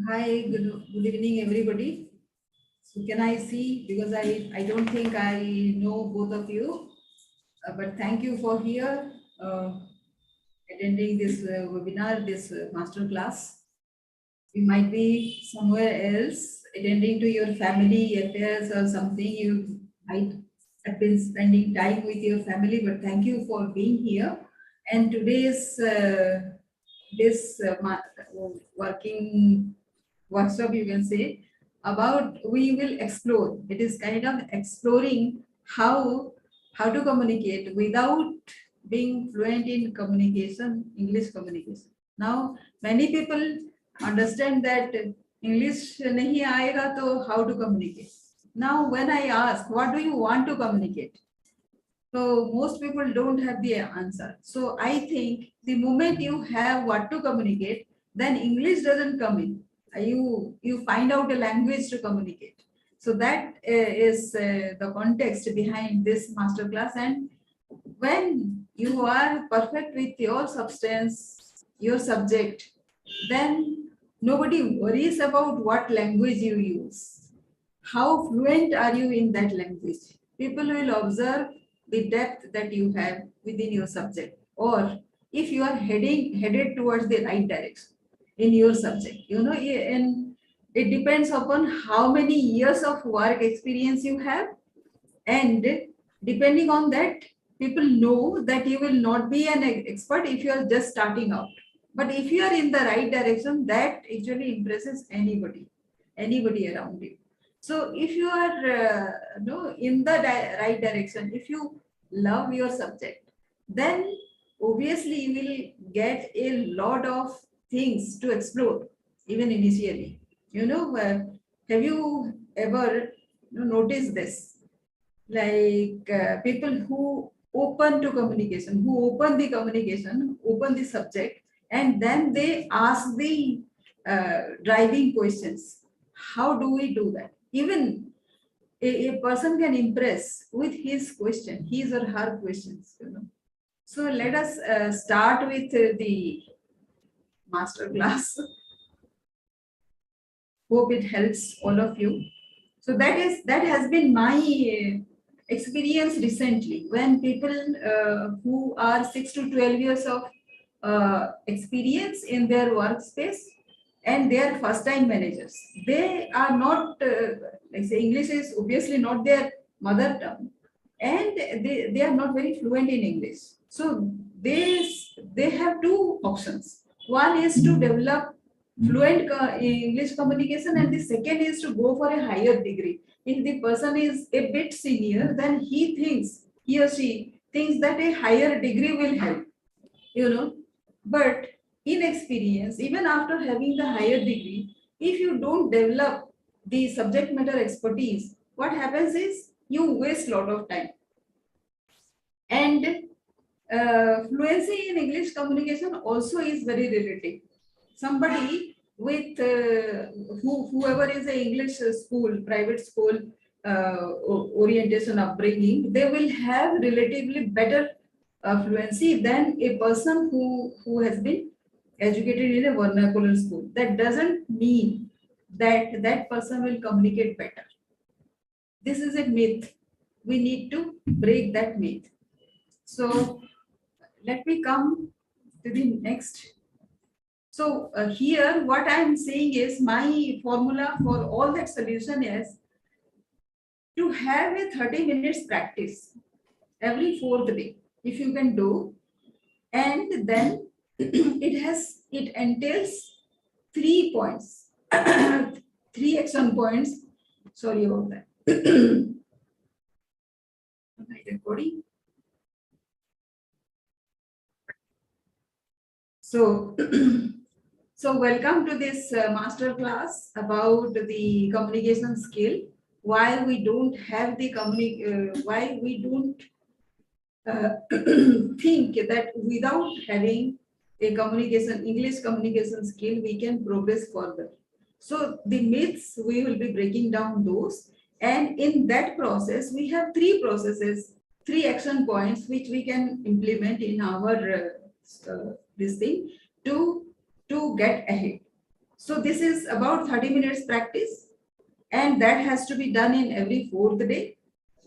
Hi, good evening, everybody. So can I see, because I don't think I know both of you, but thank you for here attending this webinar, this master class. You might be somewhere else attending to your family affairs or something. You might have been spending time with your family, but thank you for being here. And today's this working workshop, you can say, about we will explore. It is kind of exploring how to communicate without being fluent in communication, English communication. Now, many people understand that English nahi aayega, to how to communicate. Now, when I ask, what do you want to communicate? So most people don't have the answer. So I think the moment you have what to communicate, then English doesn't come in. You find out a language to communicate. So that is the context behind this masterclass. And when you are perfect with your substance, your subject, then nobody worries about what language you use. How fluent are you in that language? People will observe the depth that you have within your subject, or if you are headed towards the right direction in your subject. And it depends upon how many years of work experience you have, and depending on that, people know that you will not be an expert if you are just starting out. But if you are in the right direction, that actually impresses anybody around you. So if you are in the right direction, if you love your subject, then obviously you will get a lot of things to explore even initially. Have you ever noticed this? Like people who open to communication, who open the subject, and then they ask the driving questions. How do we do that? Even a person can impress with his or her questions. So let us start with the master class. Hope it helps all of you. So that has been my experience recently, when people who are 6 to 12 years of experience in their workspace, and they are first time managers. They are not like say English is obviously not their mother tongue, and they are not very fluent in English. So they have two options. One is to develop fluent English communication, and the second is to go for a higher degree. If the person is a bit senior, then he or she thinks that a higher degree will help. But in experience, even after having the higher degree, if you don't develop the subject matter expertise, what happens is you waste a lot of time. And fluency in English communication also is very relative. Somebody with whoever is a English school, private school orientation upbringing, they will have relatively better fluency than a person who has been educated in a vernacular school. That doesn't mean that that person will communicate better. This is a myth. We need to break that myth. So let me come to the next. So here what I am saying is, my formula for all that solution is to have a 30 minutes practice every fourth day, if you can do. And then it entails 3 points, 3 action points. Sorry about that. My recording. So so welcome to this master class about the communication skill. Why we don't have the why we don't think that without having a English communication skill, we can progress further. So the myths, we will be breaking down those. And in that process, we have 3 processes, 3 action points, which we can implement in our this thing to get ahead. So this is about 30 minutes practice, and that has to be done in every fourth day,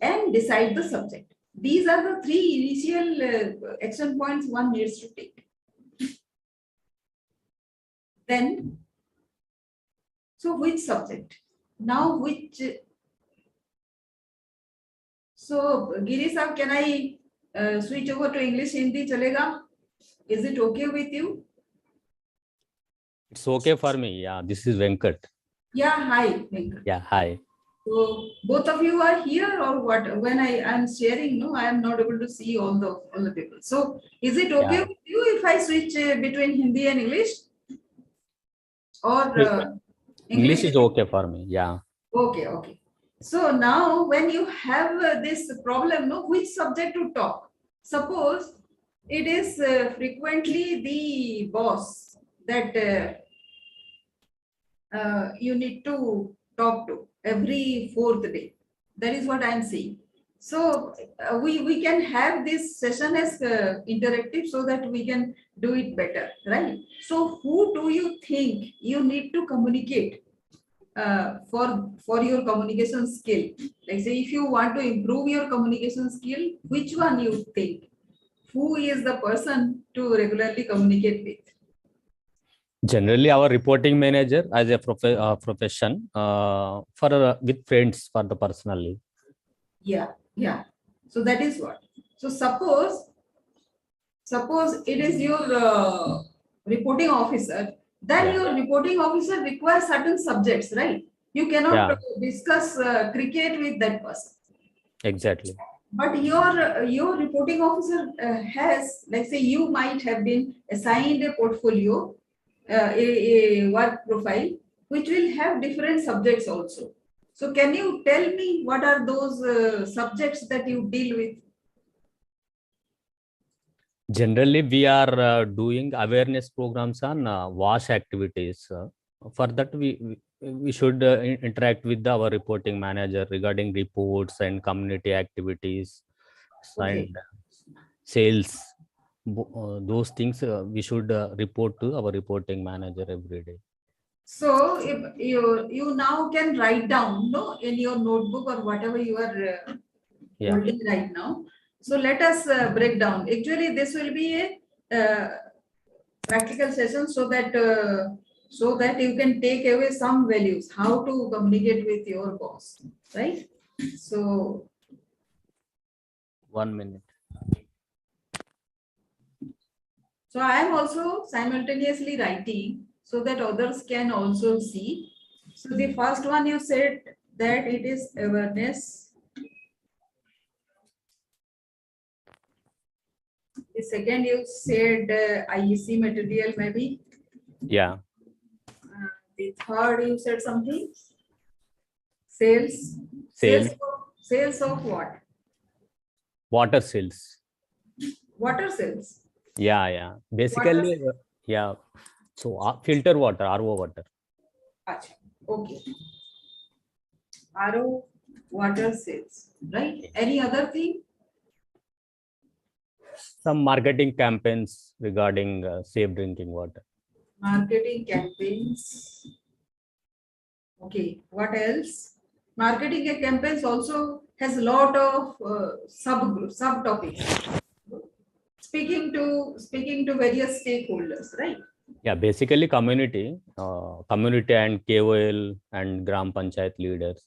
and decide the subject. These are the 3 initial action points one needs to take. Then, so which subject? Now which? So Giri sir, can I switch over to English? Hindi chalega? Is it okay with you? It's okay for me. Yeah, this is Venkat. Yeah, hi, Venkat. Yeah, hi. So both of you are here, or what? When I am sharing, no, I am not able to see all the people. So is it okay with you if I switch between Hindi and English? Or English is okay for me. Yeah. Okay. So now when you have this problem, no, which subject to talk? Suppose it is frequently the boss that you need to talk to every fourth day. That is what I am saying. So we can have this session as interactive, so that we can do it better, right? So who do you think you need to communicate for your communication skill? Like say, if you want to improve your communication skill, which one you think? who is the person to regularly communicate with? Generally, our reporting manager as a profession for with friends for the personally. Yeah, yeah. So that is what. So suppose it is your reporting officer, then Yeah, your reporting officer requires certain subjects, right? You cannot yeah, discuss cricket with that person. exactly. But your reporting officer has, like say, you might have been assigned a portfolio, a work profile, which will have different subjects also. So can you tell me what are those subjects that you deal with? Generally, we are doing awareness programs on wash activities. For that, we should interact with our reporting manager regarding reports and community activities Okay. and sales. Those things we should report to our reporting manager every day. So if you now can write down, no, in your notebook or whatever you are Yeah, holding right now. So let us break down. Actually, this will be a practical session so that you can take away some values, how to communicate with your boss, right? So 1 minute. so I am also simultaneously writing so that others can also see. So the first one you said that it is awareness. The second you said IEC material maybe. Yeah, The third you said something. Sales. Sales. sale, Sales of what? water sales. Water sales. Yeah. Water. Basically, yeah. So filter water, RO water. Acha. Okay. RO water sales. Right. Any other thing? Some marketing campaigns regarding safe drinking water. Marketing campaigns. Okay. What else? Marketing campaigns also has a lot of subgroups, subtopics. Speaking to various stakeholders, right? Yeah, basically community and KOL and Gram Panchayat leaders.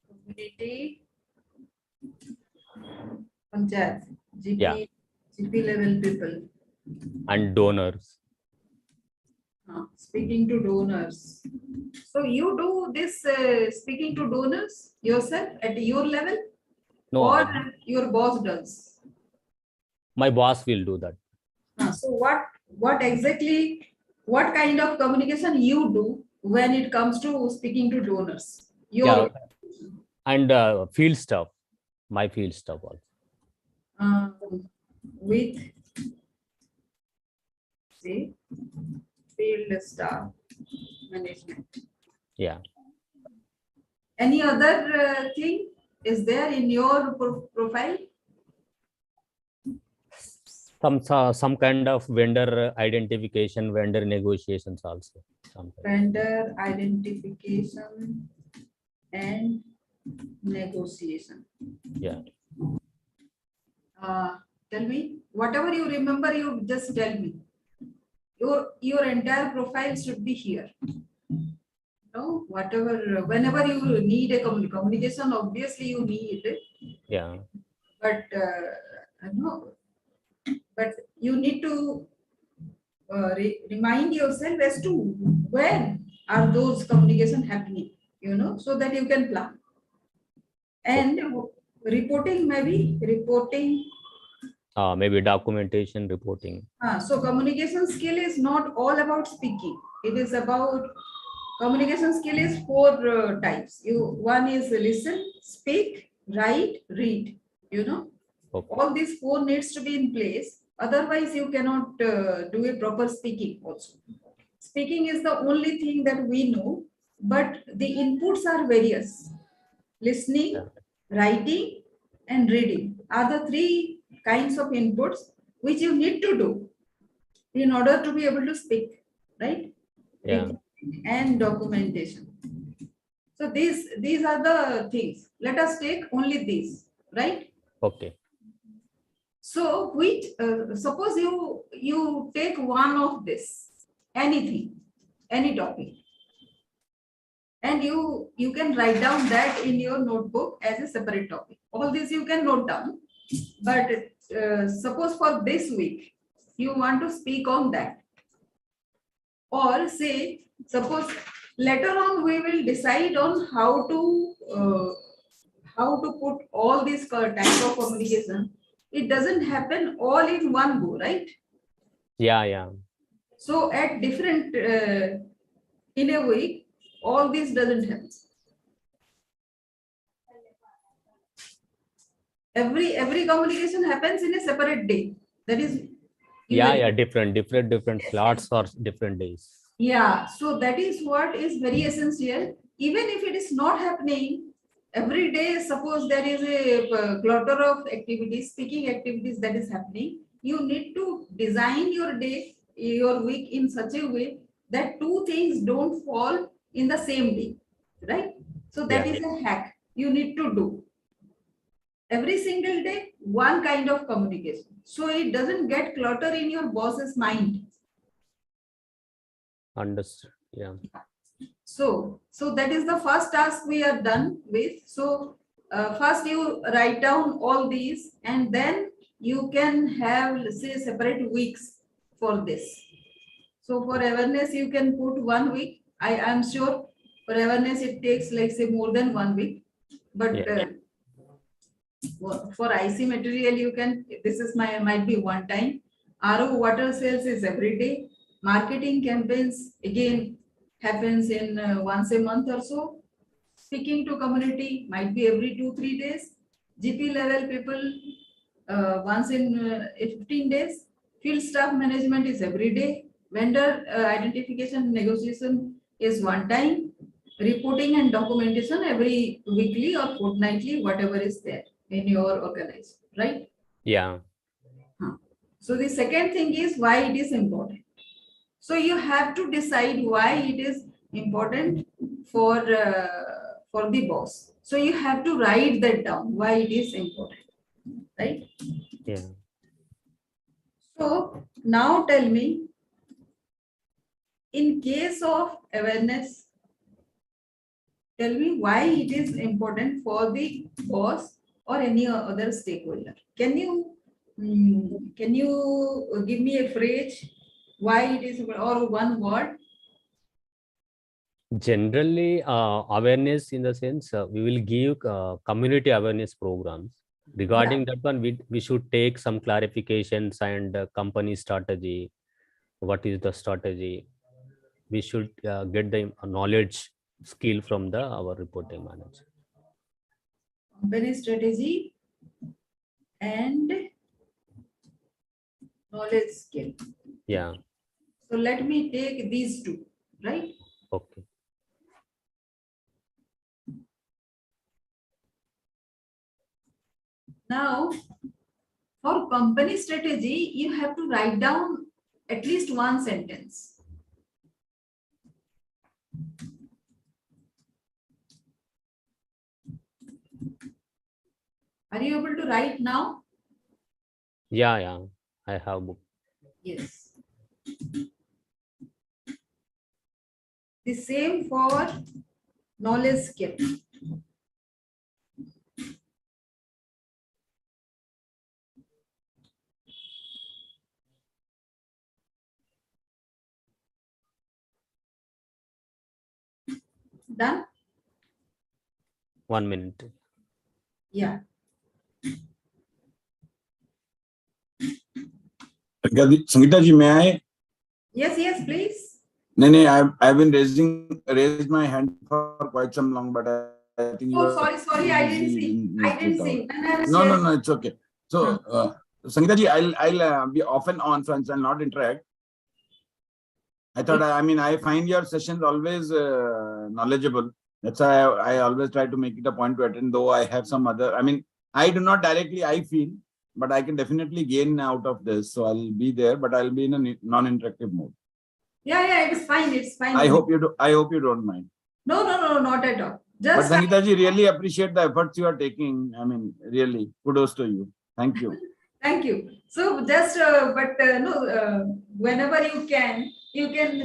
Community, panchayat, Yeah, GP level people. and donors. Speaking to donors. So you do this speaking to donors yourself at your level, No, or your boss does? my boss will do that. So what exactly, what kind of communication you do when it comes to speaking to donors? Yeah, Your and field stuff, my field stuff also. um, with say field staff management. Yeah, Any other thing is there in your profile? some kind of vendor identification, vendor negotiations also. Sometimes. Vendor identification and negotiation. Yeah. Tell me, whatever you remember, you just tell me. Your entire profile should be here. No, whatever, whenever you need a communication, obviously you need it, Yeah. but no, but you need to remind yourself as to when are those communication happening, so that you can plan. And reporting, maybe reporting. Maybe documentation reporting. So communication skill is not all about speaking. It is about communication skill is four types. One is listen, speak, write, read. You know, Okay. all these four needs to be in place. Otherwise, you cannot do a proper speaking also. Speaking is the only thing that we know, but the inputs are various. Yeah. Listening, writing, and reading are the three kinds of inputs which you need to do in order to be able to speak, right? Yeah. And documentation. So these are the things. Let us take only these, right? Okay. So which suppose you take one of this, anything, any topic, and you can write down that in your notebook as a separate topic. All this you can note down, but suppose for this week you want to speak on that, or say suppose later on we will decide on how to put all these type of communication. It doesn't happen all in one go, right? Yeah. So at different in a week, all this doesn't happen. Every communication happens in a separate day. That is Yeah. Different slots or different days. Yeah, so that is what is very essential. Even if it is not happening every day, suppose there is a clutter of activities, speaking activities that is happening, you need to design your day, your week in such a way that two things don't fall in the same day, right? So that Yeah. is a hack you need to do. Every single day, one kind of communication. So it doesn't get clutter in your boss's mind. Understood. Yeah. So that is the first task we are done with. So first you write down all these, and then you can have, say, separate weeks for this. So for awareness, you can put 1 week. I am sure for awareness it takes like say more than 1 week, but Yeah. for IC material you can. This is might be one time. RO water sales is every day. Marketing campaigns again happens in once a month or so. Speaking to community might be every 2-3 days. GP level people once in 15 days. Field staff management is every day. Vendor identification negotiation is one time. Reporting and documentation every weekly or fortnightly, whatever is there in your organization, right? Yeah. So the second thing is why it is important. So you have to decide why it is important for the boss. So you have to write that down why it is important, right? Yeah. So now tell me, in case of awareness, tell me why it is important for the boss or any other stakeholder. Can you give me a phrase why it is or one word? Generally, awareness in the sense we will give community awareness programs. Regarding that one, we should take some clarifications and company strategy. What is the strategy? We should get the knowledge skill from the our reporting manager. Company strategy and knowledge skill. Yeah. So let me take these two, right? Okay. Now, for company strategy, you have to write down at least one sentence. Are you able to write now? Yeah. I have book. Yes. The same for knowledge skill. Done? 1 minute. Yeah. Sangeeta ji, may I? Yes, please. No, I've been raised my hand for quite some long, but I think you Oh, are sorry, I didn't see. I didn't see. No, it's okay. So, Sangeeta ji, I'll be off and on, so I'll not interact. I thought, I find your sessions always knowledgeable. That's why I always try to make it a point to attend, though I have some other, I do not directly, I feel, but I can definitely gain out of this. So I'll be there, but I'll be in a non-interactive mode. Yeah, it's fine. I hope you don't mind. No, not at all. But Sangeeta ji, really appreciate the efforts you are taking. Really, kudos to you. Thank you. Thank you. So just, no, whenever you can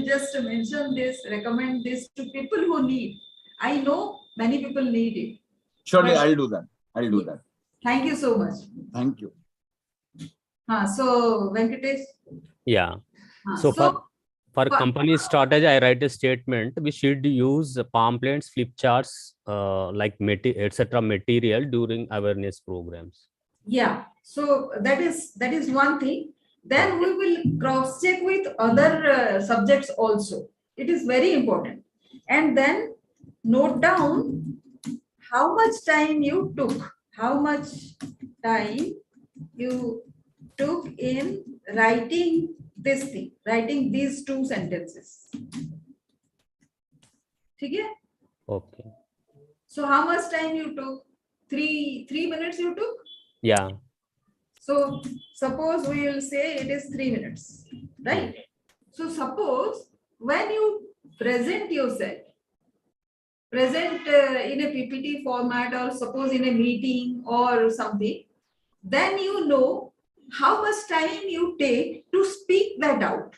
just mention this, recommend this to people who need. I know many people need it. Surely, But- I'll do that. I'll do that. Thank you so much. Thank you. So Venkatesh. Yeah. So For company strategy, I write a statement. We should use pamphlets, flip charts, like etc. material during awareness programs. yeah, so that is one thing. Then we will cross check with other subjects also. It is very important. And then note down how much time you took. How much time you took in writing this thing, writing these two sentences. Okay? Okay. So how much time you took? Three minutes you took? Yeah. So suppose we will say it is 3 minutes, right? So suppose when you present yourself, present in a PPT format or suppose in a meeting or something, then you know how much time you take to speak that out.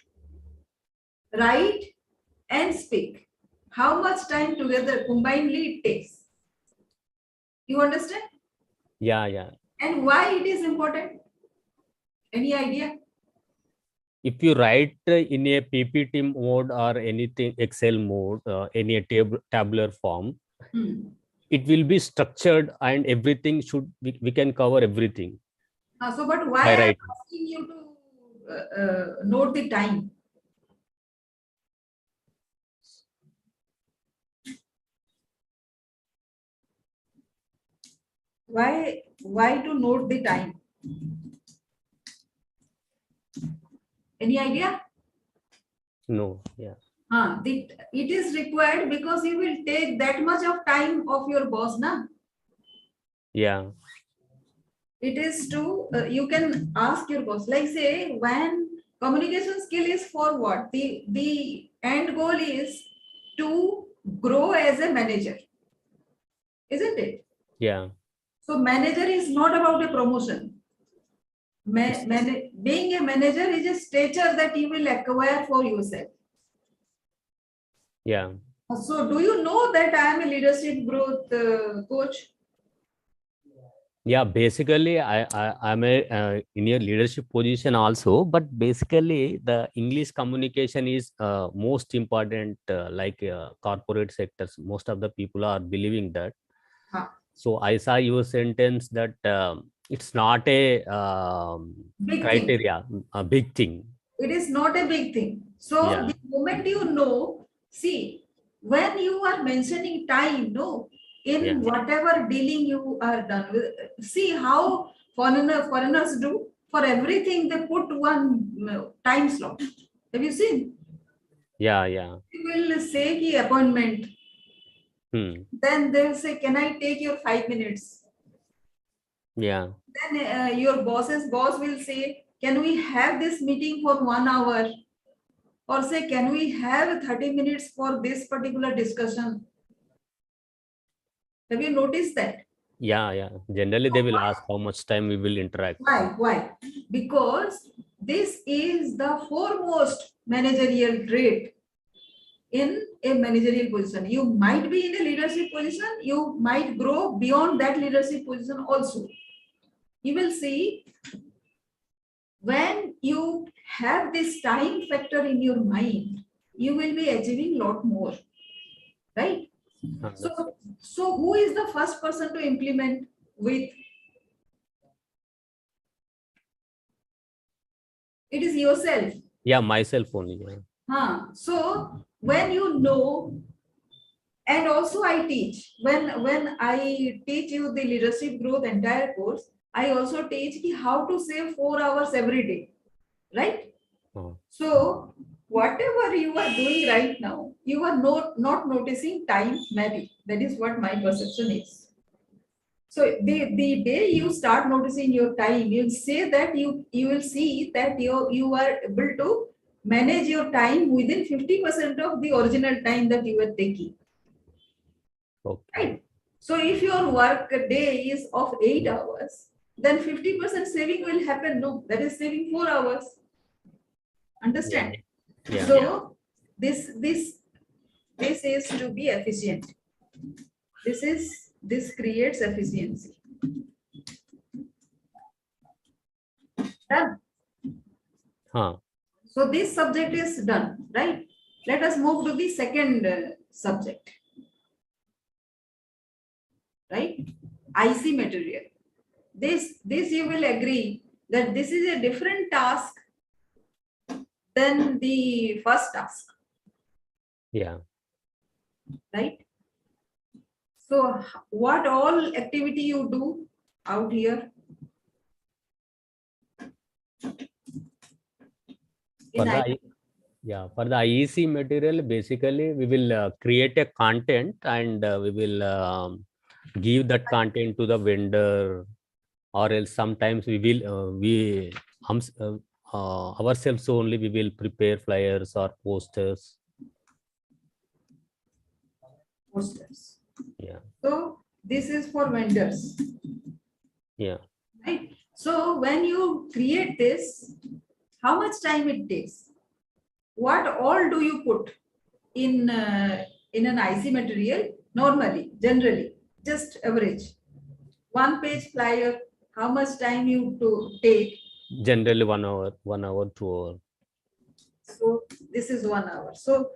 Write and speak. How much time together combinedly it takes. You understand? Yeah. And why it is important? Any idea? If you write in a PPT mode or anything Excel mode, any tabular form, it will be structured and everything we can cover everything. So, but why I am asking you to note the time? Why to note the time? Any idea? No. Yeah. It is required because you will take that much of time of your boss, na? Yeah. It is to, you can ask your boss, like say when communication skill is for what? The end goal is to grow as a manager. Isn't it? Yeah. So manager is not about a promotion. Being a manager is a stature that you will acquire for yourself. Yeah. So do you know that I am a leadership growth coach? Yeah, basically I'm in a leadership position also, but basically the English communication is most important, like corporate sectors, most of the people are believing that. So I saw your sentence that it's not a big criteria, a big thing. It is not a big thing. So the moment you know, see, when you are mentioning time, no, in whatever dealing you are done with, see how foreigners do. For everything, they put one time slot. Have you seen? Yeah. You will say ki appointment. Then they will say, can I take your 5 minutes? Yeah. Then your boss's boss will say, can we have this meeting for 1 hour? Or say, can we have 30 minutes for this particular discussion? Have you noticed that? Yeah. Generally, they will ask how much time we will interact. Why? Because this is the foremost managerial trait in a managerial position. You might be in a leadership position, you might grow beyond that leadership position also. You will see when you have this time factor in your mind, you will be achieving a lot more, right? So who is the first person to implement with? It is yourself. Yeah, myself only. So when you know, and also I teach, when I teach you the leadership growth entire course, I also teach how to save 4 hours every day, right? So whatever you are doing right now, you are not noticing time, maybe. That is what my perception is. So the day you start noticing your time, you'll say that you will see that you are able to manage your time within 50% of the original time that you were taking. Okay. Right. So if your work day is of 8 hours, then 50% saving will happen. No, that is saving 4 hours. Understand? Yeah. So this is to be efficient. This creates efficiency. Done. Huh. So this subject is done, right? Let us move to the second subject, right? IC material. This you will agree that this is a different task than the first task, Yeah. right? So what all activity you do out here For in the for the IEC material, basically we will create a content and we will give that content to the vendor, or else sometimes we will ourselves only we will prepare flyers or posters. posters. Yeah. So this is for vendors, Yeah. right? So when you create this, how much time it takes? What all do you put in an IC material normally, generally, just average? 1-page flyer, how much time you to take? Generally 1 hour, 1 hour, 2 hour. So this is 1 hour. So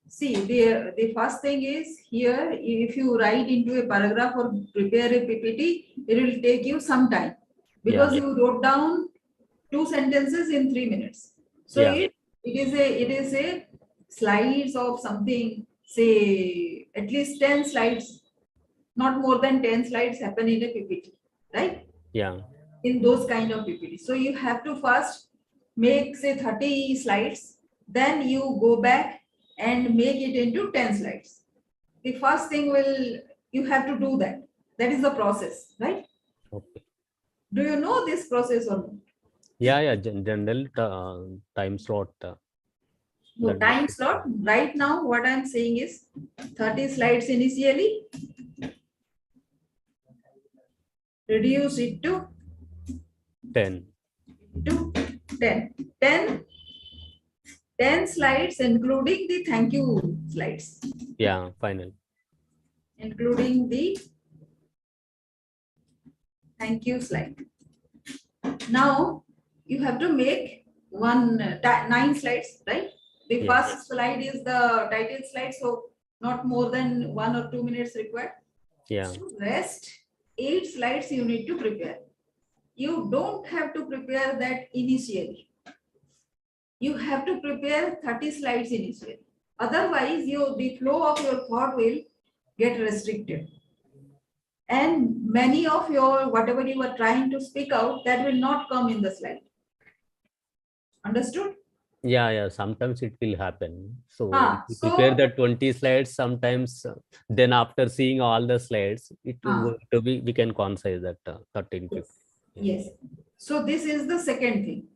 see, the first thing is here, if you write into a paragraph or prepare a PPT, it will take you some time because Yeah. you wrote down 2 sentences in 3 minutes. So Yeah. it is a slides of something, say at least 10 slides, not more than 10 slides happen in a PPT, right? Yeah. In those kind of PPT. So you have to first make say 30 slides, then you go back and make it into 10 slides. The first thing you have to do that. That is the process, right? Okay. Do you know this process or not? Yeah. General time slot. No, That time slot. Right now, what I'm saying is 30 slides initially, reduce it to 10. 10. 10 slides, including the thank you slides, Yeah. Final. including the thank you slide. Now you have to make 9 slides, right? The Yeah. first slide is the title slide, so not more than 1 or 2 minutes required. Yeah. So rest 8 slides you need to prepare. You don't have to prepare that initially. You have to prepare 30 slides initially. Otherwise, the flow of your thought will get restricted. And many of your, whatever you are trying to speak out, that will not come in the slide. Understood? Yeah. Sometimes it will happen. So if you prepare So the 20 slides, sometimes then after seeing all the slides, it will going to be, we can concise that 13, 15. yes. Yes. So this is the second thing.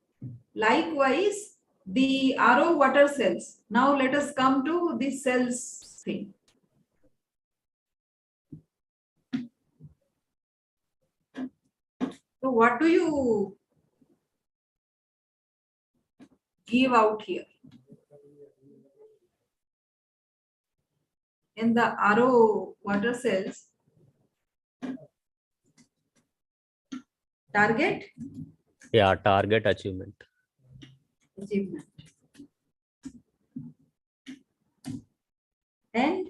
Likewise, the RO water cells. Now let us come to the cells thing. So what do you give out here? In the RO water cells, target Yeah. Target achievement. achievement and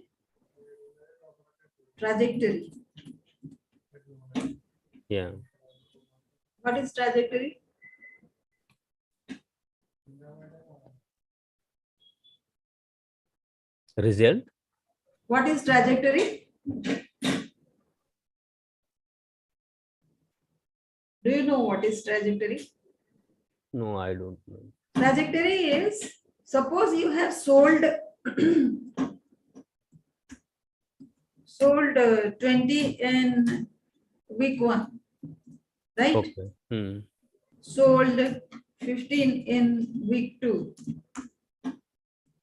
trajectory. Yeah. What is trajectory? Result. What is trajectory? Do you know what is trajectory? No, I don't know. Trajectory is, suppose you have sold sold 20 in week 1, right? Okay. Sold 15 in week 2.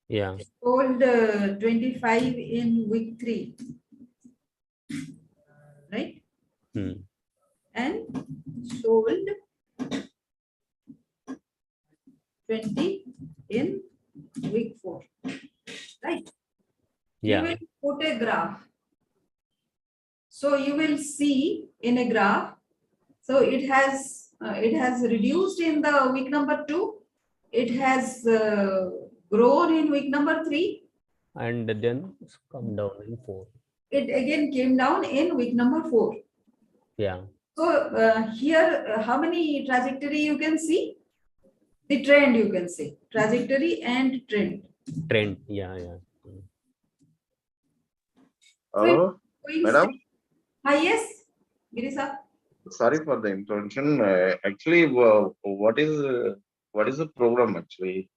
Yeah. Sold 25 in week 3, right? and sold 20 in week 4. Right? Yeah. You will put a graph. So you will see in a graph. So it has reduced in the week number 2. It has grown in week number 3. And then come down in 4. It again came down in week number 4. Yeah. So here, how many trajectory you can see? The trend you can see. Trajectory and trend. Trend. Yeah. Hello, madam. Yes, Girisa. Sorry for the interruption. Actually, what is the program actually?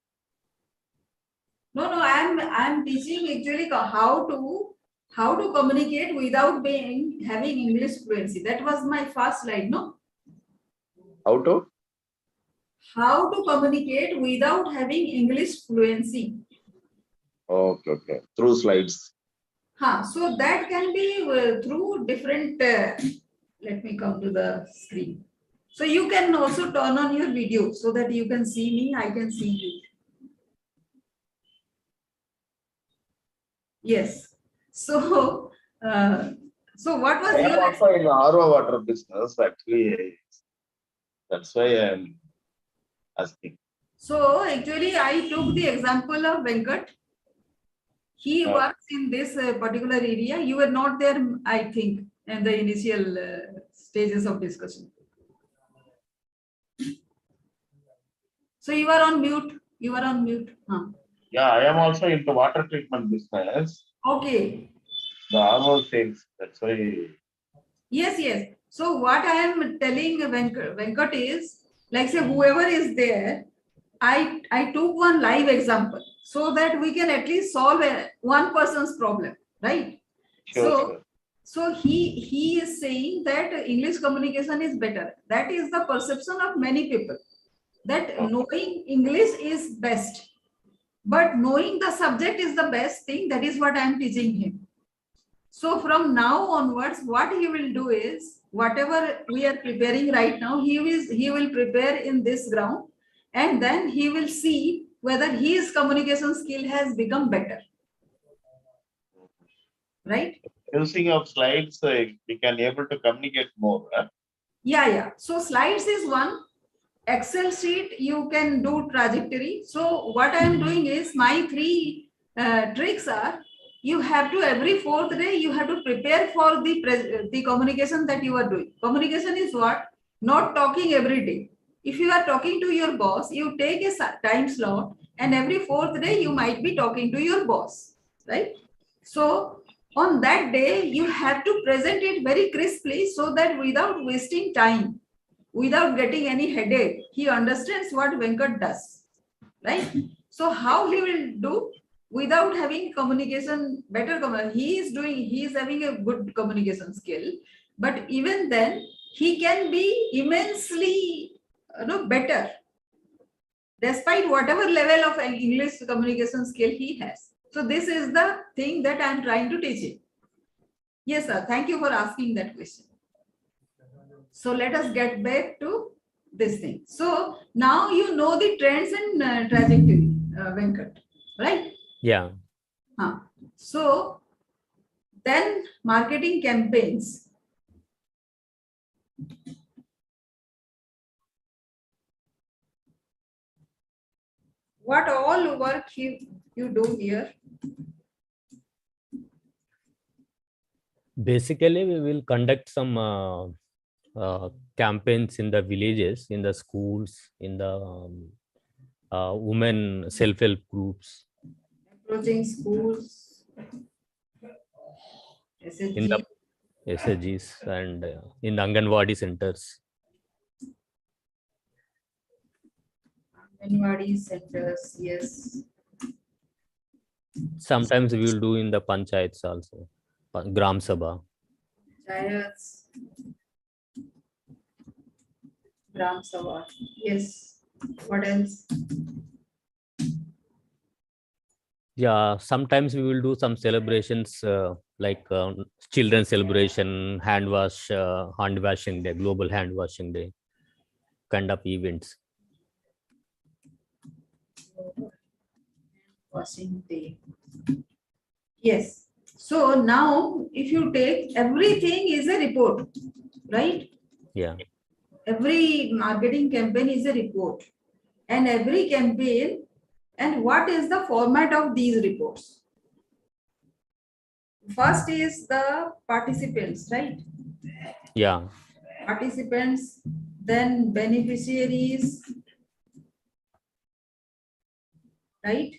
No, I'm teaching actually how to communicate without having English fluency. That was my first slide, no? How to? How to communicate without having English fluency. Okay. Through slides. So that can be through different. Let me come to the screen. So you can also turn on your video so that you can see me. I can see you. Yes. So, what was I am your also in RO water business actually. That's why I am asking. So actually, I took the example of Venkat. He works in this particular area. You were not there, I think, in the initial stages of discussion. So you are on mute. You are on mute. Yeah, I am also into water treatment business. Okay. The RO things. That's why. Yes. So what I am telling Venkat is, like say whoever is there, I took one live example so that we can at least solve one person's problem, right? Sure. So he is saying that English communication is better. That is the perception of many people, that knowing English is best, but knowing the subject is the best thing. That is what I am teaching him. So from now onwards, what he will do is, whatever we are preparing right now, he will prepare in this ground, and then he will see whether his communication skill has become better. Right? Using of slides, we can able to communicate more. Yeah. So slides is one. Excel sheet, you can do trajectory. So what I am doing is, my 3 tricks are, you have to every 4th day, you have to prepare for the communication that you are doing. Communication is what? Not talking every day. If you are talking to your boss, you take a time slot, and every 4th day you might be talking to your boss, right? So on that day, you have to present it very crisply so that without wasting time, without getting any headache, he understands what Venkat does, right? So how he will do without having communication, he is having a good communication skill, but even then he can be immensely better despite whatever level of English communication skill he has. So this is the thing that I am trying to teach him. Yes, sir. Thank you for asking that question. So let us get back to this thing. So now you know the trends and trajectory, Venkat, right? Yeah. So then marketing campaigns. What all work you do here? Basically, we will conduct some campaigns in the villages, in the schools, in the women self-help groups, Approaching schools, in the SHGs, and in the Anganwadi centers. Anganwadi centers, yes. Sometimes we will do in the panchayats also, Gram Sabha. Panchayats, Gram Sabha, yes. What else? Yeah, sometimes we will do some celebrations like children's celebration, hand washing day, global hand washing day, kind of events. Washing day. Yes. So now if you take everything is a report, right? Yeah. Every marketing campaign is a report, and every campaign, and what is the format of these reports? First is the participants, right? Yeah. Participants, then beneficiaries, right?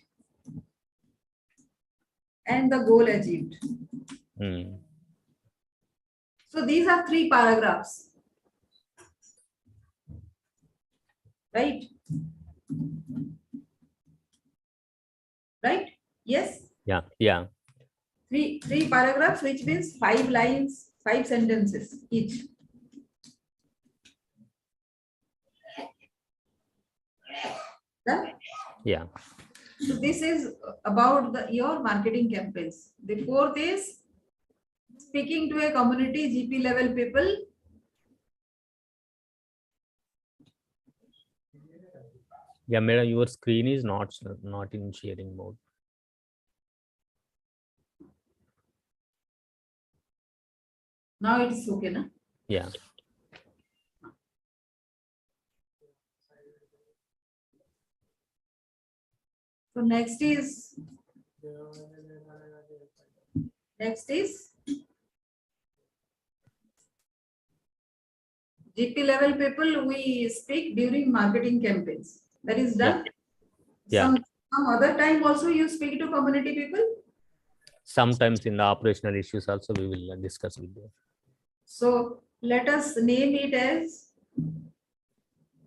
And the goal achieved. Mm. So these are 3 paragraphs, right? Right? Yes. Yeah. Yeah. Three paragraphs, which means 5 lines, 5 sentences each. Done? Yeah. So this is about your marketing campaigns. The 4th is speaking to a community GP level people. Yeah, madam, your screen is not in sharing mode. Now it is okay, na? Yeah. So next is GP level people we speak during marketing campaigns. That is done. Yeah. Some other time also you speak to community people. Sometimes in the operational issues also we will discuss with you. So let us name it as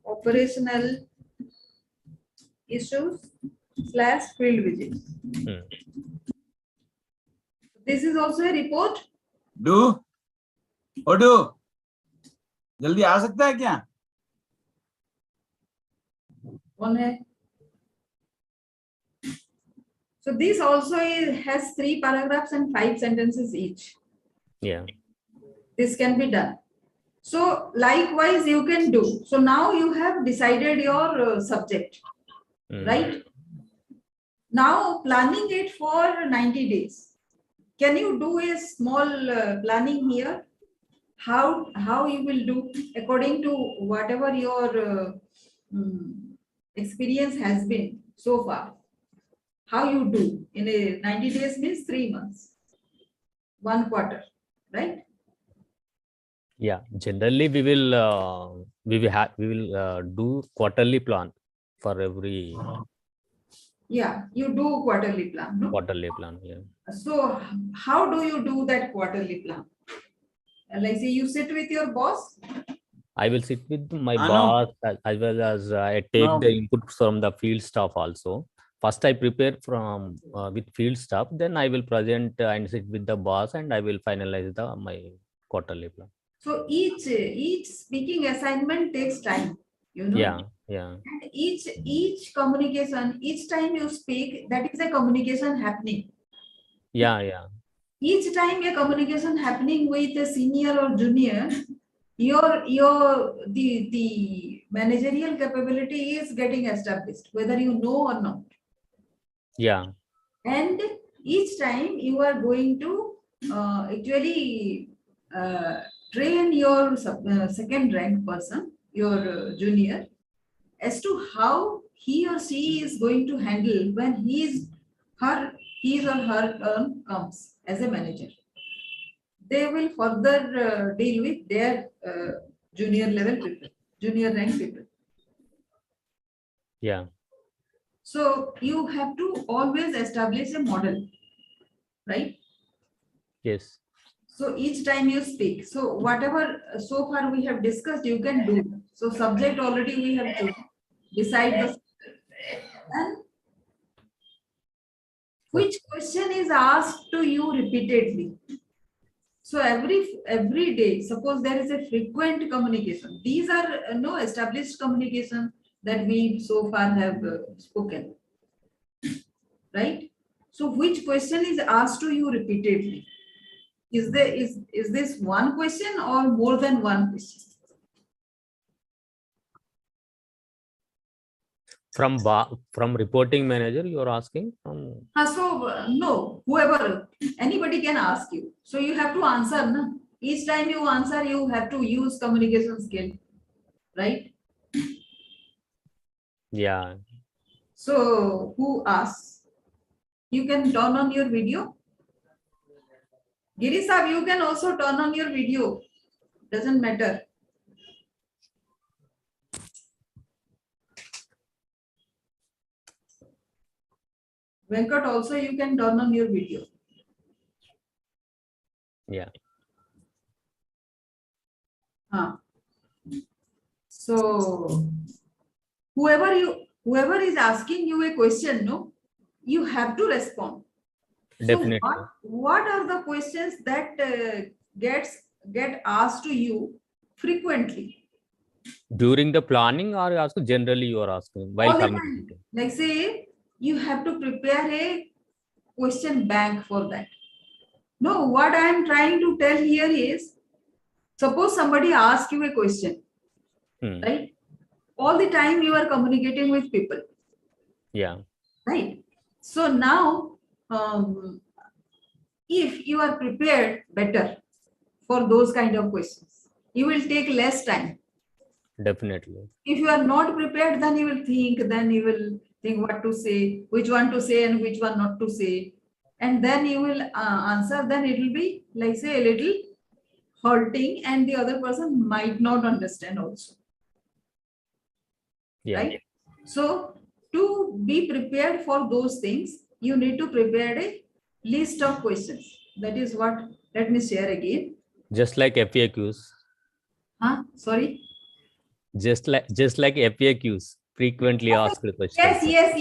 operational issues / field visits. Hmm. This is also a report. Do जल्दी आ सकता है क्या? कौन है? So this also has 3 paragraphs and 5 sentences each. Yeah. This can be done. So likewise you can do. So now you have decided your subject, right? Now planning it for 90 days. Can you do a small planning here? How you will do according to whatever your experience has been so far? How you do in a 90 days means 3 months, 1 quarter, right? Yeah, generally we will do quarterly plan for every Yeah, you do quarterly plan, no? quarterly plan. Yeah. So how do you do that quarterly plan? Like say you sit with your boss. I will sit with my No. boss as well as I take No. the input from the field staff also. First I prepare from with field staff, then I will present and sit with the boss, and I will finalize my quarterly plan. So each speaking assignment takes time, you know. Yeah. Yeah. And each communication, each time you speak, that is a communication happening. Yeah. Yeah. Each time a communication happening with a senior or junior, the managerial capability is getting established, whether you know or not. Yeah. And each time you are going to actually train your second rank person, your junior, as to how he or she is going to handle when his or her turn comes as a manager. They will further deal with their junior level people, junior rank people. Yeah. So you have to always establish a model, right? Yes. So each time you speak, so whatever so far we have discussed, you can do. So subject already we have chosen. Decide the subject. And which question is asked to you repeatedly? So every day, suppose there is a frequent communication. These are no established communication that we so far have spoken, right? So which question is asked to you repeatedly? Is this one question or more than one question? From reporting manager, you are asking? No, whoever, anybody can ask you. So you have to answer. Na? Each time you answer, you have to use communication skill, right? Yeah. So who asks? You can turn on your video. Giri Saab, you can also turn on your video. Doesn't matter. Venkat, also you can turn on your video. Yeah. So whoever is asking you a question, no, you have to respond. Definitely. So what are the questions that get asked to you frequently? During the planning, or also generally you are asking while All the time. communicating? Like say you have to prepare a question bank for that. No, what I am trying to tell here is, suppose somebody asks you a question, right? All the time you are communicating with people. Yeah. Right. So now, if you are prepared better for those kind of questions, you will take less time. Definitely. If you are not prepared, then you will think what to say, which one to say and which one not to say. And then you will answer, then it will be like say a little halting and the other person might not understand also. Yeah. Right? So to be prepared for those things, you need to prepare a list of questions. That is what, let me share again. Just like FAQs. Sorry? Just like FAQs, frequently asked questions. Yes.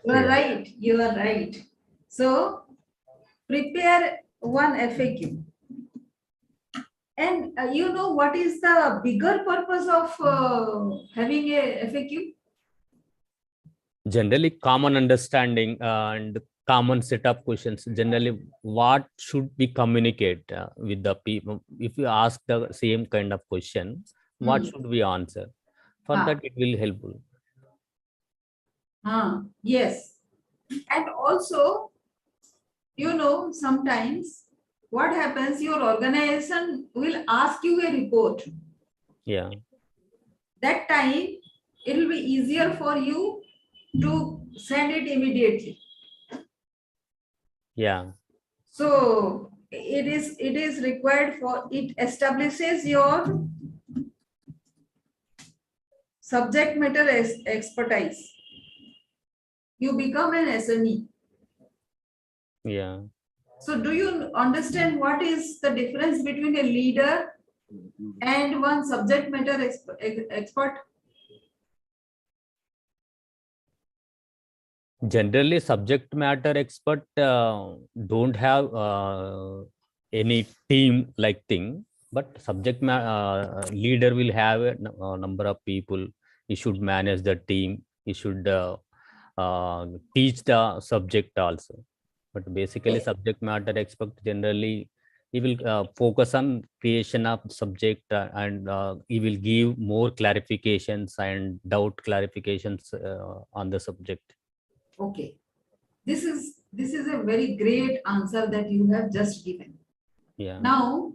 You are Yeah. right. You are right. So prepare one FAQ. And you know what is the bigger purpose of having a FAQ? Generally, common understanding and common set of questions. Generally, what should we communicate with the people? If you ask the same kind of question, what should we answer? For that, it will helpful. Yes. And also, you know, sometimes what happens, your organization will ask you a report. Yeah. That time, it will be easier for you to send it immediately. Yeah. So it is required for, it establishes your subject matter expertise. You become an SME. Yeah. So do you understand what is the difference between a leader and one subject matter expert? Generally, subject matter expert don't have any team like thing, but leader will have a number of people. He should manage the team. He should teach the subject also. But basically, subject matter expert generally he will focus on creation of subject and he will give more clarifications and doubt clarifications on the subject. Okay. This is a very great answer that you have just given. Yeah. Now,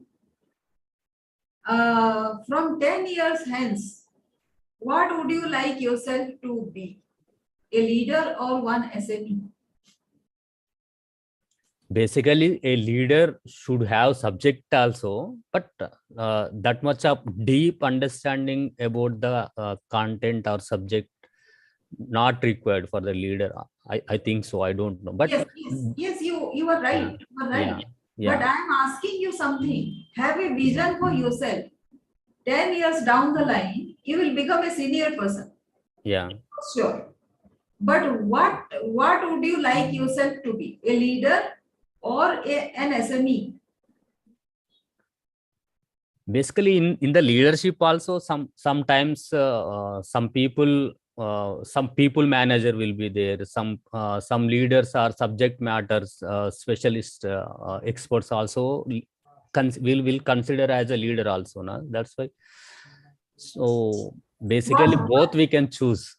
from 10 years hence, what would you like yourself to be? A leader or one SME? Basically, a leader should have subject also, but that much of deep understanding about the content or subject not required for the leader. I think so. I don't know, but yes, you are right. yeah, You are right. yeah. But I am asking you something. Have a vision for yourself. 10 years down the line, you will become a senior person. Yeah. Sure. But what would you like yourself to be? A leader or an SME? Basically, in the leadership also, sometimes some people some people manager will be there, some leaders or subject matters specialist experts also will consider as a leader also, na? That's why. So basically both we can choose.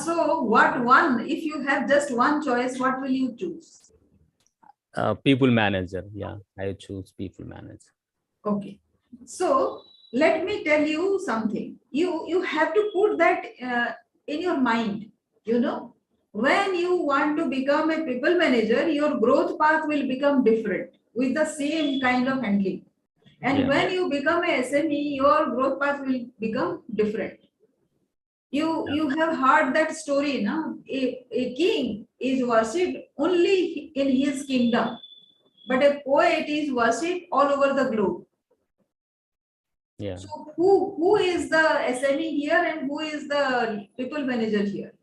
So what one, if you have just one choice, what will you choose? People manager. Yeah, I choose people manager. Okay. So let me tell you something. You have to put that in your mind. You know, when you want to become a people manager, your growth path will become different with the same kind of handling. And Yeah. when you become a SME, your growth path will become different. You have heard that story, na? A king is worshipped only in his kingdom, but a poet is worshipped all over the globe. Yeah. So who is the SME here and who is the people manager here?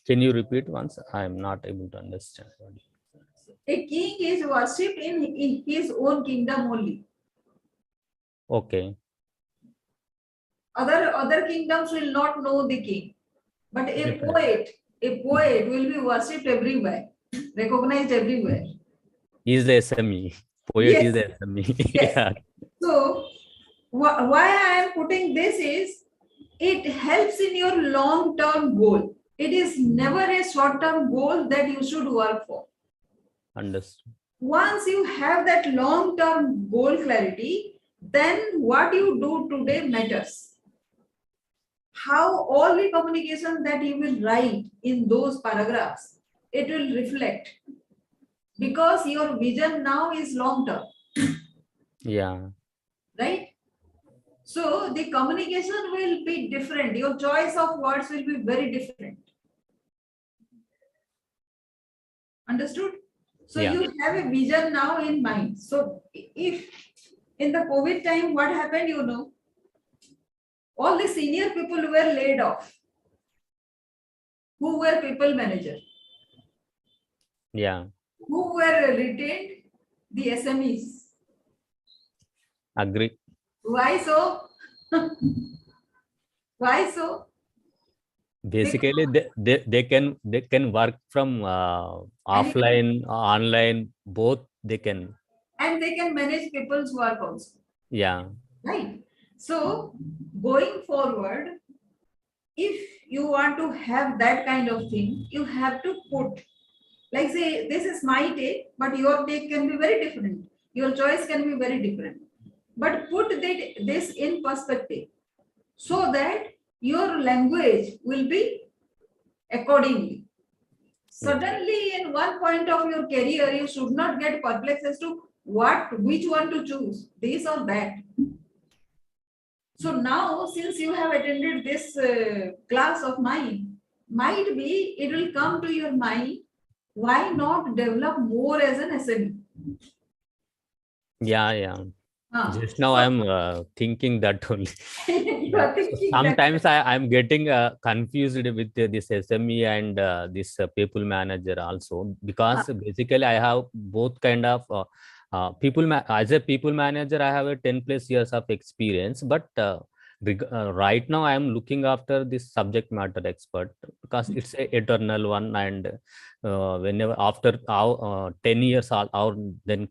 Can you repeat once? I'm not able to understand. A king is worshipped in his own kingdom only. Okay. Other kingdoms will not know the king, but a poet will be worshipped everywhere, recognized everywhere. He is the SME. Poet is Yes, the SME. yes. Yeah. So why I am putting this is it helps in your long-term goal. It is never a short-term goal that you should work for. Understood. Once you have that long-term goal clarity, then what you do today matters. How all the communication that you will write in those paragraphs, it will reflect because your vision now is long-term, Yeah. right? So the communication will be different. Your choice of words will be very different. Understood? So Yeah. you have a vision now in mind. So if in the COVID time, what happened, you know, all the senior people were laid off. Who were people manager? Yeah. Who were retained? The SMEs. Agree. Why so? Why so? Basically, they can work from offline, online, both they can. And they can manage people's work also. Yeah. Right. So going forward, if you want to have that kind of thing, you have to put, like say, this is my take, but your take can be very different. Your choice can be very different. But put this in perspective so that your language will be accordingly. Yeah. Suddenly, in one point of your career, you should not get perplexed as to which one to choose, this or that. So now, since you have attended this class of mine, might be it will come to your mind, why not develop more as an SME? Yeah. Yeah. Just now So I'm thinking that only. you are thinking that. Sometimes I'm getting confused with this SME and this people manager also, because basically I have both kind of as a people manager I have a 10+ years of experience, but right now I am looking after this subject matter expert because it's a eternal one, and whenever after 10 years or then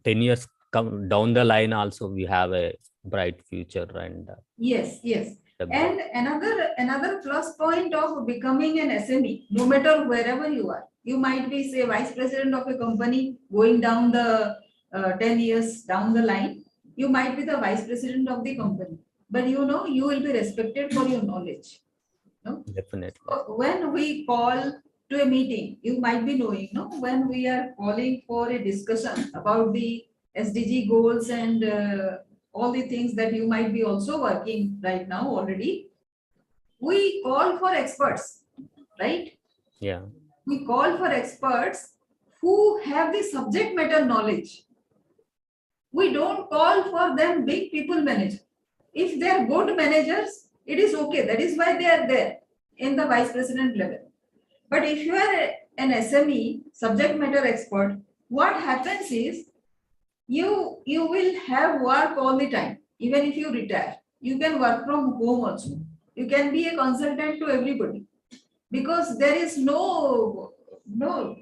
10 years come down the line also we have a bright future. And Yes, yes. And another plus point of becoming an SME, no matter wherever you are, you might be say vice president of a company going down the 10 years down the line, you might be the vice president of the company, but you know you will be respected for your knowledge. No? definitely. So when we call to a meeting, you might be knowing, no, when we are calling for a discussion about the SDG goals and all the things that you might be also working right now already, we call for experts, right? Yeah. We call for experts who have the subject matter knowledge. We don't call for them big people managers. If they are good managers, it is okay. That is why they are there in the vice president level. But if you are an SME, subject matter expert, what happens is you will have work all the time. Even if you retire, you can work from home also. You can be a consultant to everybody, because there is no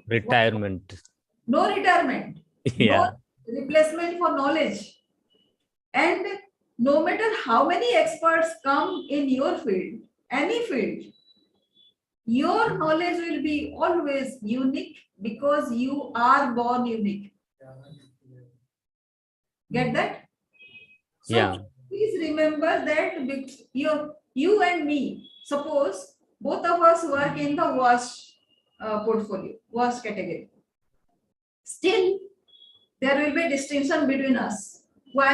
Retirement. no retirement, no Yeah. replacement for knowledge. And no matter how many experts come in your field, any field, your knowledge will be always unique, because you are born unique. Get that? So Yeah. please remember that you and me, suppose both of us work in the wash portfolio, wash category. Still, there will be distinction between us. Why?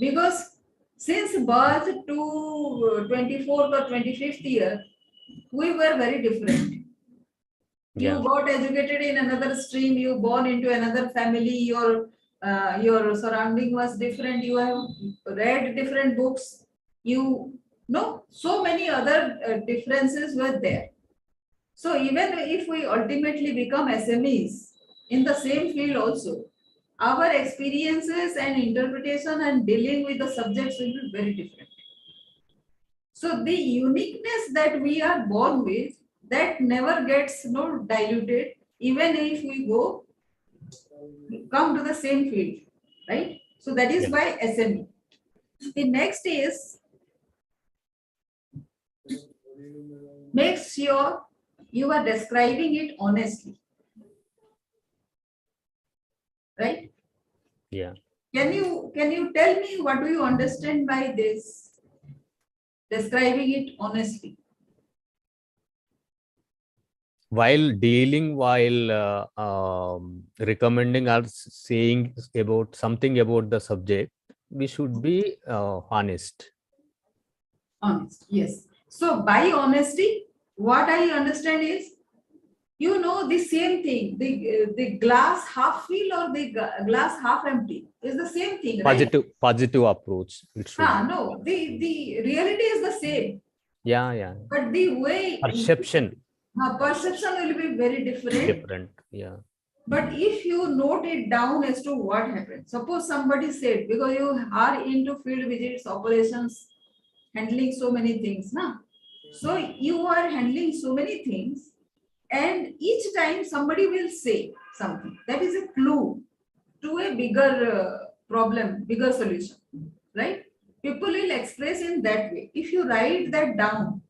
Because since birth to 24th or 25th year, we were very different. You Yeah. got educated in another stream, you born into another family, your surrounding was different, you have read different books, you know, so many other differences were there. So even if we ultimately become SMEs in the same field also, our experiences and interpretation and dealing with the subjects will be very different. So the uniqueness that we are born with, that never gets diluted, even if we come to the same field, right? So that is Yeah. why SME. The next is, make sure you are describing it honestly, right? Yeah. Can you tell me what do you understand by this? Describing it honestly. While dealing, while recommending or saying about something about the subject, we should be honest. Honest, yes. So by honesty, what I understand is, the same thing, the glass half full or the glass half empty is the same thing, right? Positive approach. It should be. No, the reality is the same, Yeah. Yeah. but the way Perception perception will be very different. different. Yeah. But if you note it down as to what happened, suppose somebody said, because you are into field visits, operations, handling so many things, na? So you are handling so many things, and each time somebody will say something that is a clue to a bigger problem, bigger solution, right? People will express in that way. If you write that down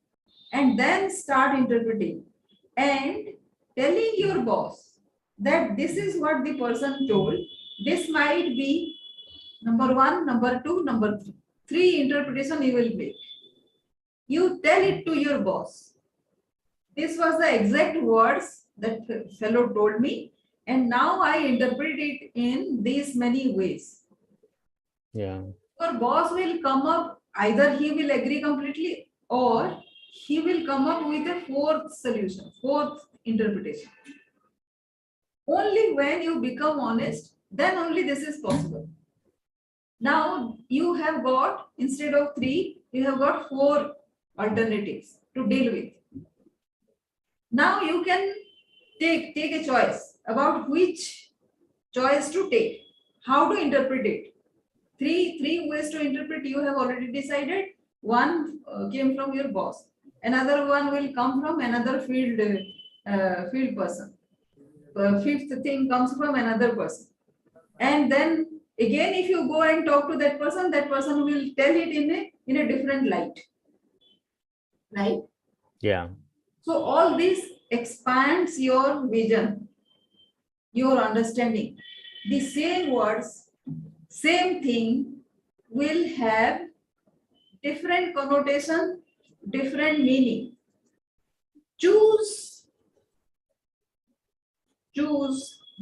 and then start interpreting and telling your boss that this is what the person told, this might be number one, number two, number three. Three interpretation you will make. You tell it to your boss. This was the exact words that fellow told me, and now I interpret it in these many ways. Yeah. Your boss will come up, either he will agree completely or he will come up with a fourth solution, fourth interpretation. Only when you become honest, then only this is possible. Now you have got, instead of three, you have got four alternatives to deal with. Now you can take a choice about which choice to take, how to interpret it. Three ways to interpret you have already decided. One came from your boss. Another one will come from another field person. Fifth thing comes from another person. And then again, if you go and talk to that person will tell it in a different light. Right? Yeah. So all this expands your vision, your understanding. The same words, same thing will have different connotation, different meaning. Choose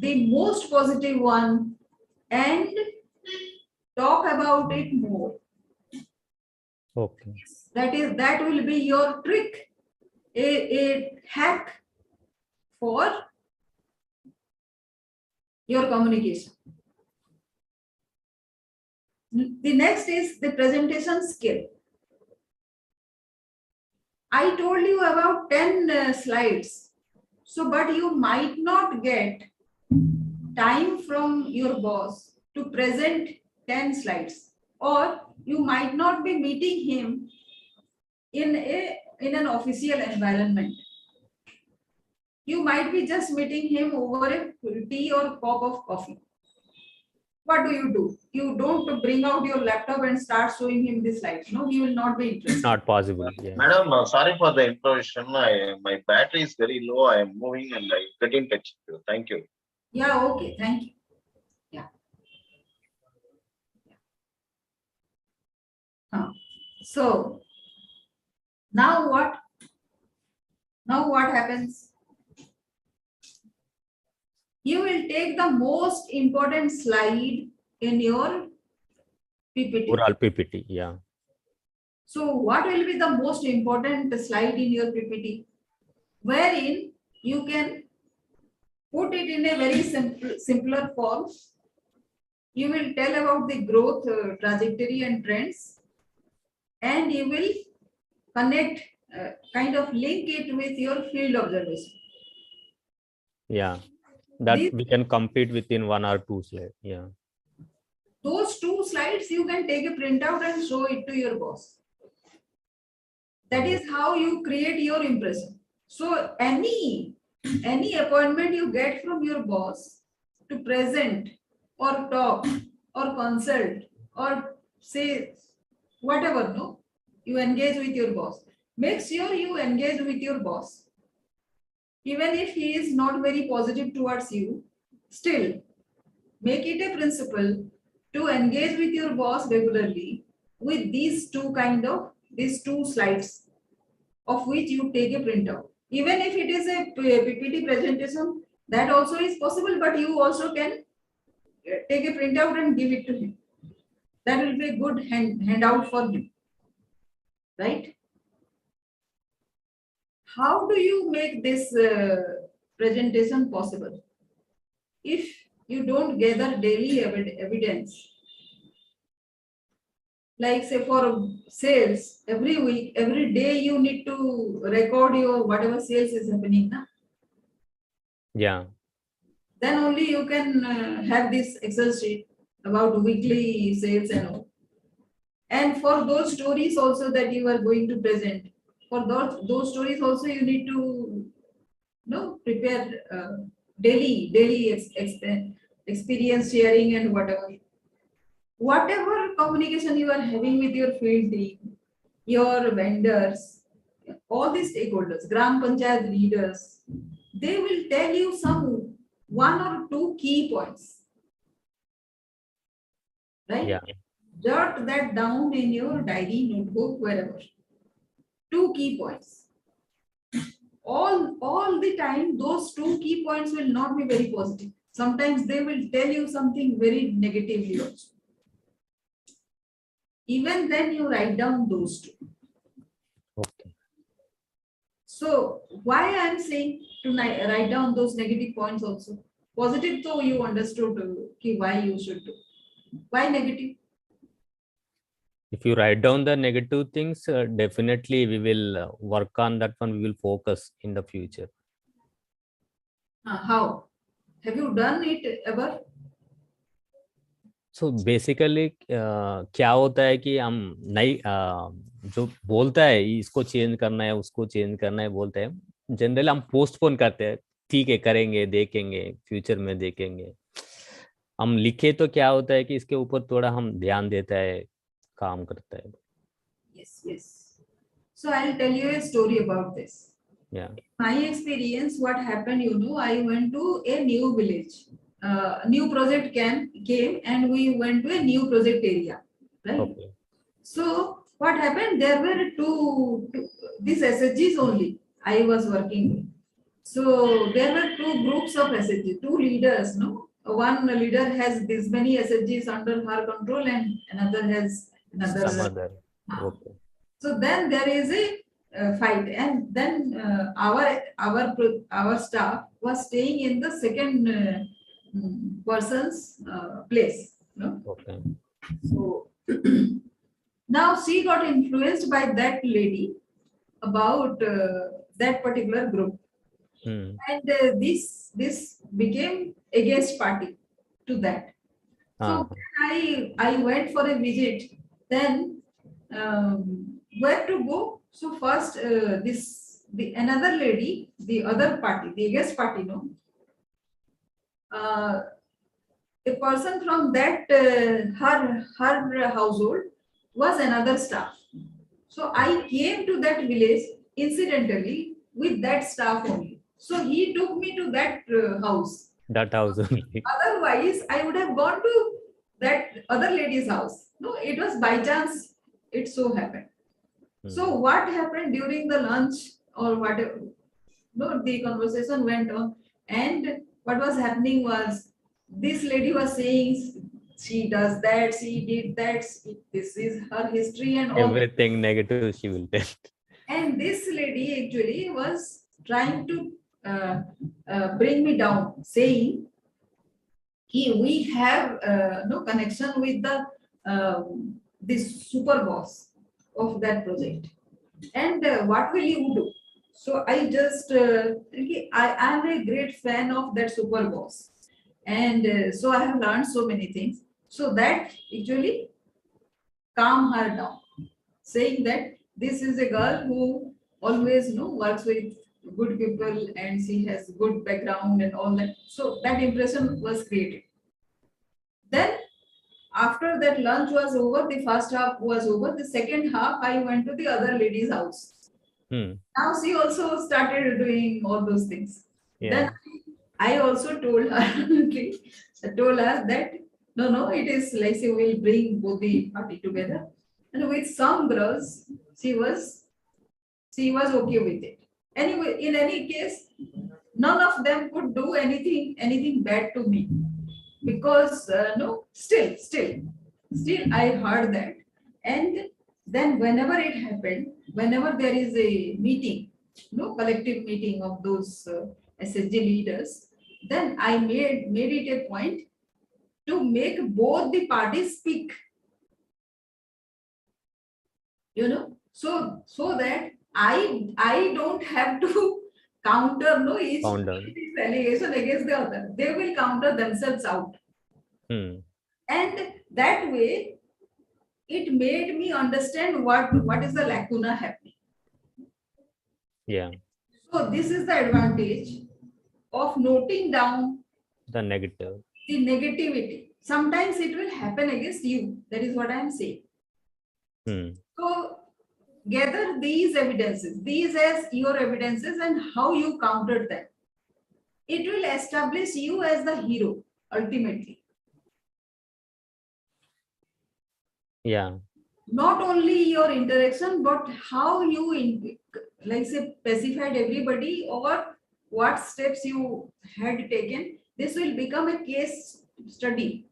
the most positive one and talk about it more. Okay. That will be your trick, a hack for your communication. The next is the presentation skill. I told you about 10 slides. So, but you might not get time from your boss to present 10 slides, or you might not be meeting him in an official environment. You might be just meeting him over a tea or cup of coffee. What do? You don't bring out your laptop and start showing him the slides. No, he will not be interested. Not possible. Yeah. Madam, sorry for the interruption. My battery is very low. I am moving and I get in touch with you. Thank you. Yeah, okay, thank you. Yeah. So now what? Now what happens? You will take the most important slide in your PPT. Oral PPT. Yeah. So what will be the most important slide in your PPT? Wherein you can put it in a very simpler form. You will tell about the growth trajectory and trends, and you will connect, kind of link it with your field observation. Yeah. That These- we can complete within 1 or 2 slides. Yeah. Those 2 slides you can take a printout and show it to your boss. That is how you create your impression. So any appointment you get from your boss to present or talk or consult or say whatever, no, you engage with your boss. Make sure you engage with your boss. Even if he is not very positive towards you, still make it a principle to engage with your boss regularly with these 2 slides, of which you take a printout. Even if it is a PPT presentation, that also is possible, but you also can take a printout and give it to him. That will be a good handout for him, right? How do you make this presentation possible? If you don't gather daily evidence, like say for sales, every week, every day you need to record your whatever sales is happening, na? Yeah. Then only you can have this Excel sheet about weekly sales and all. And for those stories also that you are going to present, for those stories also you need to prepare daily experience sharing and whatever communication you are having with your field team, your vendors, all these stakeholders, Gram Panchayat leaders, they will tell you some 1 or 2 key points, right? Yeah. Jot that down in your diary, notebook, wherever. 2 key points. All the time, those 2 key points will not be very positive. Sometimes they will tell you something very negatively also. Even then you write down those 2. Okay. So why I am saying to write down those negative points also? Positive, though you understood why you should do. Why negative? If you write down the negative things, definitely we will work on that one. We will focus in the future. How? Have you done it ever? So basically क्या होता है कि हम नई जो बोलता है इसको चेंज करना है उसको चेंज करना है बोलते हैं जनरली हम पोस्टपोन करते हैं ठीक है करेंगे देखेंगे फ्यूचर में देखेंगे हम लिखे तो क्या होता है कि इसके ऊपर थोड़ा हम ध्यान देता है काम करता है. Yes. So I'll tell you a story about this. Yeah. My experience, what happened, I went to a new village. New project came and we went to a new project area, right? Okay. So what happened? There were two these SHGs only I was working with. So there were 2 groups of SHGs, 2 leaders, no? One leader has this many SHGs under her control and another has another. Some other. Okay. So then there is a fight, and then our staff was staying in the second person's place. No? Okay. So now she got influenced by that lady about that particular group, and this became against party to that. Ah, So I went for a visit. Then where to go? So first the another lady, the other party, the guest party, no, uh, a person from that her household was another staff. So I came to that village incidentally with that staff only. So he took me to that house. that house only. Otherwise, I would have gone to that other lady's house. No, it was by chance. It so happened. So Hmm. what happened during the lunch or whatever? No, the conversation went on, and what was happening was this lady was saying she does that, she did that, this is her history and all. Everything negative she will tell. And this lady actually was trying to bring me down, saying we have no connection with the this super boss of that project. And what will you do? So I just thinking I am a great fan of that super boss, and so I have learned so many things. So that actually calm her down, saying that this is a girl who always works with good people and she has good background and all that. So that impression was created. Then after that lunch was over, the first half was over. The second half, I went to the other lady's house. Hmm. Now she also started doing all those things. Yeah. Then I also told her, told her that no, it is like she will bring both the party together. And with some girls, she was okay with it. Anyway, in any case, none of them could do anything bad to me because no, still I heard that. And then whenever it happened, whenever there is a meeting, no collective meeting of those SSG leaders, then I made it a point to make both the parties speak, so that I don't have to counter no each Founder. allegation against the other. They will counter themselves out. Hmm. And that way it made me understand what is the lacuna happening. Yeah. So this is the advantage of noting down The negative. the negativity. Sometimes it will happen against you. That is what I am saying. Hmm. So gather these evidences, these as your evidences, and how you countered them. It will establish you as the hero ultimately. Yeah. Not only your interaction, but how you like say pacified everybody, or what steps you had taken. This will become a case study,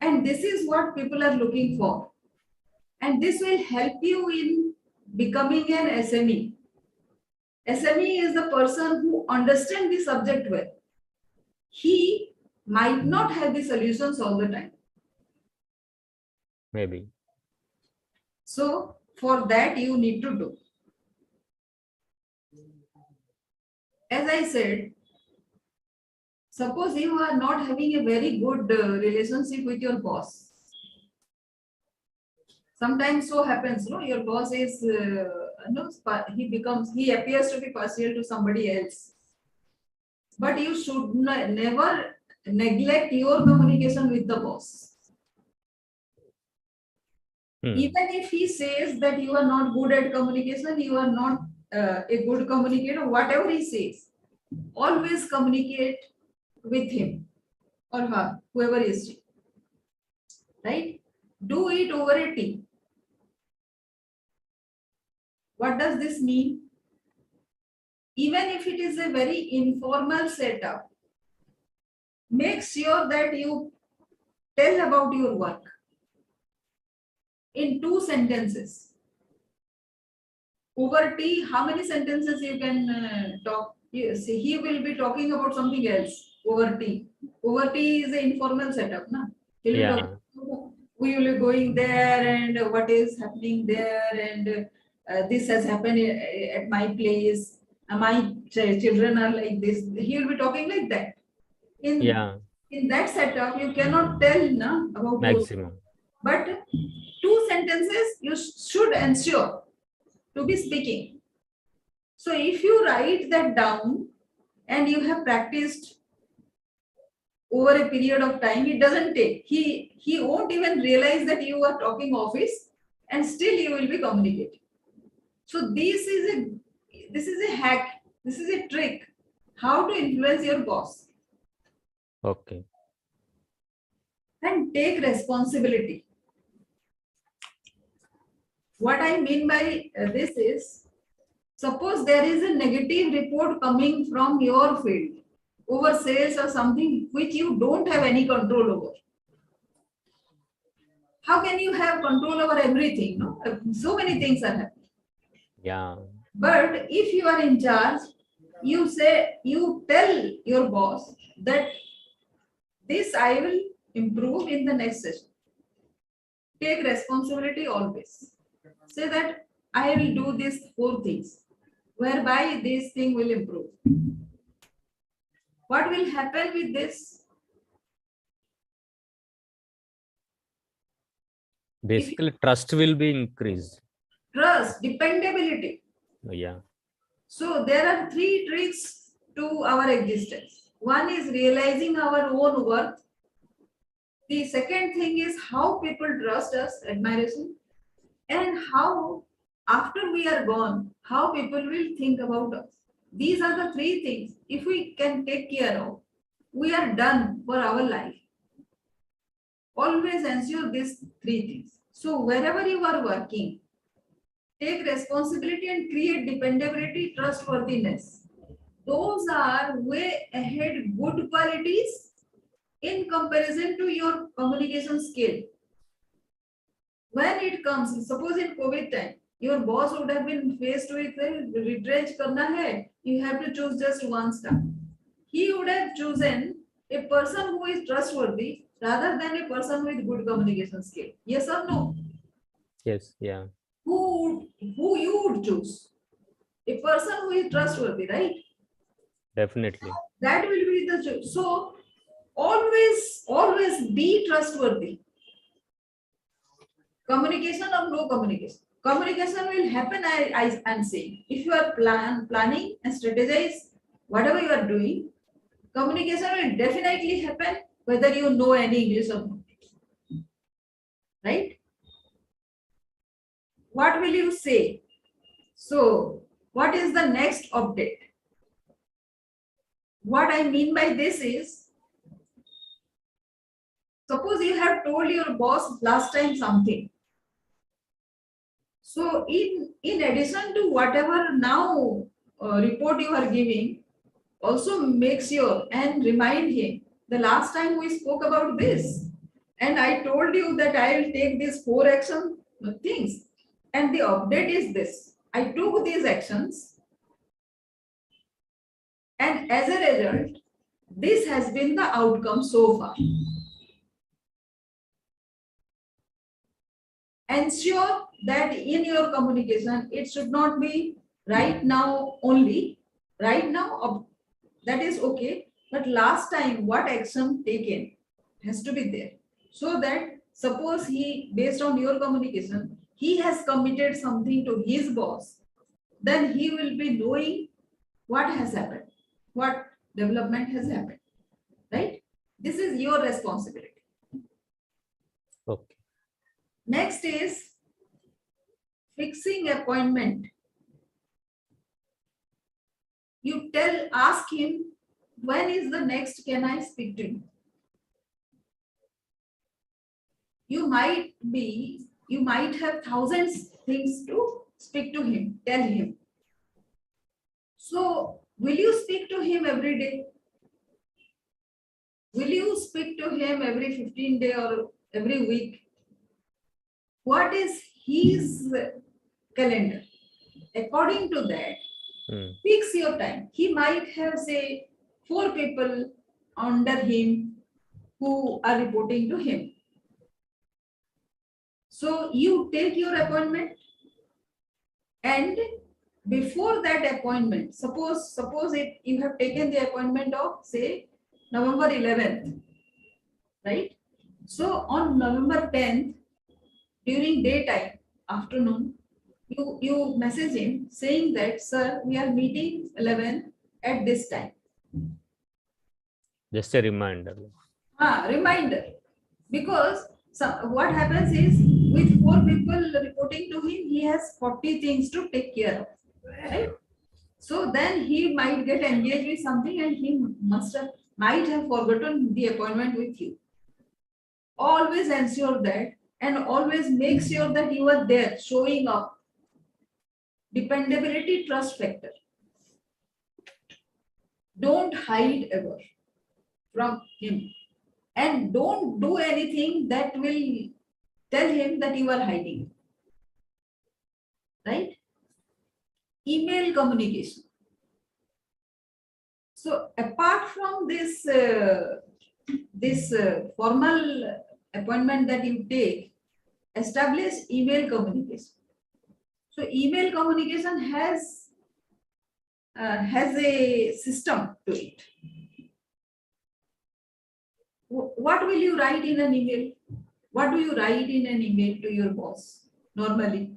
and this is what people are looking for, and this will help you in becoming an SME. SME is the person who understands the subject well. He might not have the solutions all the time. Maybe. So for that you need to do. As I said, suppose you are not having a very good relationship with your boss. Sometimes so happens, no, your boss is, he appears to be partial to somebody else. But you should never neglect your communication with the boss. Hmm. Even if he says that you are not good at communication, you are not a good communicator, whatever he says, always communicate with him or her, whoever is she. Right? Do it over a tea. What does this mean? Even if it is a very informal setup, make sure that you tell about your work in 2 sentences. Over tea, how many sentences you can talk? You see, he will be talking about something else over tea. Over tea is an informal setup, na? He'll be Yeah. talking, we will be going there and what is happening there, and this has happened at my place. My children are like this. He will be talking like that. In Yeah. In that setup, you cannot tell na, about those. Maximum. But 2 sentences you should ensure to be speaking. So if you write that down and you have practiced over a period of time, it doesn't take. He won't even realize that you are talking office, and still you will be communicating. So this is a hack. This is a trick. How to influence your boss Okay. and take responsibility. What I mean by this is, suppose there is a negative report coming from your field over sales or something which you don't have any control over. How can you have control over everything? No, so many things are happening. Yeah. But if you are in charge, you tell your boss that this I will improve in the next session. Take responsibility always. Say that I will do these 4 things, whereby this thing will improve. What will happen with this? Basically, trust will be increased. Trust, dependability. Yeah. So there are 3 tricks to our existence. One is realizing our own worth. The second thing is how people trust us, admiration, and how after we are gone, how people will think about us. These are the 3 things. If we can take care of, we are done for our life. Always ensure these 3 things. So wherever you are working, take responsibility and create dependability, trustworthiness. Those are way ahead good qualities in comparison to your communication skill. When it comes, suppose in COVID time, your boss would have been faced with retrench karna hai, you have to choose just one staff. He would have chosen a person who is trustworthy rather than a person with good communication skill. Yes or no? Yes. Yeah. Who you would choose? A person who is trustworthy, right? Definitely. That will be the choice. So always be trustworthy. Communication or no communication. Communication will happen, I am saying. If you are planning and strategize whatever you are doing, communication will definitely happen whether you know any English or not. Right? What will you say? So, what is the next update? What I mean by this is, suppose you have told your boss last time something. So in addition to whatever now report you are giving, also make sure and remind him the last time we spoke about this, and I told you that I will take these 4 action things, and the update is this. I took these actions, and as a result, this has been the outcome so far. Ensure that in your communication, it should not be right now only. Right now, that is okay. But last time, what action taken has to be there. So that suppose he, based on your communication, he has committed something to his boss, then he will be knowing what has happened, what development has happened. Right? This is your responsibility. Okay. Next is fixing appointment. You ask him, when is the next can I speak to you? You might have thousands things to speak to him, tell him. So will you speak to him every day? Will you speak to him every 15 days or every week? What is his calendar? According to that, fix your time. He might have, say, 4 people under him who are reporting to him. So you take your appointment, and before that appointment, suppose you have taken the appointment of, say, November 11th. right? So on November 10th, during daytime, afternoon, you message him saying that, sir, we are meeting 11 at this time. Just a reminder. Reminder. Because what happens is, with 4 people reporting to him, he has 40 things to take care of, right? So then he might get engaged with something and he might have forgotten the appointment with you. Always ensure that, and always make sure that you are there, showing up. Dependability, trust factor. Don't hide ever from him. And don't do anything that will tell him that you are hiding. Right? Email communication. So apart from this formal appointment that you take, establish email communication. So email communication has a system to it. What will you write in an email? What do you write in an email to your boss normally?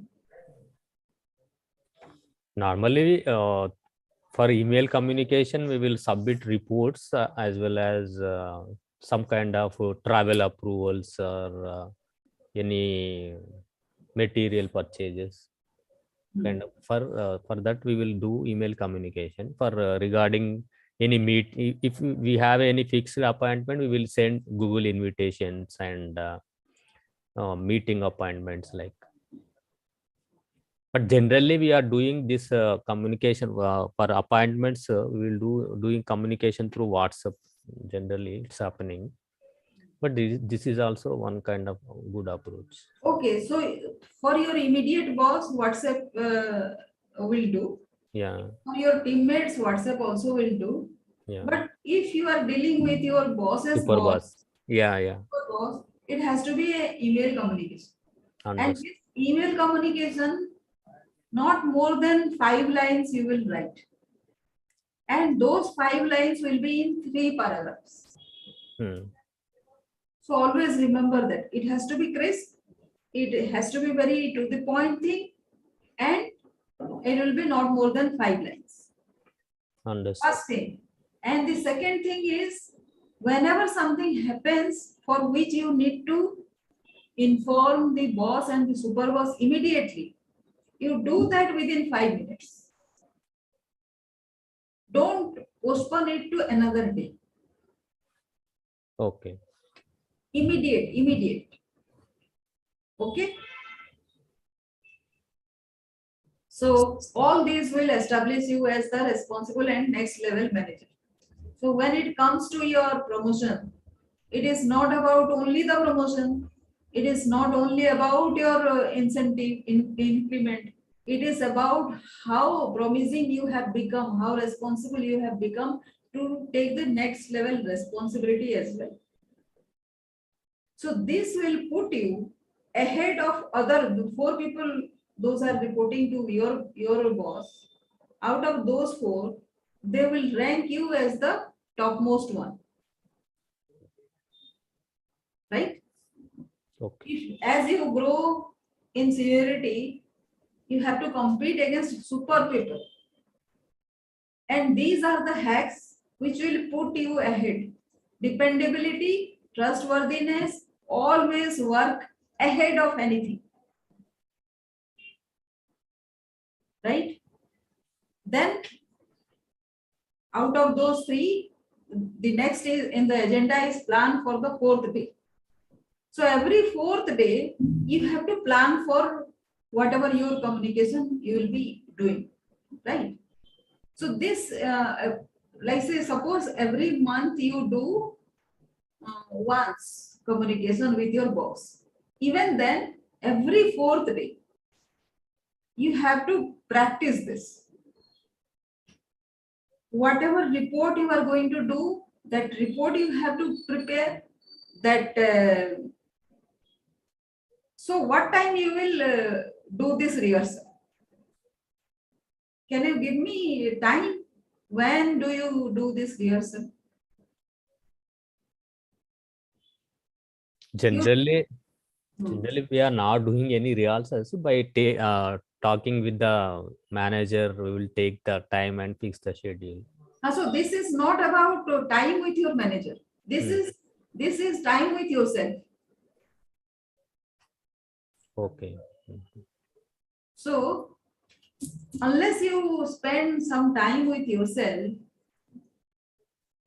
Normally, for email communication, we will submit reports as well as some kind of travel approvals or any material purchases. Kind of for that we will do email communication. For regarding any if we have any fixed appointment, we will send Google invitations and meeting appointments like. But generally we are doing this communication for appointments. We will doing communication through WhatsApp. Generally it's happening, but this is also one kind of good approach. Okay, so for your immediate boss, WhatsApp will do. Yeah. For your teammates, WhatsApp also will do. Yeah. But if you are dealing with your boss's Super boss, yeah, boss, it has to be an email communication. And this email communication, not more than 5 lines you will write. And those 5 lines will be in 3 paragraphs. So always remember that it has to be crisp, it has to be very to the point thing, and it will be not more than 5 lines. Understood. First thing. And the second thing is, whenever something happens for which you need to inform the boss and the super boss immediately, you do that within 5 minutes. Don't postpone it to another day. Okay. Immediate. Okay. So all these will establish you as the responsible and next level manager. So when it comes to your promotion, it is not about only the promotion. It is not only about your incentive increment. It is about how promising you have become, how responsible you have become to take the next level responsibility as well. So this will put you ahead of other 4 people. Those are reporting to your boss. Out of those 4, they will rank you as the topmost one. Right? Okay. As you grow in seniority, you have to compete against super people. And these are the hacks which will put you ahead. Dependability, trustworthiness, always work ahead of anything. Right? Then, out of those 3, the next is in the agenda is plan for the 4th day. So every 4th day, you have to plan for whatever your communication you will be doing, right? So this, like say, suppose every month you do once communication with your boss. Even then, every 4th day, you have to practice this. Whatever report you are going to do, that report you have to prepare. That so what time you will do this rehearsal? Can you give me time? When do you do this rehearsal? Generally, Hmm. we are not doing any rehearsals. By talking with the manager, we will take the time and fix the schedule. So this is not about time with your manager. This Hmm. is this is time with yourself. Okay. So unless you spend some time with yourself,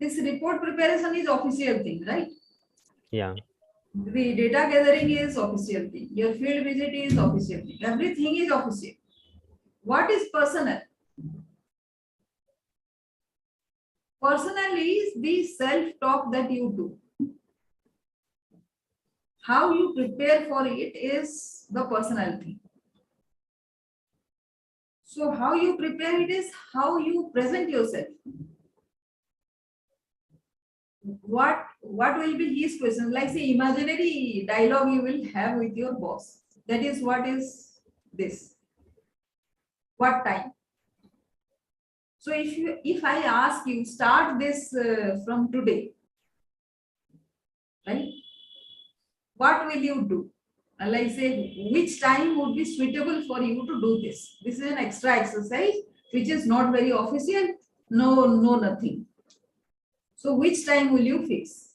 this report preparation is official thing, right? Yeah. The data gathering is official thing. Your field visit is official thing. Everything is official. What is personal? Personal is the self-talk that you do. How you prepare for it is the personal thing. So how you prepare it is how you present yourself. What will be his question? Like say imaginary dialogue you will have with your boss. That is what is this. What time? So if I ask you start this from today, right? What will you do? Like say which time would be suitable for you to do this? This is an extra exercise which is not very official. No, nothing. So which time will you fix?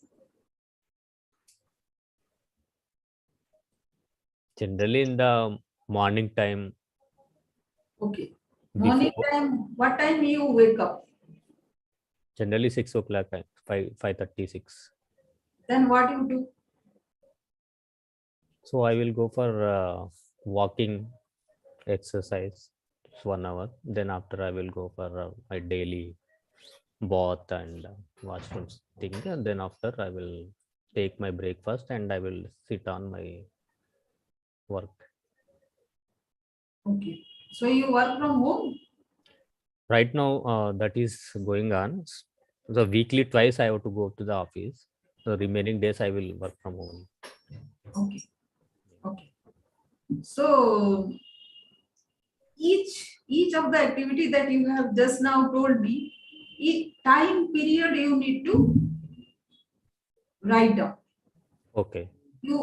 Generally, in the morning time, Okay. Morning before time, what time you wake up? generally 6 o'clock, 5:36. Then what you do? So I will go for walking exercise 1 hour. Then after I will go for my daily bath and washroom thing. And then after I will take my breakfast and I will sit on my work. Okay. So you work from home? Right now, that is going on. So weekly twice I have to go to the office. The remaining days I will work from home. Okay. Okay. So each of the activity that you have just now told me, each time period you need to write down. Okay. You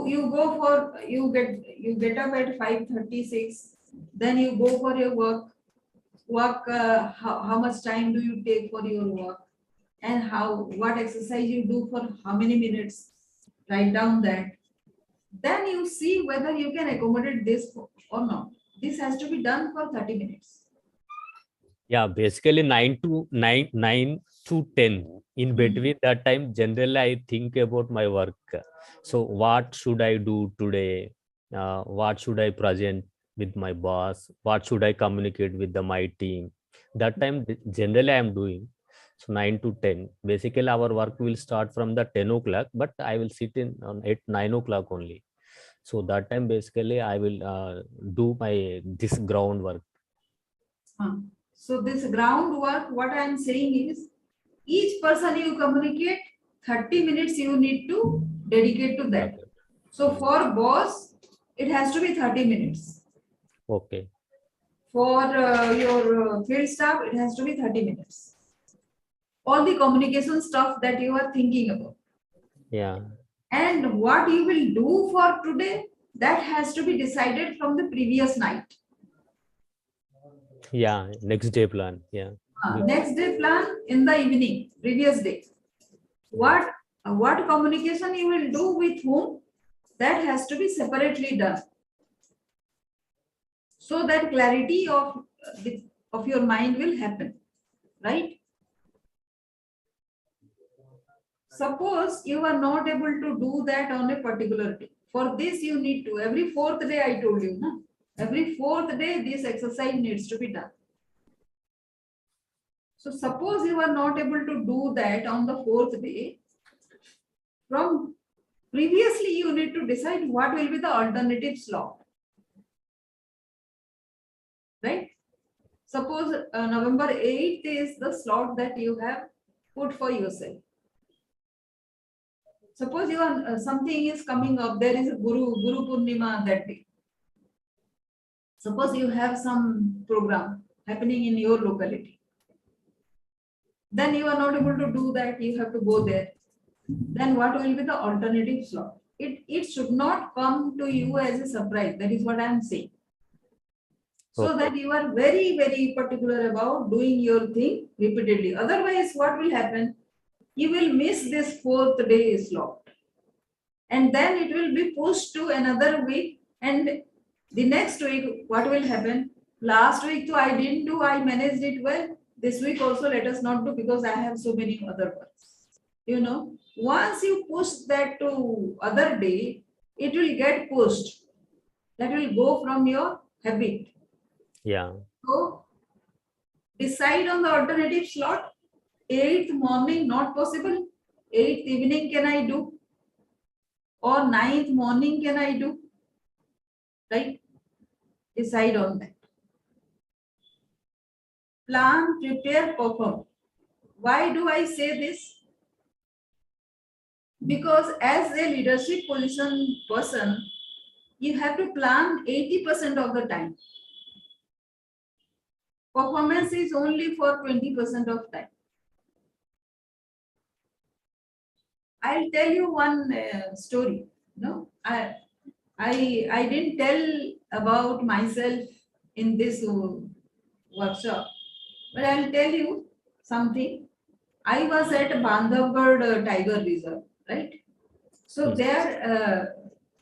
get up at 5:36, then you go for your work. How much time do you take for your work, and what exercise you do for how many minutes? Write down that. Then you see whether you can accommodate this or not. This has to be done for 30 minutes. Yeah, basically 9 to 10. In between that time, generally I think about my work. So what should I do today? What should I present with my boss? What should I communicate with my team? That time generally I am doing. So 9 to 10. Basically our work will start from the 10 o'clock, but I will sit in on at 9 o'clock only. So that time basically I will do my this groundwork. So this groundwork, what I am saying is, each person you communicate, 30 minutes you need to dedicate to that. So for boss, it has to be 30 minutes. Okay. For your field staff, it has to be 30 minutes. All the communication stuff that you are thinking about. Yeah. And what you will do for today, that has to be decided from the previous night. Yeah. Next day plan. Yeah. Next day plan in the evening, previous day. What communication you will do with whom, that has to be separately done. So that clarity of your mind will happen, right? Suppose you are not able to do that on a particular day. For this you need to, every fourth day I told you, no? Every fourth day this exercise needs to be done. So suppose you are not able to do that on the fourth day, from previously you need to decide what will be the alternative slot. Right? Suppose November 8th is the slot that you have put for yourself. Suppose you are something is coming up, there is a Guru Purnima that day. Suppose you have some program happening in your locality. Then you are not able to do that, you have to go there. Then what will be the alternative slot? it should not come to you as a surprise. That is what I am saying. So Okay. that you are very, very particular about doing your thing repeatedly. Otherwise, what will happen? You will miss this 4th day slot. And then it will be pushed to another week. And the next week, what will happen? Last week, too, I didn't do, I managed it well. This week also, let us not do because I have so many other works. You know, once you push that to other day, it will get pushed. That will go from your habit. Yeah. So decide on the alternative slot. 8th morning, not possible. 8th evening, can I do? Or 9th morning, can I do? Right? Decide on that. Plan, prepare, perform. Why do I say this? Because as a leadership position person, you have to plan 80% of the time. Performance is only for 20% of time. I'll tell you one story. No, I didn't tell about myself in this workshop, but I'll tell you something. I was at Bandhavgarh Tiger Reserve, right? So there,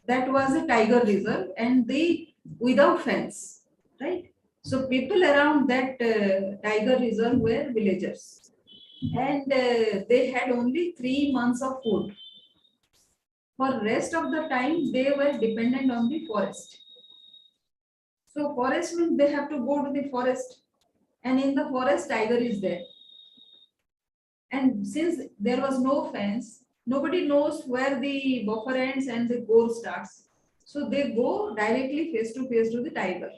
that was a tiger reserve, and they without fence, right? So people around that tiger reserve were villagers, and they had only 3 months of food. For rest of the time, they were dependent on the forest. So forest means they have to go to the forest, and in the forest, tiger is there. And since there was no fence, nobody knows where the buffer ends and the core starts. So they go directly face to face to the tiger.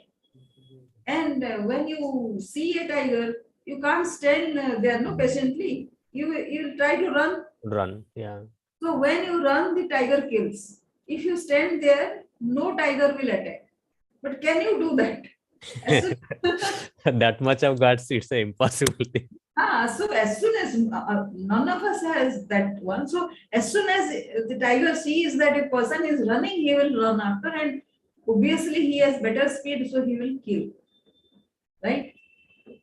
And when you see a tiger, you can't stand there no patiently. You try to run. Run. Yeah. So when you run, the tiger kills. If you stand there, no tiger will attack. But can you do that? As soon That much of guts, it's an impossible thing. So as soon as none of us has that one, so as soon as the tiger sees that a person is running, he will run after, and obviously he has better speed, so he will kill, right?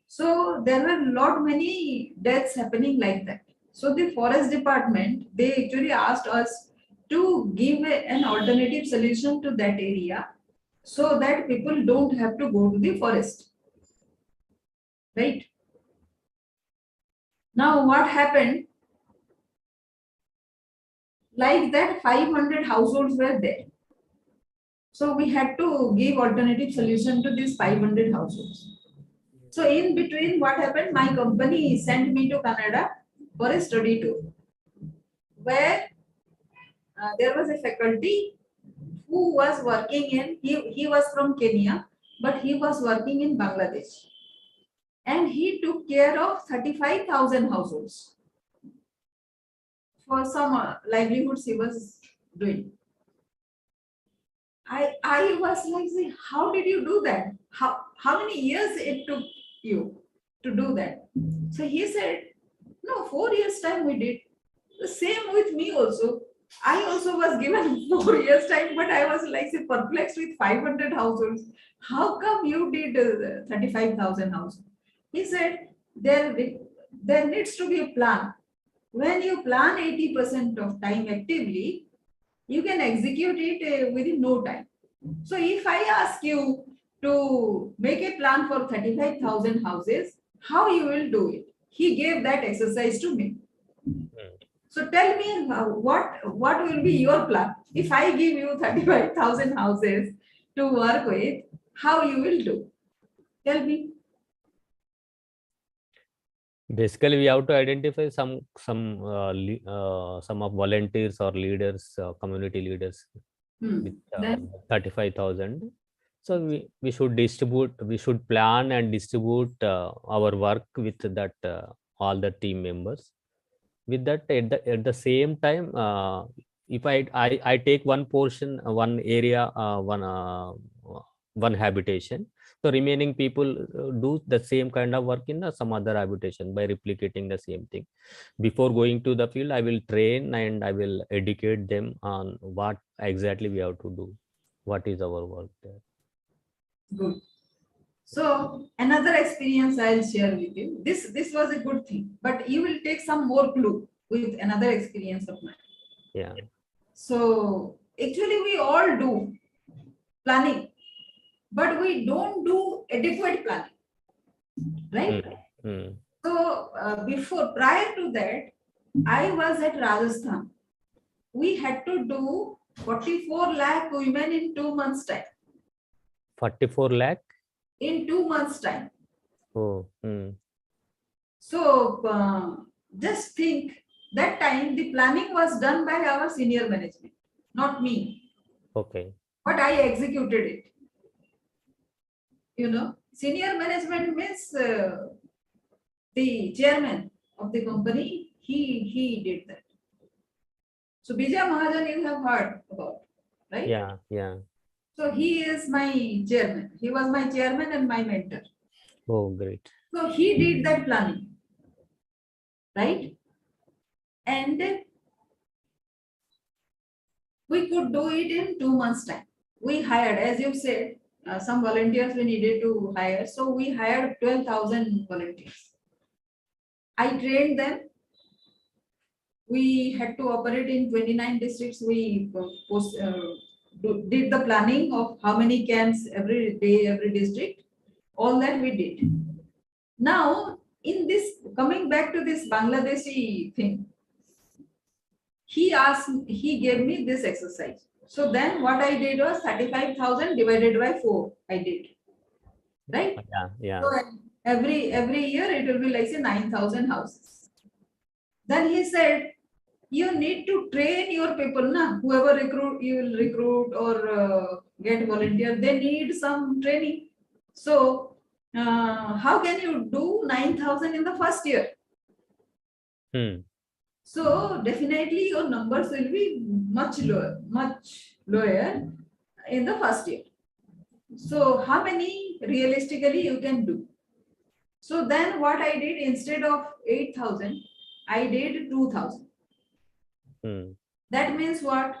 So there were lot many deaths happening like that. So the forest department, they actually asked us to give an alternative solution to that area, so that people don't have to go to the forest, right? Now what happened? Like that, 500 households were there. So we had to give alternative solution to these 500 households. So in between, what happened? My company sent me to Canada for a study tour, where there was a faculty who was working in, he was from Kenya, but he was working in Bangladesh. And he took care of 35,000 households for some livelihoods he was doing. I was like, say, how did you do that? How many years it took you to do that? So he said, no, 4 years time we did. The same with me also. I also was given 4 years time, but I was like, say, perplexed with 500 households. How come you did 35,000 households? He said, there needs to be a plan. When you plan 80% of time actively, you can execute it within no time. So if I ask you to make a plan for 35,000 houses, how you will do it? He gave that exercise to me. So tell me what will be your plan? If I give you 35,000 houses to work with, how you will do? Tell me. Basically, we have to identify some of volunteers or leaders, community leaders with Then 35,000. So we should distribute, we should plan and distribute our work with that all the team members. With that, at the same time, if I take one portion, one area, one habitation, so remaining people do the same kind of work in some other habitation by replicating the same thing. Before going to the field, I will train and I will educate them on what exactly we have to do, what is our work there. Good. So another experience I'll share with you. This was a good thing, but you will take some more clue with another experience of mine. Yeah. So actually we all do planning, but we don't do adequate planning, right? Mm. So prior to that, I was at Rajasthan. We had to do 44 lakh women in 2 months time. 44 lakh. In 2 months time. Oh. So just think, that time the planning was done by our senior management, not me, Okay. but I executed it. Senior management means the chairman of the company, he did that. So Bijay Mahajan you have heard about, right? Yeah. Yeah. So he is my chairman. He was my chairman and my mentor. Oh, great. So he did that planning, right? And we could do it in 2 months time. We hired, as you said, some volunteers we needed to hire. So we hired 12,000 volunteers. I trained them. We had to operate in 29 districts. We did the planning of how many camps every day, every district. All that we did. Now, in this, coming back to this Bangladeshi thing, he gave me this exercise. So then what I did was 35,000 divided by 4, I did. Right? Yeah. Yeah. So every year it will be like say 9,000 houses. Then he said, you need to train your people, na? Whoever you will recruit or get volunteer, they need some training. So how can you do 9,000 in the first year? So definitely your numbers will be much lower in the first year. So how many realistically you can do? So then what I did, instead of 8,000, I did 2,000. That means what?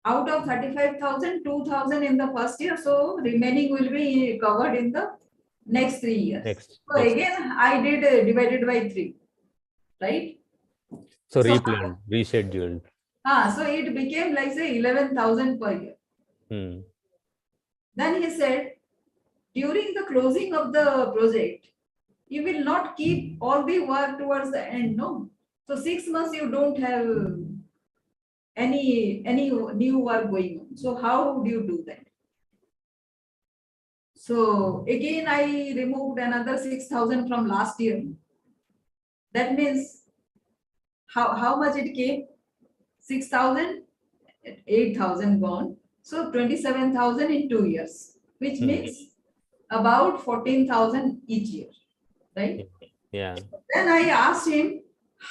Out of 35,000, 2,000 in the first year. So remaining will be covered in the next 3 years. So again, I did divided by 3, right? So replanned, rescheduled. So it became like say 11,000 per year. Then he said, during the closing of the project, you will not keep all the work towards the end, no? So 6 months you don't have any new work going on. So how would you do that? So again, I removed another 6,000 from last year. That means how much it came? 6,000, 8,000 gone. So 27,000 in 2 years, which means about 14,000 each year, right? Yeah. Then I asked him,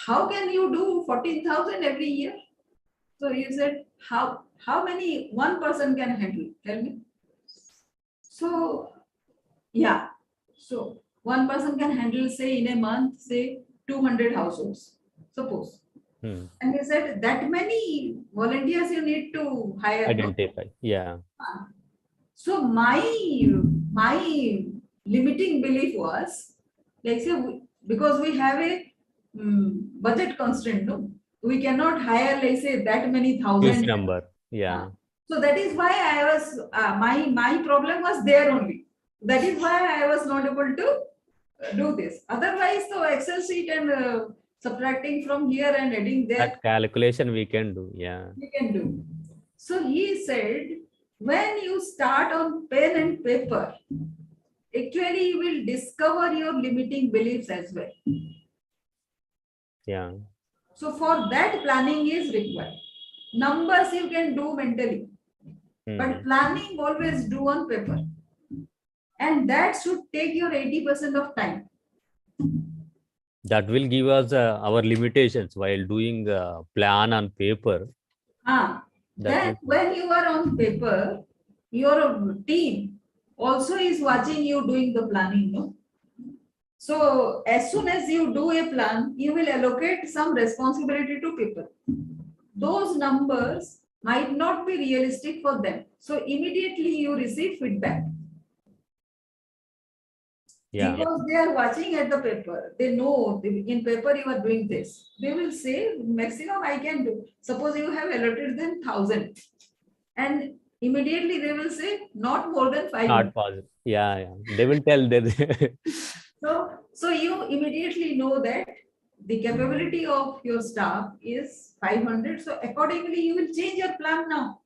how can you do 14,000 every year? So he said, how many one person can handle? Tell me. So yeah, so one person can handle, say in a month, say 200 households, suppose. And he said that many volunteers you need to hire. Identify. No? Yeah. So my limiting belief was, like say, because we have a budget constraint, no? We cannot hire, like say, that many thousand. Huge number. Yeah. So that is why I was my problem was there only. That is why I was not able to do this. Otherwise, so Excel sheet and subtracting from here and adding there. That calculation we can do. Yeah. We can do. So he said, when you start on pen and paper, actually you will discover your limiting beliefs as well. Yeah. So for that, planning is required. Numbers you can do mentally, but planning always do on paper. And that should take your 80% of time. That will give us our limitations while doing the plan on paper. Then when you are on paper, your team also is watching you doing the planning, no? So as soon as you do a plan, you will allocate some responsibility to people. Those numbers might not be realistic for them. So immediately you receive feedback. Yeah. Because they are watching at the paper, they know in paper you are doing this. They will say maximum I can do. Suppose you have allotted them 1,000, and immediately they will say not more than 500. Not possible. Yeah, yeah. They will tell that. So you immediately know that the capability of your staff is 500. So accordingly, you will change your plan now.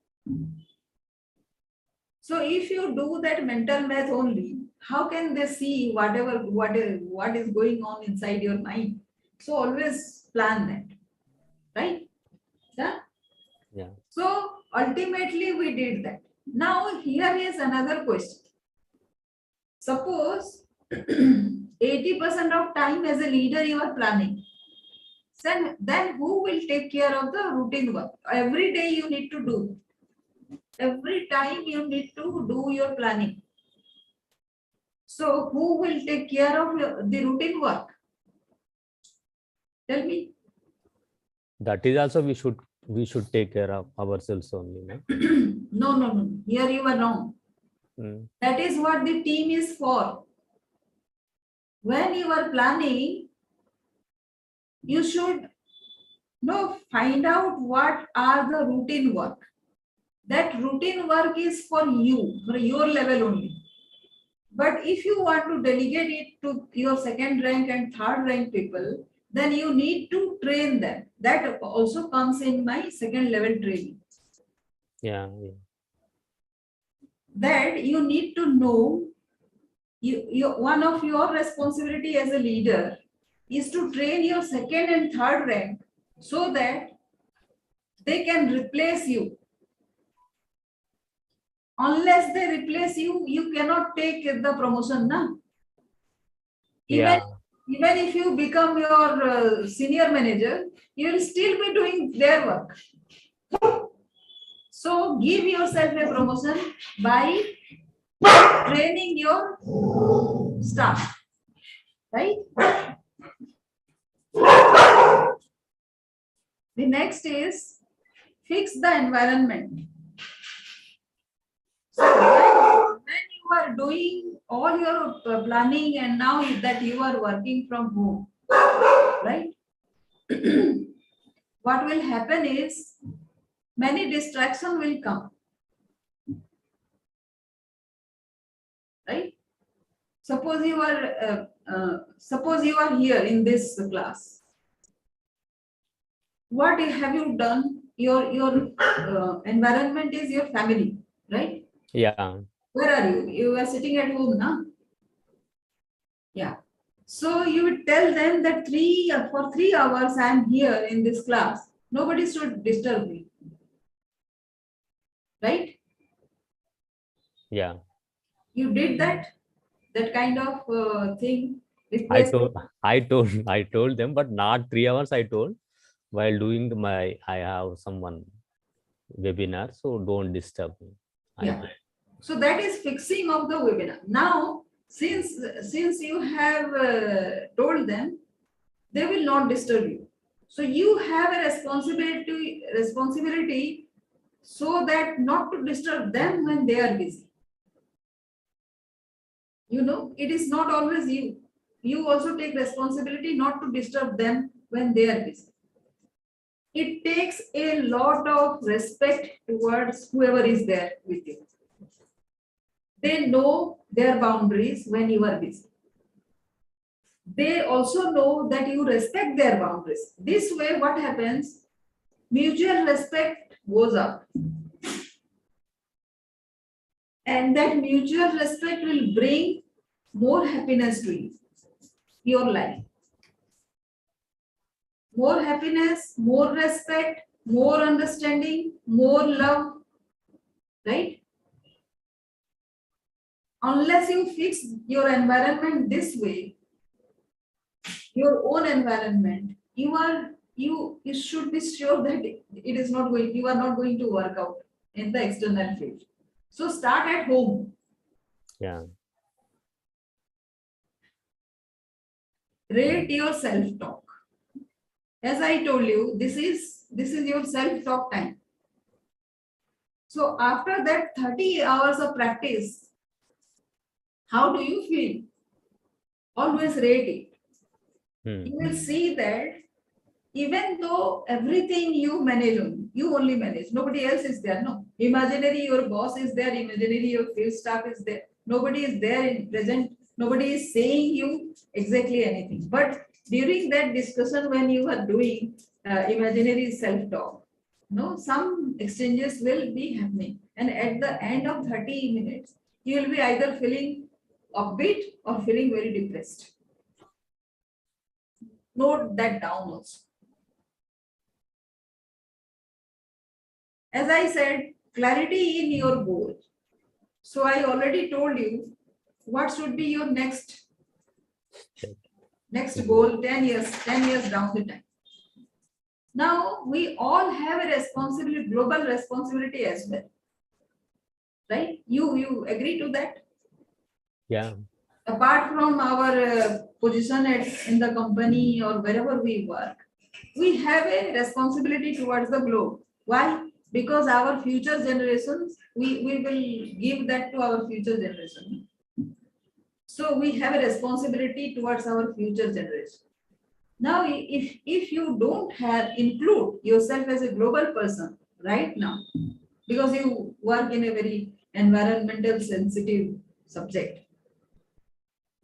So if you do that mental math only, how can they see what is going on inside your mind? So always plan that, right? Yeah. Yeah. So ultimately we did that. Now here is another question. Suppose 80% of time as a leader you are planning. Then who will take care of the routine work? Every day you need to do. Every time you need to do your planning. So who will take care of the routine work? Tell me. That is also we should take care of ourselves only. No? No. Here you are wrong. That is what the team is for. When you are planning, you should find out what are the routine work. That routine work is for you, for your level only. But if you want to delegate it to your second rank and third rank people, then you need to train them. That also comes in my second level training. Yeah. That you need to know, one of your responsibility as a leader is to train your second and third rank so that they can replace you. Unless they replace you, you cannot take the promotion, na? Even if you become your senior manager, you will still be doing their work. So give yourself a promotion by training your staff, right? The next is fix the environment. So when you are doing all your planning and now that you are working from home, right? What will happen is many distractions will come, right? Suppose you are here in this class. What have you done? Your environment is your family, right? Yeah. Where are you? You are sitting at home, na? Yeah. So you would tell them that for 3 hours I am here in this class. Nobody should disturb me, right? Yeah. You did that kind of thing. I told them, but not 3 hours. I told while doing I have someone webinar, so don't disturb me. Yeah. So that is fixing of the webinar. Now, since you have told them, they will not disturb you. So you have a responsibility so that not to disturb them when they are busy. It is not always you. You also take responsibility not to disturb them when they are busy. It takes a lot of respect towards whoever is there with you. They know their boundaries when you are busy. They also know that you respect their boundaries. This way, what happens? Mutual respect goes up. And that mutual respect will bring more happiness to you, your life. More happiness, more respect, more understanding, more love, right? Unless you fix your environment this way, your own environment, you should be sure that you are not going to work out in the external field. So start at home. Yeah. Rate your self-talk. As I told you, this is your self-talk time. So after that 30 hours of practice, how do you feel? Always rate it. You will see that even though everything you manage only, you only manage, nobody else is there. No, imaginary your boss is there, imaginary your field staff is there. Nobody is there in present. Nobody is saying you exactly anything. But during that discussion, when you are doing imaginary self-talk, no, some exchanges will be happening, and at the end of 30 minutes, you will be either feeling upbeat or feeling very depressed. Note that down also. As I said, clarity in your goal. So I already told you what should be your next goal 10 years down the time. Now we all have a responsibility, global responsibility as well. Right? You agree to that? Yeah. Apart from our position in the company or wherever we work, we have a responsibility towards the globe. Why? Because our future generations, we will give that to our future generation. So we have a responsibility towards our future generation. Now, if you don't include yourself as a global person right now, because you work in a very environmental sensitive subject,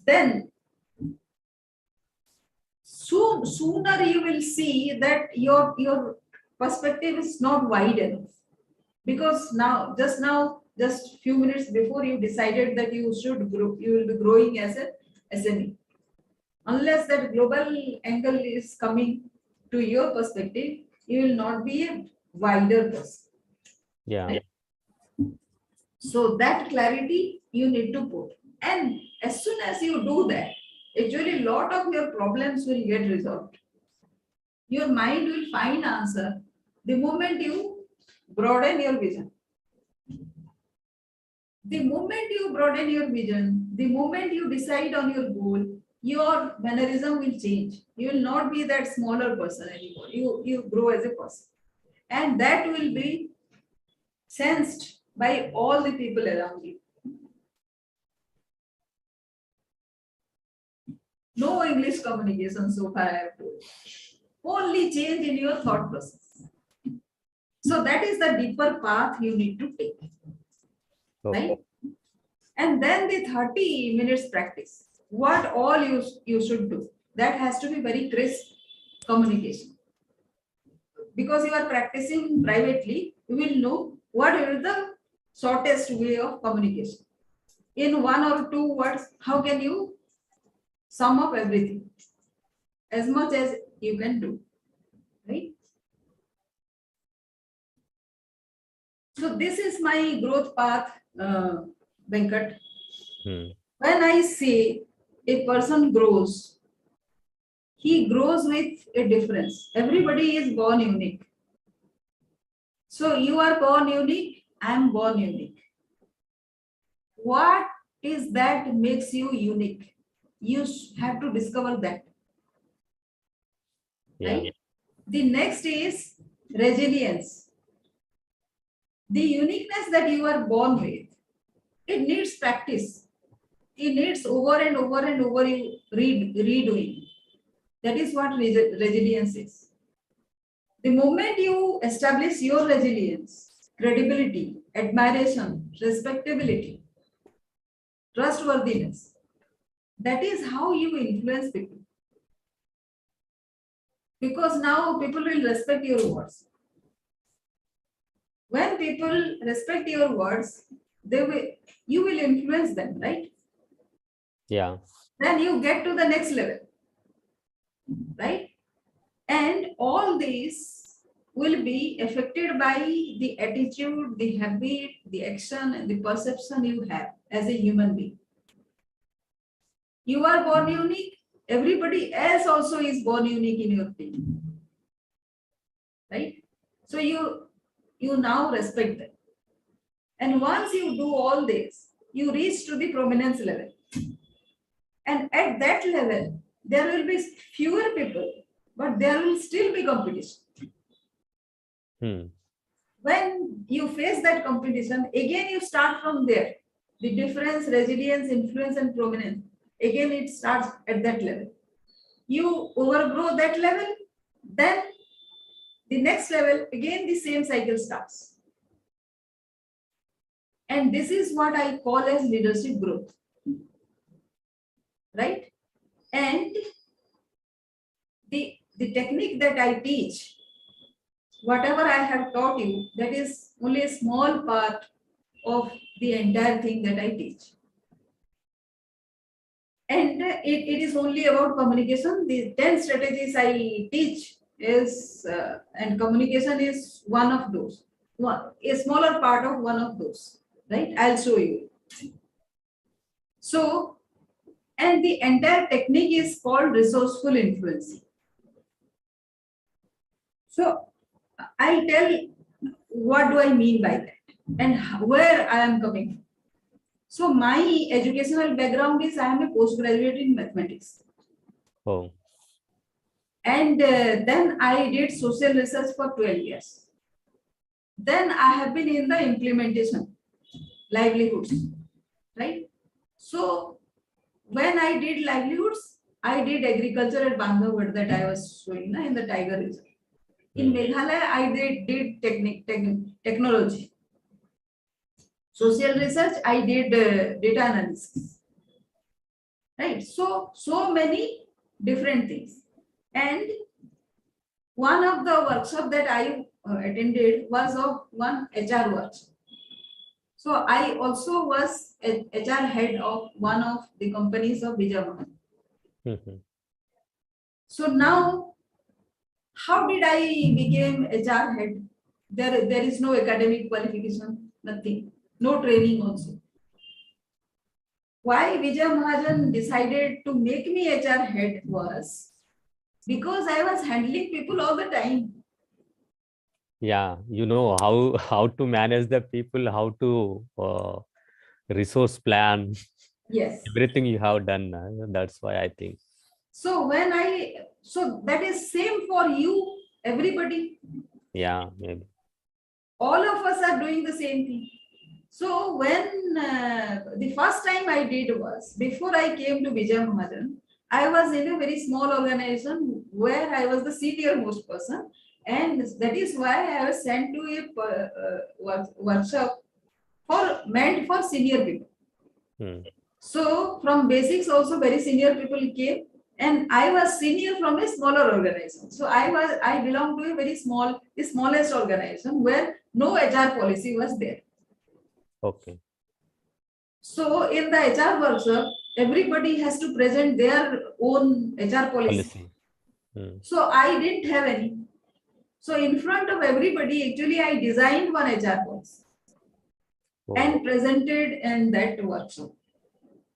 then sooner you will see that your perspective is not wide enough, because just few minutes before you decided that you should grow, you will be growing as a SME. Unless that global angle is coming to your perspective, you will not be a wider person. Yeah. Right? So that clarity you need to put, and as soon as you do that, actually a lot of your problems will get resolved. Your mind will find answer the moment you broaden your vision. The moment you broaden your vision, the moment you decide on your goal, your mannerism will change. You will not be that smaller person anymore. You grow as a person. And that will be sensed by all the people around you. No English communication so far I have told. Only change in your thought process. So that is the deeper path you need to take. Okay. Right? And then the 30 minutes practice. What all you should do. That has to be very crisp communication. Because you are practicing privately, you will know what is the shortest way of communication. In 1 or 2 words, how can you sum up everything? As much as you can do. Right? So this is my growth path, Venkat. When I say a person grows, he grows with a difference. Everybody is born unique. So you are born unique, I am born unique. What is that makes you unique? You have to discover that. Right? Yeah. The next is resilience. The uniqueness that you are born with, it needs practice. It needs over and over and over you redoing. That is what resilience is. The moment you establish your resilience, credibility, admiration, respectability, trustworthiness, that is how you influence people. Because now people will respect your words. When people respect your words, you will influence them, right? Yeah. Then you get to the next level, right? And all these will be affected by the attitude, the habit, the action, and the perception you have as a human being. You are born unique, everybody else also is born unique in your team. Right? So you now respect them. And once you do all this, you reach to the prominence level. And at that level, there will be fewer people, but there will still be competition. when you face that competition, again you start from there. The difference, resilience, influence, and prominence. Again, it starts at that level. You overgrow that level, then the next level, again the same cycle starts. And this is what I call as leadership growth. Right? And the technique that I teach, whatever I have taught you, that is only a small part of the entire thing that I teach. And it is only about communication. The 10 strategies I teach is, and communication is one of those, a smaller part of one of those, right? I'll show you. So, and the entire technique is called resourceful influencing. So, I'll tell what do I mean by that and where I am coming from. So my educational background is I am a postgraduate in mathematics. Oh. And then I did social research for 12 years. Then I have been in the implementation, livelihoods, right? So when I did livelihoods, I did agriculture at Bandhavgarh that I was showing in the Tiger Reserve. In Meghalaya, I did technology. Social research, I did data analysis. Right? So many different things. And one of the workshops that I attended was of one HR workshop. So I also was a HR head of one of the companies of Vijay. So now, how did I become HR head? There is no academic qualification, nothing, no training also. Why Vijay Mahajan decided to make me HR head was because I was handling people all the time. Yeah, you know how to manage the people, how to resource plan. Yes. Everything you have done. That's why I think. So that is same for you, everybody. Yeah, maybe. All of us are doing the same thing. So when the first time I did was, before I came to Vijay Mahajan, I was in a very small organization where I was the senior most person. And that is why I was sent to a workshop meant for senior people. So from basics also very senior people came, and I was senior from a smaller organization. So I belong to a very small, the smallest organization where no HR policy was there. Okay. So in the HR workshop, everybody has to present their own HR policy. So I didn't have any. So in front of everybody, actually I designed one HR policy and presented in that workshop.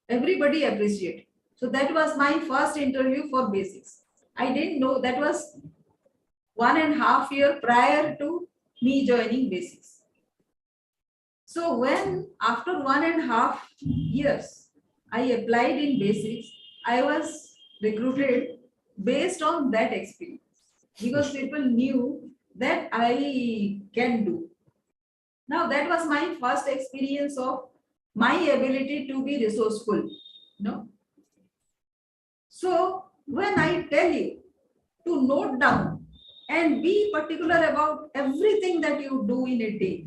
Everybody appreciated. So that was my first interview for basics. I didn't know, that was 1.5 years prior to me joining basics. So when after 1.5 years, I applied in basics, I was recruited based on that experience because people knew that I can do. Now that was my first experience of my ability to be resourceful. No. So when I tell you to note down and be particular about everything that you do in a day,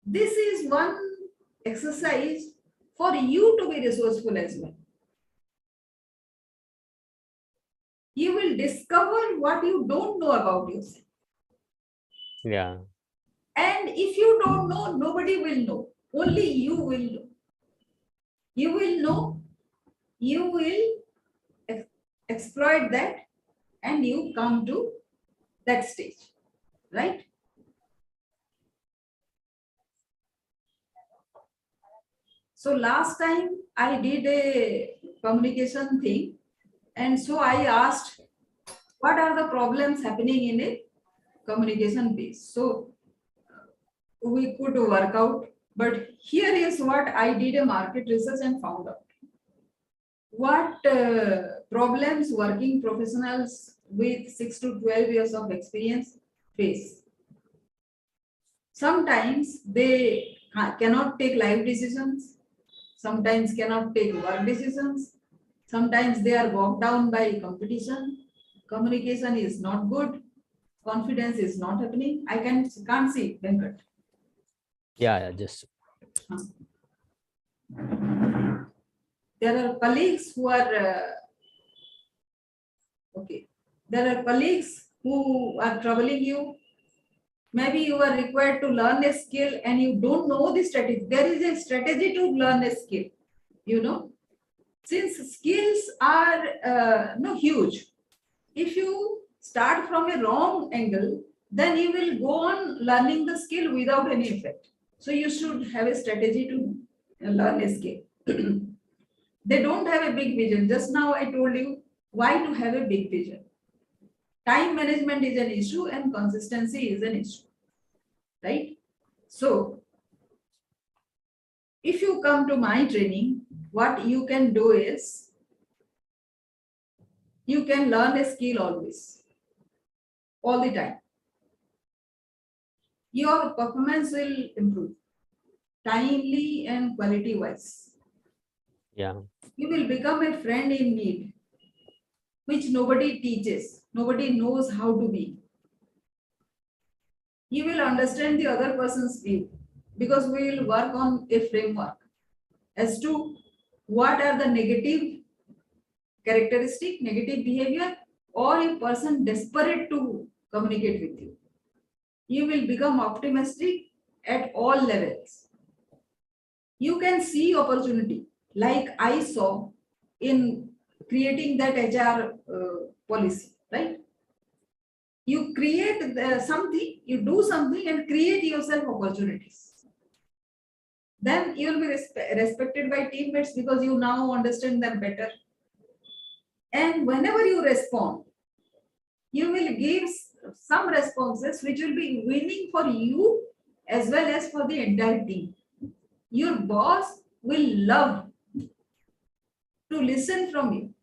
this is one exercise for you to be resourceful as well. You will discover what you don't know about yourself. Yeah. And if you don't know, nobody will know. Only you will know. You will know, you will exploit that, and you come to that stage, right? So last time I did a communication thing, and so I asked, what are the problems happening in a communication base? So we could work out, but here is what I did a market research and found out. What problems working professionals with 6 to 12 years of experience face? Sometimes they cannot take life decisions, sometimes cannot take work decisions, sometimes they are bogged down by competition, communication is not good, confidence is not happening. I can't see Venkat. Yeah, just There are colleagues who are okay. There are colleagues who are troubling you. Maybe you are required to learn a skill and you don't know the strategy. There is a strategy to learn a skill. You know, since skills are no huge. If you start from a wrong angle, then you will go on learning the skill without any effect. So you should have a strategy to learn a skill. They don't have a big vision. Just now I told you why to have a big vision. Time management is an issue and consistency is an issue, right? So if you come to my training, what you can do is you can learn a skill always, all the time. Your performance will improve, timely and quality wise. yeah. You will become a friend in need, which nobody teaches, nobody knows how to be. You will understand the other person's view because we will work on a framework as to what are the negative characteristic, negative behavior, or a person desperate to communicate with you. You will become optimistic at all levels. You can see opportunity like I saw in creating that HR policy, right? You create something, you do something and create yourself opportunities. Then you will be respected by teammates because you now understand them better. And whenever you respond, you will give some responses which will be winning for you as well as for the entire team. Your boss will love to listen from you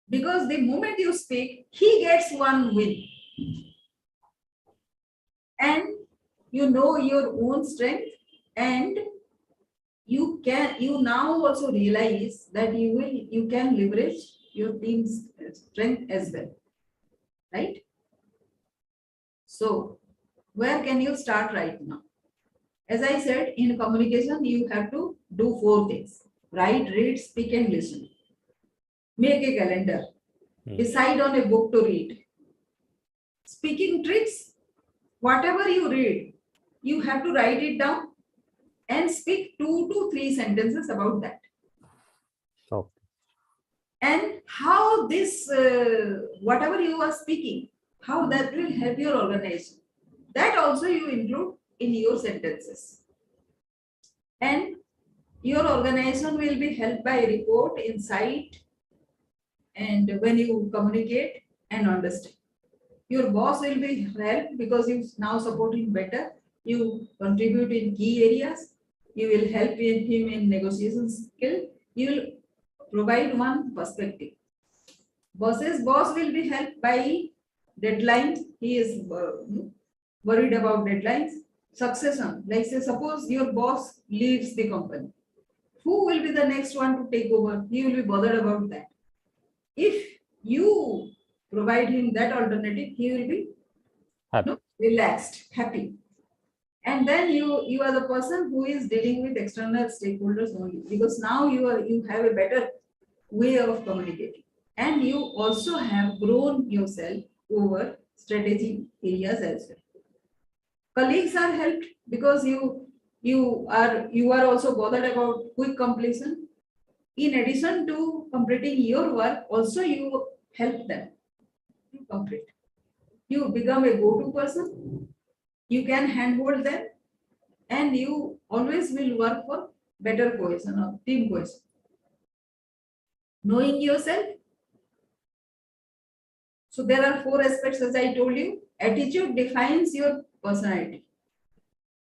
because the moment you speak, he gets one win. And you know your own strength, and you now also realize that you can leverage your team's strength as well, right? So where can you start right now? As I said, in communication, you have to do 4 things: write, read, speak, and listen. Make a calendar. Decide on a book to read. Speaking tricks, whatever you read, you have to write it down and speak 2 to 3 sentences about that. Okay. And how this, whatever you are speaking, how that will help your organization. That also you include in your sentences. And your organization will be helped by report, insight, and when you communicate and understand. Your boss will be helped because you now support him better. You contribute in key areas. You will help him in negotiation skill. You will provide one perspective. Boss's boss will be helped by deadlines. He is worried about deadlines. Succession, like say suppose your boss leaves the company. Who will be the next one to take over? He will be bothered about that. If you provide him that alternative, he will be relaxed, happy. And then you are the person who is dealing with external stakeholders only, because now you have a better way of communicating, and you also have grown yourself over strategy areas as well. Colleagues are helped because you are also bothered about quick completion. In addition to completing your work, also you help them to complete. You become a go-to person. You can handhold them, and you always will work for better cohesion or team cohesion. Knowing yourself. So there are 4 aspects, as I told you. Attitude defines your personality.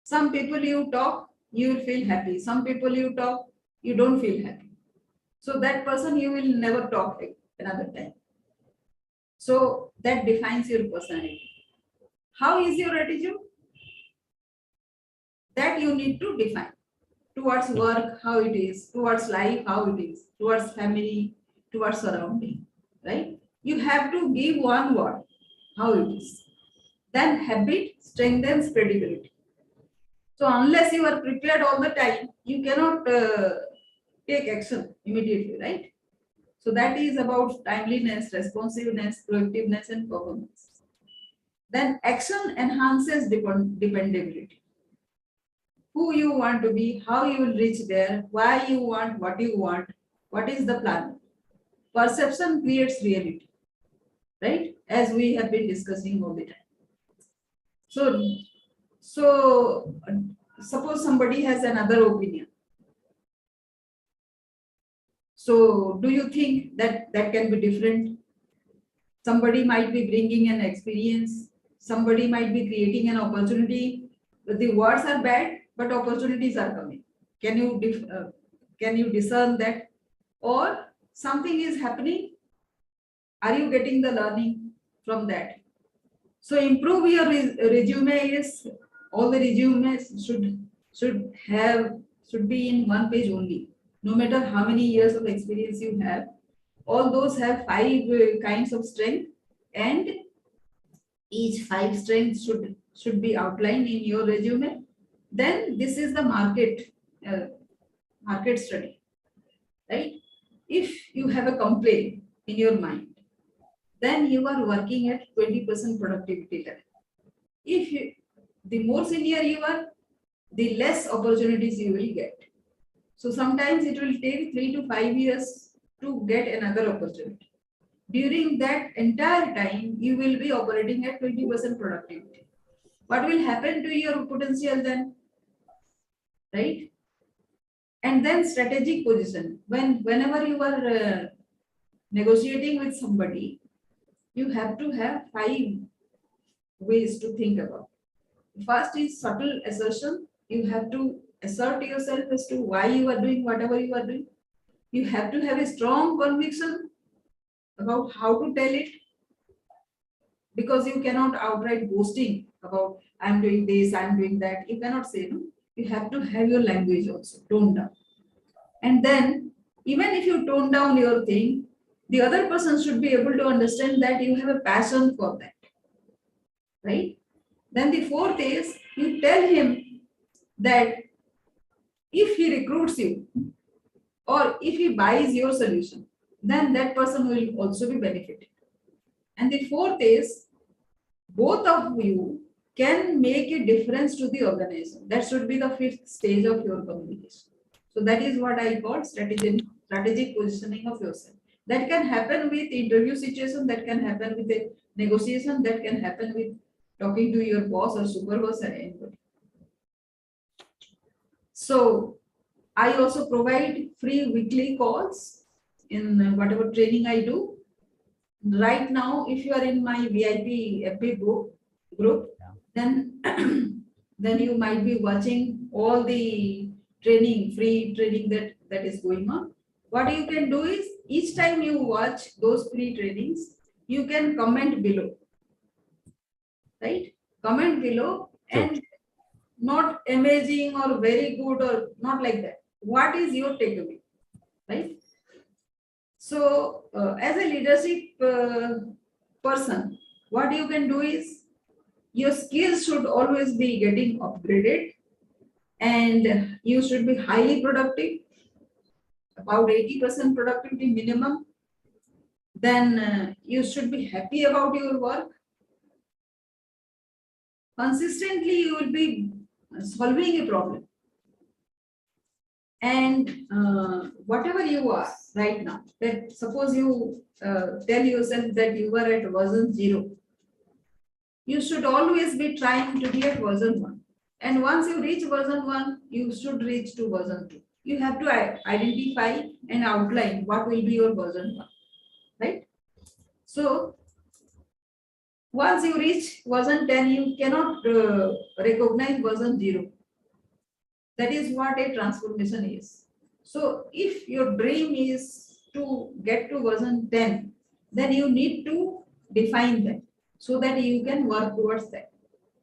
Some people you talk, you will feel happy. Some people you talk, you don't feel happy. So that person you will never talk another time. So that defines your personality. How is your attitude? That you need to define. Towards work, how it is, towards life, how it is, towards family, towards surrounding, right? You have to give one word, how it is. Then habit strengthens credibility. So unless you are prepared all the time, you cannot take action immediately, right? So that is about timeliness, responsiveness, proactiveness, and performance. Then action enhances dependability. Who you want to be, how you will reach there, why you want, what is the plan. Perception creates reality, right? As we have been discussing all the time. So suppose somebody has another opinion. So do you think that that can be different? Somebody might be bringing an experience. Somebody might be creating an opportunity. The words are bad, but opportunities are coming. Can you discern that? Or something is happening? Are you getting the learning from that? So improve your resume is, all the resumes should be in one page only. No matter how many years of experience you have, all those have 5 kinds of strength, and each 5 strengths should be outlined in your resume. Then this is the market study, right? If you have a complaint in your mind, then you are working at 20% productivity level. The more senior you are, the less opportunities you will get. So sometimes it will take 3 to 5 years to get another opportunity. During that entire time, you will be operating at 20% productivity. What will happen to your potential then? Right? And then strategic position. Whenever you are negotiating with somebody, you have to have 5 ways to think about. First is subtle assertion. You have to assert yourself as to why you are doing whatever you are doing. You have to have a strong conviction about how to tell it, because you cannot outright boasting about I'm doing this, I'm doing that. You cannot say no. You have to have your language also toned down. And then even if you tone down your thing, the other person should be able to understand that you have a passion for that, right? Then the 4th is you tell him that if he recruits you or if he buys your solution, then that person will also be benefited. And the 4th is both of you can make a difference to the organization. That should be the 5th stage of your communication. So that is what I call strategic positioning of yourself. That can happen with interview situation, that can happen with a negotiation, that can happen with talking to your boss or super boss or anybody. So I also provide free weekly calls in whatever training I do. Right now, if you are in my VIP FB group, then then you might be watching all the free training that is going on. What you can do is each time you watch those free trainings, you can comment below, right? Comment below, and not amazing or very good or not like that. What is your takeaway, right? So as a leadership person, what you can do is your skills should always be getting upgraded, and you should be highly productive, about 80% productivity minimum. Then you should be happy about your work. Consistently, you will be solving a problem. And whatever you are right now, that suppose you tell yourself that you are at version 0, you should always be trying to be at version 1. And once you reach version 1, you should reach to version 2. You have to identify and outline what will be your version 1, right? So once you reach version 10, you cannot recognize version 0. That is what a transformation is. So if your dream is to get to version 10, then you need to define that so that you can work towards that.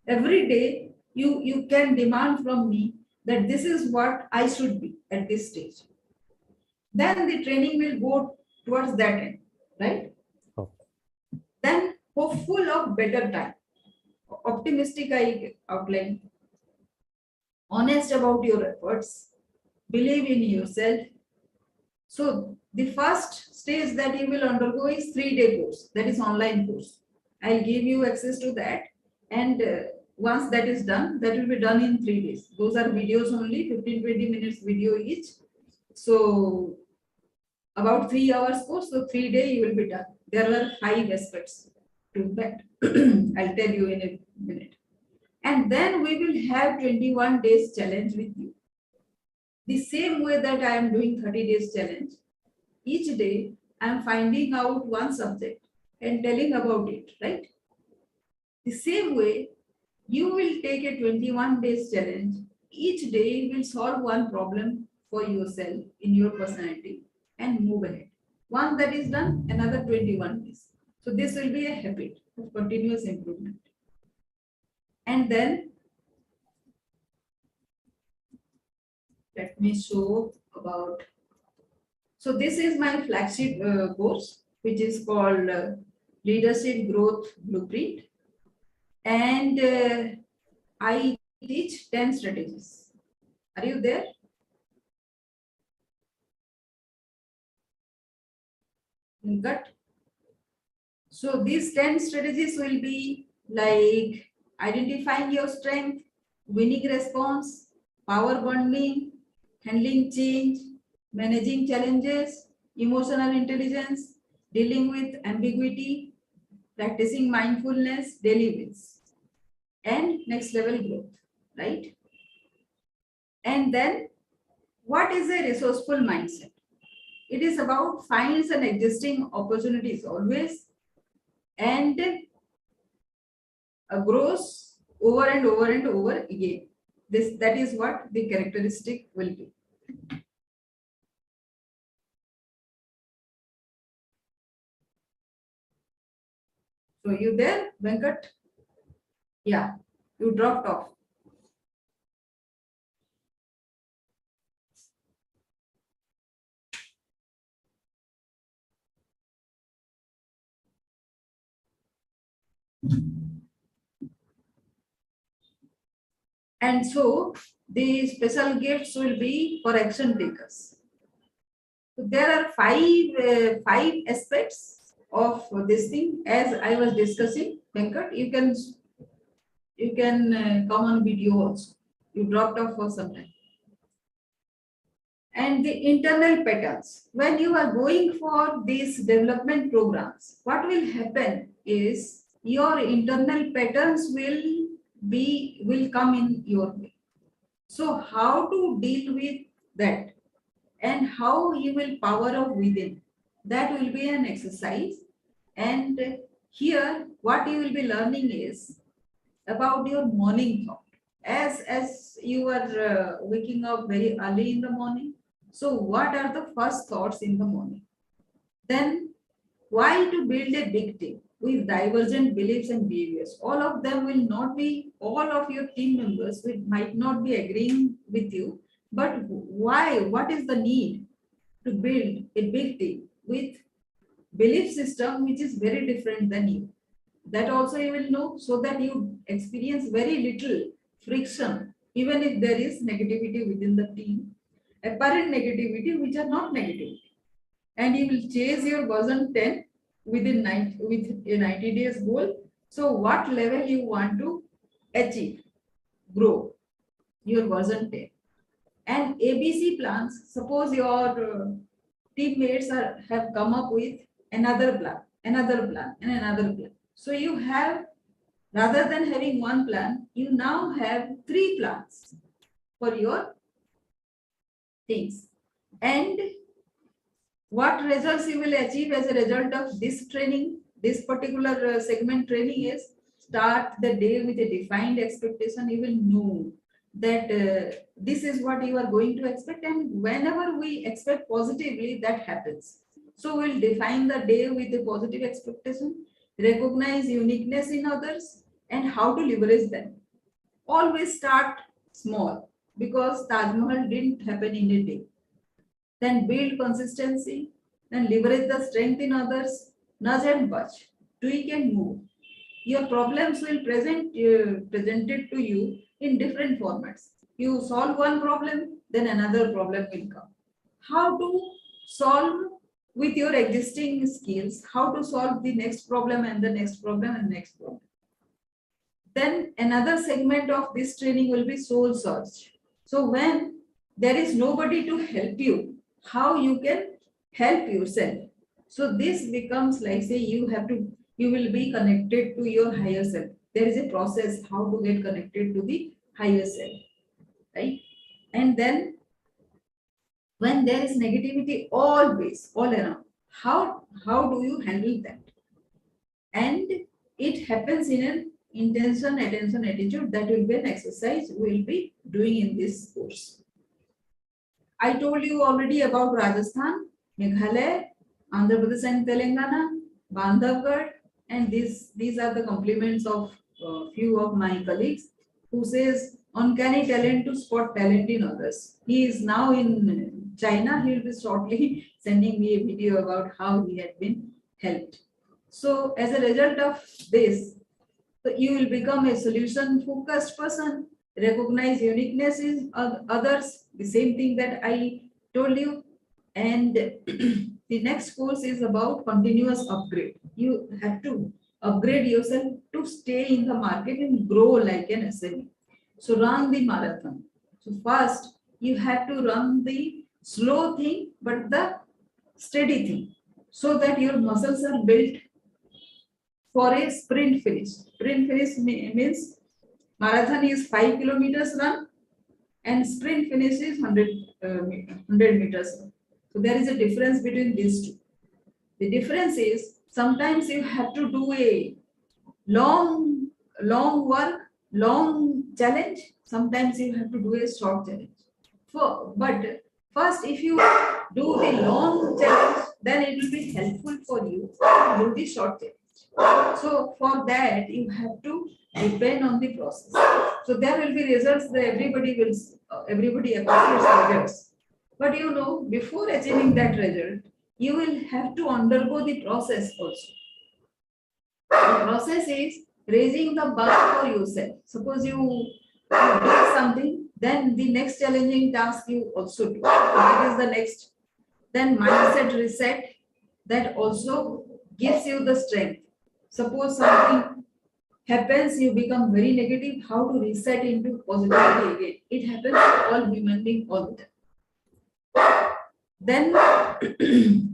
Every day, You can demand from me that this is what I should be at this stage. Then the training will go towards that end, right? Okay. Then hopeful of better time, optimistic I outline, honest about your efforts, believe in yourself. So the first stage that you will undergo is 3-day course, that is online course. I'll give you access to that, and once that is done, that will be done in 3 days. Those are videos only, 15-20 minutes video each. So about 3 hours course, so 3 day you will be done. There are 5 aspects to that. I'll tell you in a minute. And then we will have 21 days challenge with you. The same way that I am doing 30 days challenge, each day I am finding out one subject and telling about it, right? The same way you will take a 21 days challenge. Each day you will solve one problem for yourself in your personality and move ahead. One that is done, another 21 days. So this will be a habit of continuous improvement. And then let me show about. So this is my flagship course, which is called Leadership Growth Blueprint. And I teach 10 strategies. Are you there? Got? So these 10 strategies will be like identifying your strength, winning response, power bonding, handling change, managing challenges, emotional intelligence, dealing with ambiguity, practicing mindfulness, daily wins, and next level growth, right? And then what is a resourceful mindset? It is about finds and existing opportunities always, and grows over and over and over again. That is what the characteristic will be. So you there, Venkat? Yeah, you dropped off. And so the special gifts will be for action takers. So there are five aspects of this thing. As I was discussing, Venkat, you can come on video also. You dropped off for some time. And the internal patterns. When you are going for these development programs, what will happen is your internal patterns will come in your way. So how to deal with that and how you will power up within, that will be an exercise. And here what you will be learning is about your morning thought. As you are waking up very early in the morning, so what are the first thoughts in the morning? Then why to build a big team with divergent beliefs and behaviors? All of them will not be, all of your team members might not be agreeing with you, but why? What is the need to build a big team with belief system which is very different than you? That also you will know, so that you experience very little friction, even if there is negativity within the team, apparent negativity which are not negativity. And you will chase your version 10 within with a 90 days goal. So what level you want to achieve, grow your version 10. And ABC plans, suppose your teammates have come up with another plan, and another plan. So you have, rather than having one plan, you now have 3 plans for your things. And what results you will achieve as a result of this training, this particular segment training is, start the day with a defined expectation. You will know that this is what you are going to expect, and whenever we expect positively, that happens. So we'll define the day with a positive expectation, recognize uniqueness in others, and how to leverage them. Always start small because Taj Mahal didn't happen in a day. Then build consistency, then leverage the strength in others, nudge and budge, tweak and move. Your problems will presented to you in different formats. You solve one problem, then another problem will come. How to solve with your existing skills, how to solve the next problem and the next problem and next problem. Then another segment of this training will be soul search. So when there is nobody to help you, how you can help yourself. So this becomes like, say, you will be connected to your higher self. There is a process how to get connected to the higher self, right? And then when there is negativity always, all around, how do you handle that? And it happens in an intention, attention, attitude. That will be an exercise we will be doing in this course. I told you already about Rajasthan, Meghalaya, Andhra Pradesh and Telangana, Bandhavgarh, and these are the compliments of few of my colleagues who says uncanny talent to spot talent in others. He is now in China. He will be shortly sending me a video about how he had been helped. So as a result of this, so you will become a solution focused person, recognize uniqueness in others, the same thing that I told you. And the next course is about continuous upgrade. You have to upgrade yourself to stay in the market and grow like an SME. So run the marathon. So first, you have to run the slow thing, but the steady thing, so that your muscles are built for a sprint finish. Sprint finish means marathon is 5 kilometers run and sprint finish is 100 meters run. So there is a difference between these two. The difference is sometimes you have to do a long work, long challenge. Sometimes you have to do a short challenge. But first, if you do the long challenge, then it will be helpful for you to do the short challenge. So for that, you have to depend on the process. So there will be results that everybody appreciates results. But you know, before achieving that result, you will have to undergo the process also. The process is raising the bar for yourself. Suppose you do something, then the next challenging task you also do. That is the next. Then mindset reset, that also gives you the strength. Suppose something happens, you become very negative, how to reset into positivity again. It happens to all human beings all the time. Then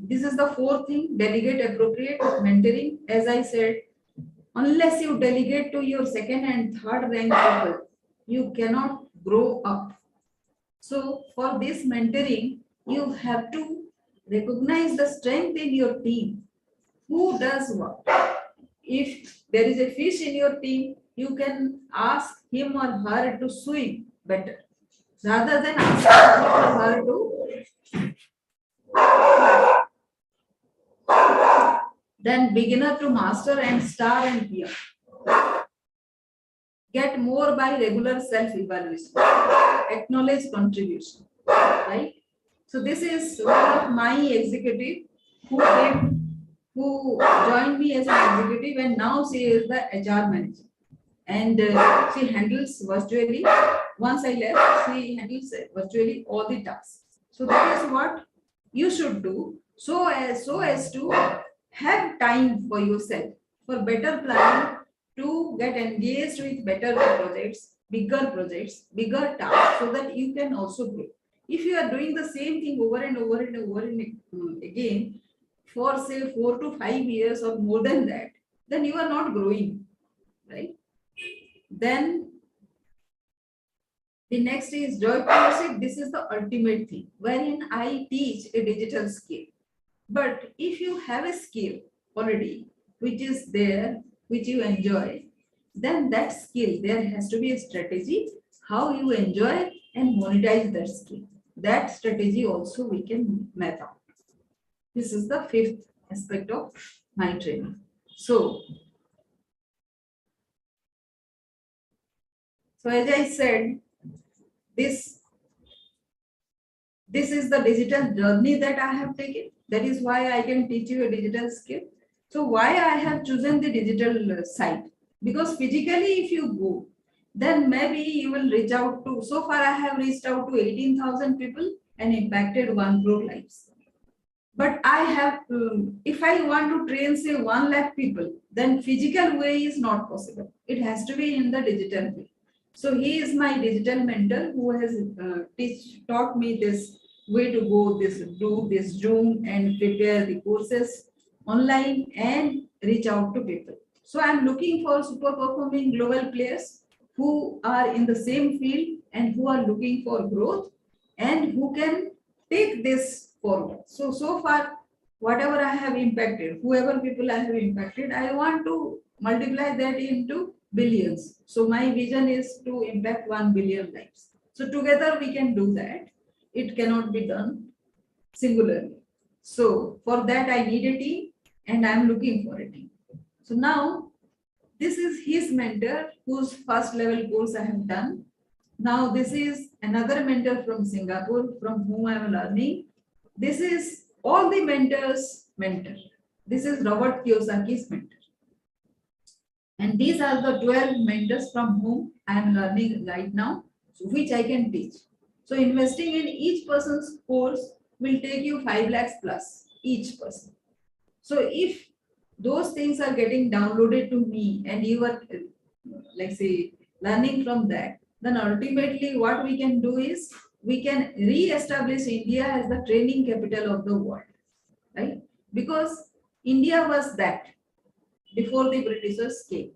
this is the fourth thing, delegate appropriate mentoring. As I said, unless you delegate to your second and third rank people, you cannot grow up. So for this mentoring, you have to recognize the strength in your team. Who does what? If there is a fish in your team, you can ask him or her to swim better, rather than asking him or her to then beginner to master and star and peer. Get more by regular self-evaluation. Acknowledge contribution. Right? So this is one of my executive who joined me as an executive, and now she is the HR manager. And she handles virtually. Once I left, she handles virtually all the tasks. So that is what you should do, so as to have time for yourself, for better planning, to get engaged with better projects, bigger tasks, so that you can also grow. If you are doing the same thing over and over and over and again for say 4 to 5 years or more than that, then you are not growing, right? Then the next is joypreneurship. This is the ultimate thing, wherein I teach a digital skill. But if you have a skill already, which is there, which you enjoy, then that skill, there has to be a strategy how you enjoy and monetize that skill. That strategy also we can map out. This is the fifth aspect of my training. So So as I said, this is the digital journey that I have taken. That is why I can teach you a digital skill. So why I have chosen the digital side? Because physically, if you go, then maybe you will reach out to, so far I have reached out to 18,000 people and impacted 1 crore lives. But I have, if I want to train say 1 lakh people, then physical way is not possible. It has to be in the digital way. So he is my digital mentor who has taught me this way to go, do this Zoom and prepare the courses online and reach out to people. So I'm looking for super performing global players who are in the same field and who are looking for growth and who can take this forward. So far, whatever I have impacted, whoever people I have impacted, I want to multiply that into billions. So my vision is to impact 1 billion lives. So together we can do that. It cannot be done singularly. So for that I need a team and I'm looking for a team. So now this is his mentor whose first level course I have done. Now this is another mentor from Singapore from whom I am learning. This is all the mentors' mentor. This is Robert Kiyosaki's mentor. And these are the 12 mentors from whom I am learning right now, which I can teach. So investing in each person's course will take you 5 lakhs plus each person. So if those things are getting downloaded to me and you are, like say, learning from that, then ultimately what we can do is we can re-establish India as the training capital of the world, right? Because India was that before the Britishers came.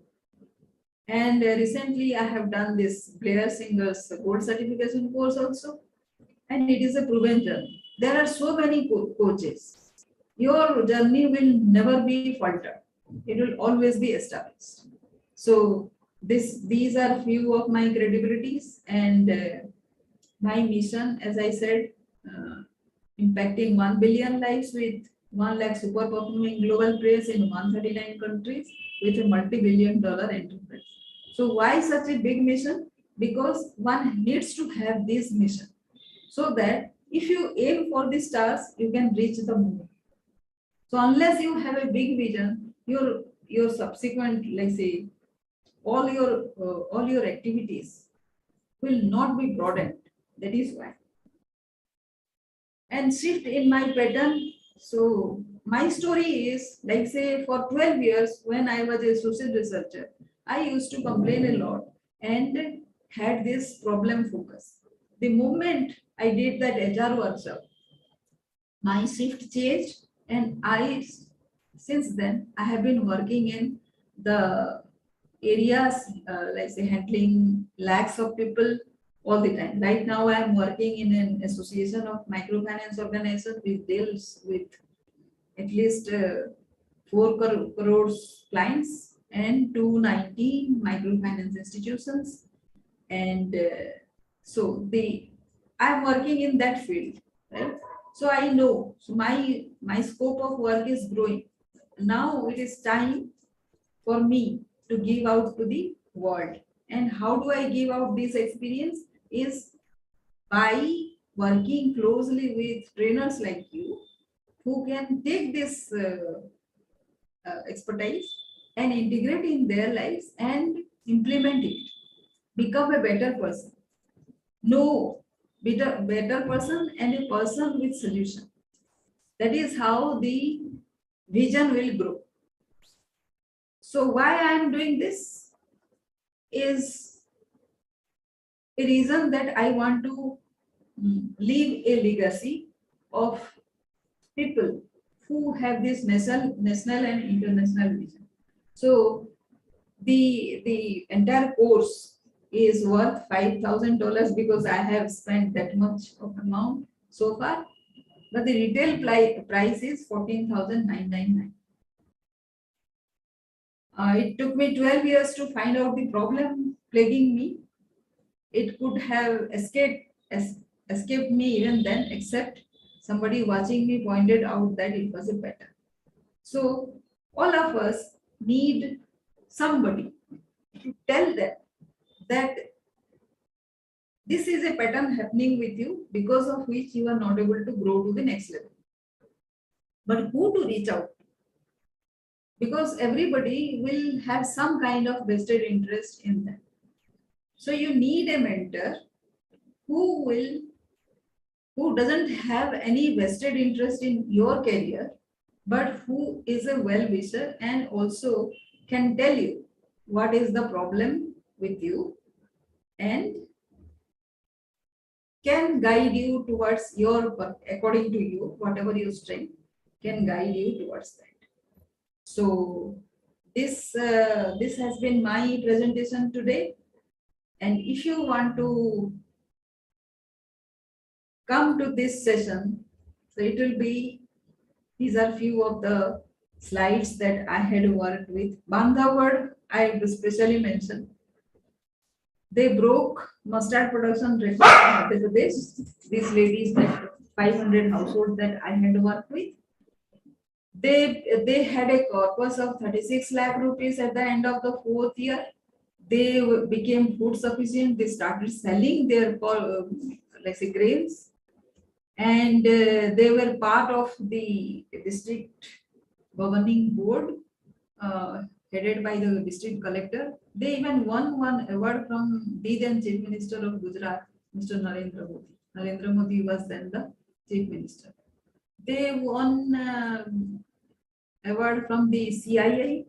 And recently I have done this player singers gold certification course also, and it is a proven journey. There are so many coaches. Your journey will never be faltered. It will always be established. So these are few of my credibilities and my mission, as I said, impacting 1 billion lives with 1 lakh super performing global players in 139 countries with a multi-billion-dollar enterprise. So why such a big mission? Because one needs to have this mission so that if you aim for the stars, you can reach the moon. So unless you have a big vision, your subsequent, let's say, all your activities will not be broadened. That is why. And shift in my pattern. So my story is like say for 12 years when I was a social researcher, I used to complain a lot and had this problem focus. The moment I did that HR workshop, my shift changed and since then I have been working in the areas like say handling lakhs of people all the time. Right now I am working in an association of microfinance organization which deals with at least 4 crores clients and 290 microfinance institutions. And so I'm working in that field, right? So I know, so my scope of work is growing. Now it is time for me to give out to the world. And how do I give out this experience? Is by working closely with trainers like you who can take this expertise and integrate in their lives and implement it. Become a better person. No, better person and a person with solution. That is how the vision will grow. So why I am doing this is a reason that I want to leave a legacy of people who have this national and international vision. So the entire course is worth $5,000 because I have spent that much of amount so far, but the retail price is 14,999. It took me 12 years to find out the problem plaguing me. It could have escaped me even then, except somebody watching me pointed out that it was a pattern. So all of us need somebody to tell them that This is a pattern happening with you because of which you are not able to grow to the next level. But who to reach out? Because everybody will have some kind of vested interest in that. So you need a mentor who doesn't have any vested interest in your career, but who is a well-wisher and also can tell you what is the problem with you and can guide you towards your, according to you, whatever your strength, can guide you towards that. So this has been my presentation today. And if you want to come to this session, so it will be, these are few of the slides that I had worked with. Bandha word I would especially mention. They broke mustard production record in Madhya Pradesh. These ladies, that 500 households that I had worked with, they had a corpus of 36 lakh rupees at the end of the 4th year. They became food sufficient. They started selling their let's say grains, and they were part of the district governing board headed by the district collector. They even won one award from the then Chief Minister of Gujarat, Mr. Narendra Modi. Narendra Modi was then the Chief Minister. They won award from the CII,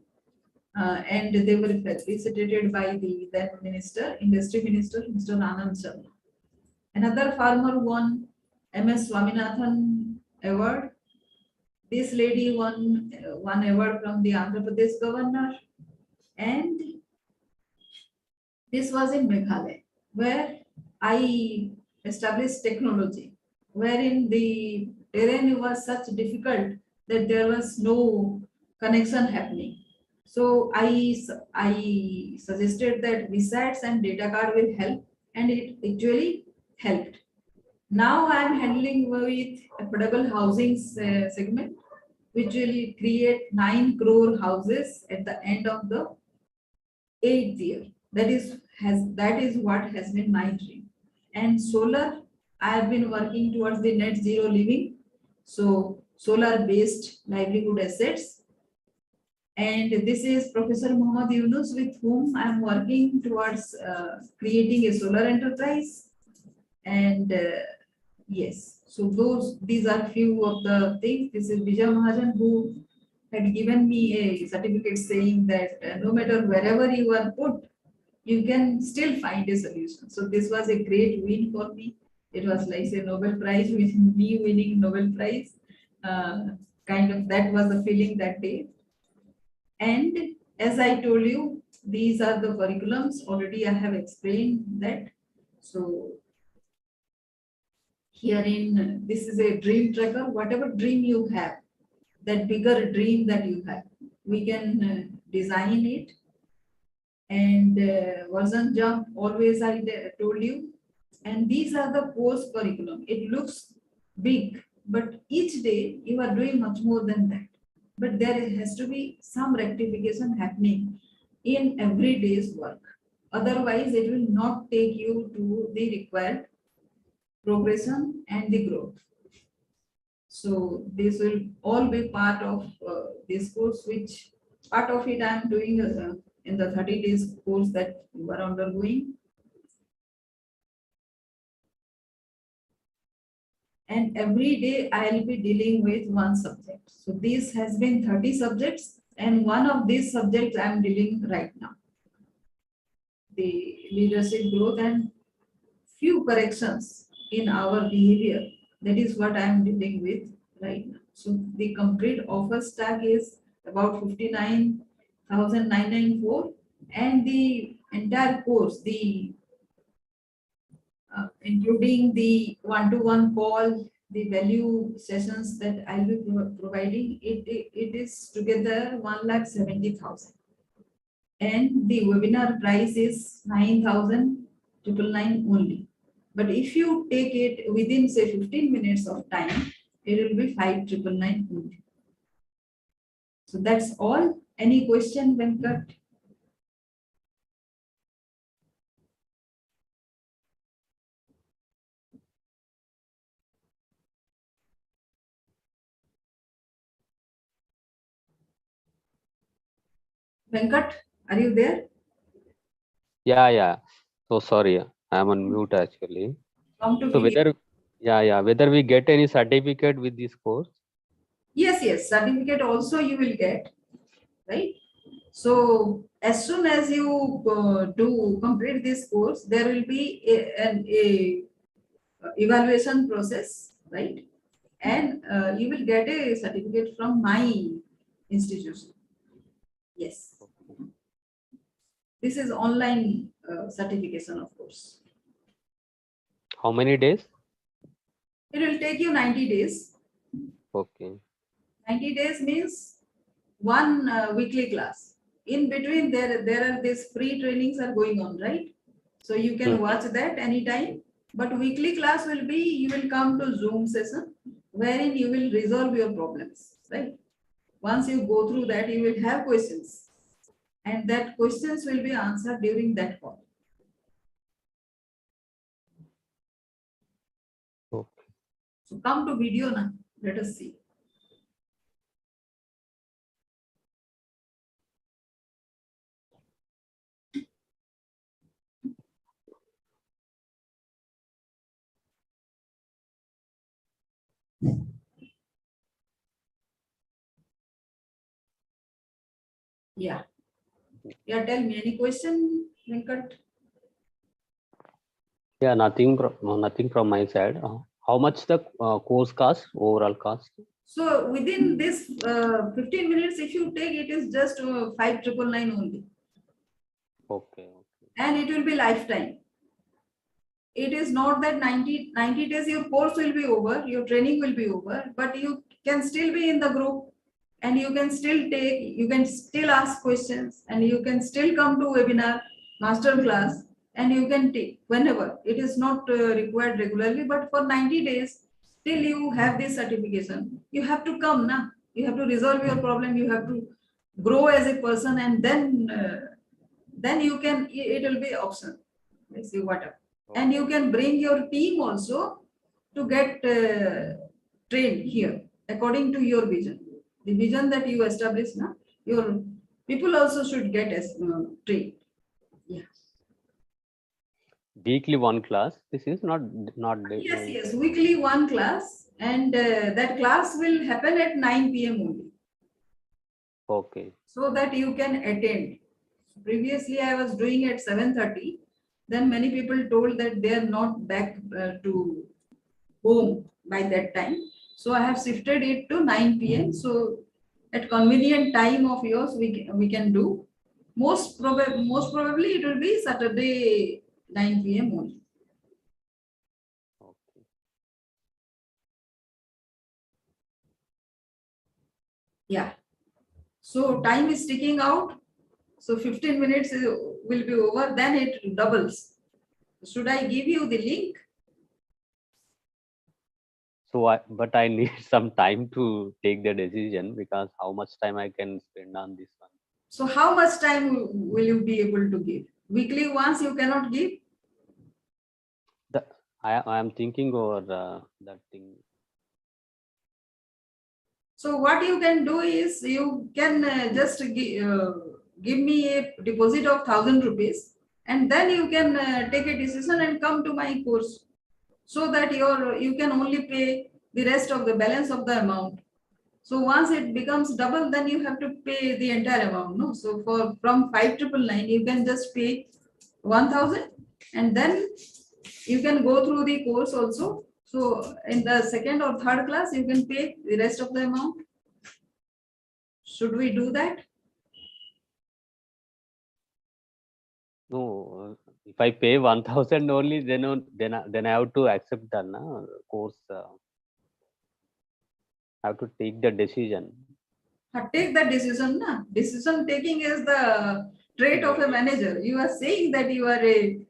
and they were felicitated by the then Minister, Industry Minister, Mr. Anand Sharma. Another farmer won MS Swaminathan Award. This lady won one award from the Andhra Pradesh governor, and this was in Meghalaya, where I established technology, wherein the terrain was such difficult that there was no connection happening. So I suggested that VSATs and data card will help, and it actually helped. Now I am handling with affordable housing segment, which will create 9 crore houses at the end of the 8th year. That is what has been my dream. And solar, I have been working towards the net zero living. So solar based livelihood assets. And this is Professor Muhammad Yunus, with whom I am working towards creating a solar enterprise. And yes, so these are few of the things. This is Vijay Mahajan, who had given me a certificate saying that no matter wherever you are put, you can still find a solution. So this was a great win for me. It was like a Nobel Prize, with me winning Nobel Prize. Kind of that was the feeling that day. And as I told you, these are the curriculums. Already I have explained that. So herein, this is a dream tracker. Whatever dream you have, that bigger dream that you have, we can design it. And version jump, always I told you. And these are the course curriculum. It looks big, but each day you are doing much more than that. But there has to be some rectification happening in every day's work. Otherwise, it will not take you to the required progression and the growth. So this will all be part of this course, which part of it I am doing in the 30 days course that you are undergoing. And every day I will be dealing with one subject. So this has been 30 subjects, and one of these subjects I am dealing right now. The leadership growth and few corrections in our behavior. That is what I am dealing with right now. So the complete offer stack is about 59,994, and the entire course, the including the one-to-one call, the value sessions that I'll be providing, it is together 1,70,000. And the webinar price is 9,999 only. But if you take it within say 15 minutes of time, it will be 5,999 only. So that's all. Any question, Venkat? Venkat, are you there? Yeah. So sorry, I'm on mute actually. Come to So video. whether we get any certificate with this course? Yes, certificate also you will get, right? So as soon as you do complete this course, there will be a evaluation process, right? And you will get a certificate from my institution. Yes, this is online certification, of course. How many days? It will take you 90 days. Okay. 90 days means one weekly class. In between, there are these free trainings are going on, right? So you can watch that anytime. But weekly class will be, you will come to Zoom session wherein you will resolve your problems, right? Once you go through that, you will have questions, and that questions will be answered during that call. Okay. So come to video now. Let us see. Yeah. Yeah, tell me any question, Venkat? Yeah, nothing from my side. How much the course cost, overall cost? So within this 15 minutes, if you take, it is just 5,999 only, Okay. and it will be lifetime. It is not that 90 days your course will be over, your training will be over, but you can still be in the group, and you can still take, you can still ask questions, and you can still come to webinar, master class, and you can take whenever. It is not required regularly, but for 90 days, till you have this certification, you have to come now. You have to resolve your problem, you have to grow as a person, and then you can, it will be option. Let's see whatever. And you can bring your team also to get trained here according to your vision. The vision that you establish now, your people also should get as trained. Yeah. Weekly one class. This is not Yes. Weekly one class, and that class will happen at 9 p.m. only. Okay. So that you can attend. Previously, I was doing at 7:30. Then many people told that they are not back to home by that time. So I have shifted it to 9 p.m. So at convenient time of yours, we can do. Most probably it will be Saturday 9 p.m. only. Okay. Yeah. So time is ticking out. So 15 minutes will be over. Then it doubles. Should I give you the link? So but I need some time to take the decision, because how much time I can spend on this one. So how much time will you be able to give? Weekly once you cannot give? I am thinking over that thing. So what you can do is you can just give me a deposit of 1,000 rupees, and then you can take a decision and come to my course, so that you can only pay the rest of the balance of the amount. So once it becomes double, then you have to pay the entire amount. No, so from 5,999 you can just pay 1,000, and then you can go through the course also. So in the second or third class, you can pay the rest of the amount. Should we do that? No, if I pay 1,000 only, then I have to accept the course. I have to take the decision. Take the decision. Na? Decision taking is the trait of a manager. You are saying that you are a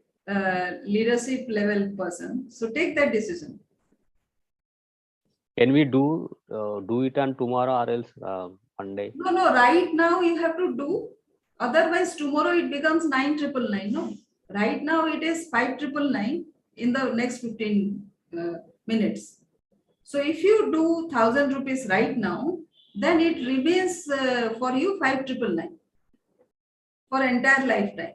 leadership level person. So take that decision. Can we do it on tomorrow or else Monday? No. Right now you have to do. Otherwise tomorrow it becomes 9,999. No. Right now it is 5,999 in the next 15 minutes. So if you do 1,000 rupees right now, then it remains for you 5,999. for entire lifetime.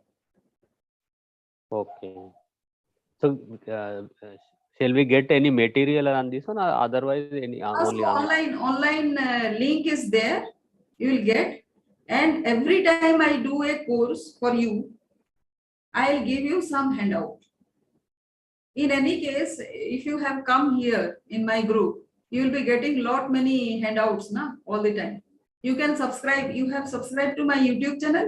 Okay. So, shall we get any material on this one, or otherwise any only So online link is there, you will get, and every time I do a course for you, I'll give you some handout. In any case, if you have come here in my group, you will be getting many handouts all the time. You can subscribe. You have subscribed to my YouTube channel?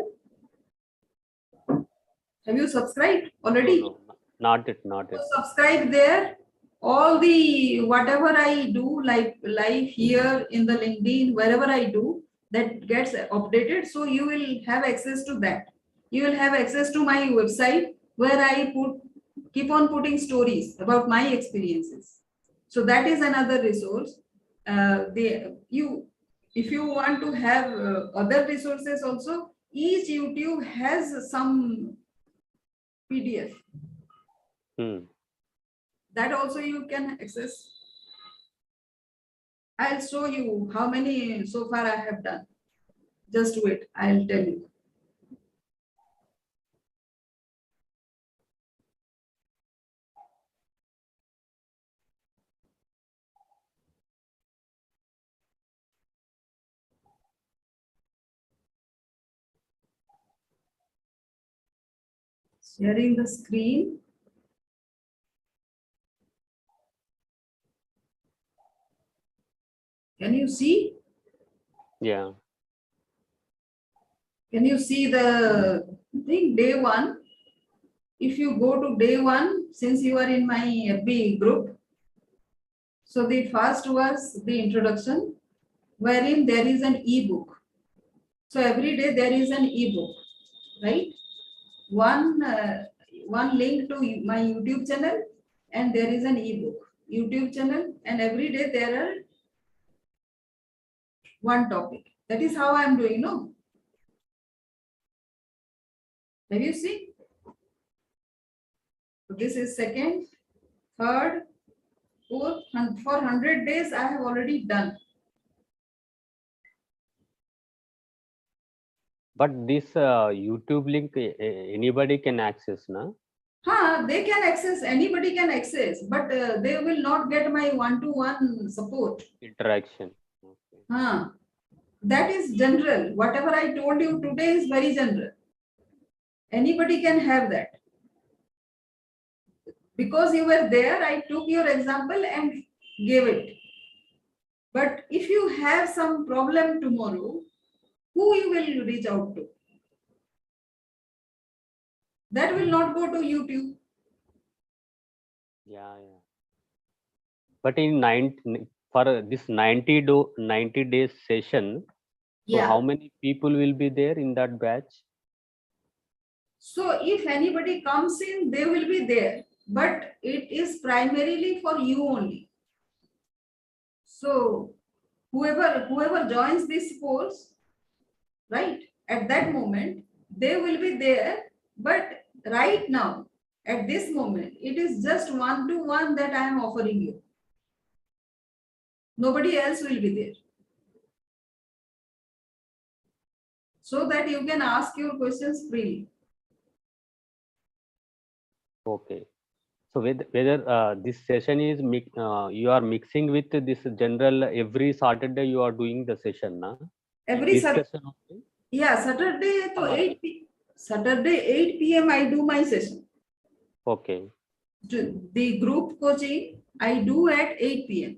Have you subscribed already? No, not it, not it. So subscribe there. All the whatever I do, like live here in the LinkedIn, wherever I do, that gets updated. So you will have access to that. You will have access to my website where I keep on putting stories about my experiences. So that is another resource. If you want to have other resources also, each YouTube has some PDF. That also you can access. I'll show you how many so far I have done. Just wait, I'll tell you. Sharing the screen. Can you see? Yeah. Can you see the thing? Day 1. If you go to day 1, since you are in my FB group, so the first was the introduction, wherein there is an ebook. So every day there is an ebook, right? One link to my YouTube channel, and there is an ebook YouTube channel, and every day there are one topic. That is how I am doing, no? Have you seen? So this is second, third, fourth, and for 100 days I have already done. But this YouTube link, anybody can access, na? They can access, anybody can access, but they will not get my one-to-one support. Interaction. Okay. That is general. Whatever I told you today is very general. Anybody can have that. Because you were there, I took your example and gave it. But if you have some problem tomorrow, who you will reach out to? That will not go to YouTube. Yeah. But for this 90 days session, so how many people will be there in that batch? So if anybody comes in, they will be there, but it is primarily for you only. So whoever joins this course, right, at that moment, they will be there, but right now, at this moment, it is just one-to-one that I am offering you. Nobody else will be there. So that you can ask your questions freely. Okay. So whether this session is you are mixing with this general, every Saturday you are doing the session, na? Every Saturday. Yeah, Saturday to Saturday 8 p.m. I do my session. Okay. The group coaching I do at 8 p.m.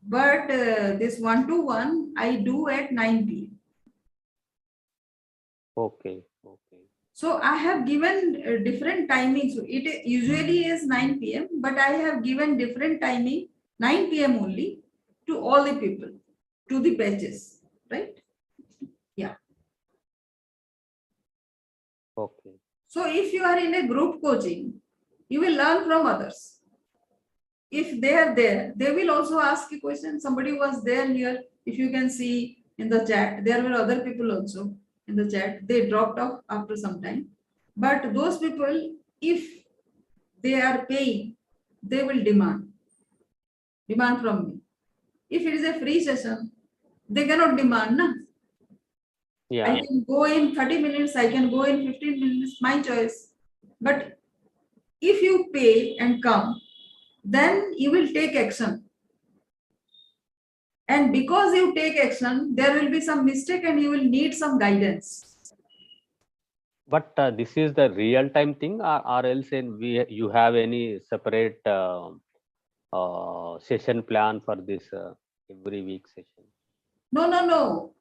But this one-to-one I do at 9 p.m. Okay. So I have given different timings. It usually is 9 p.m. but I have given different timing, 9 p.m. only, to all the people, to the batches, right? Yeah. Okay. So if you are in a group coaching, you will learn from others. If they are there, they will also ask a question. Somebody was there here. If you can see in the chat, there were other people also in the chat. They dropped off after some time. But those people, if they are paying, they will demand from me. If it is a free session, they cannot demand, na? Yeah. I can go in 30 minutes, I can go in 15 minutes, my choice. But if you pay and come, then you will take action. And because you take action, there will be some mistake and you will need some guidance. But this is the real time thing, or else you have any separate session plan for this every week session? No.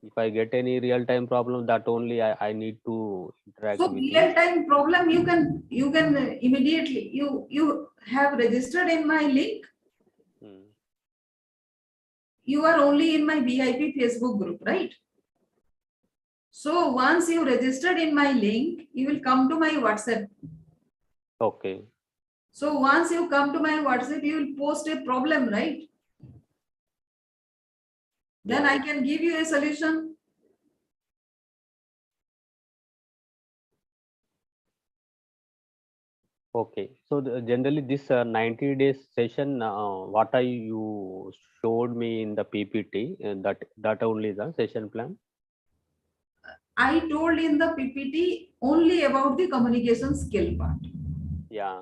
If I get any real time problem, that only I need to interact So with you. real time problem, you can immediately, you have registered in my link. You are only in my VIP Facebook group, right? So once you registered in my link, you will come to my WhatsApp. Okay. So once you come to my WhatsApp, you will post a problem, right? Then Yeah. I can give you a solution. Okay. So generally this 90 days session, what you showed me in the PPT, that only the session plan. I told in the PPT only about the communication skill part. Yeah.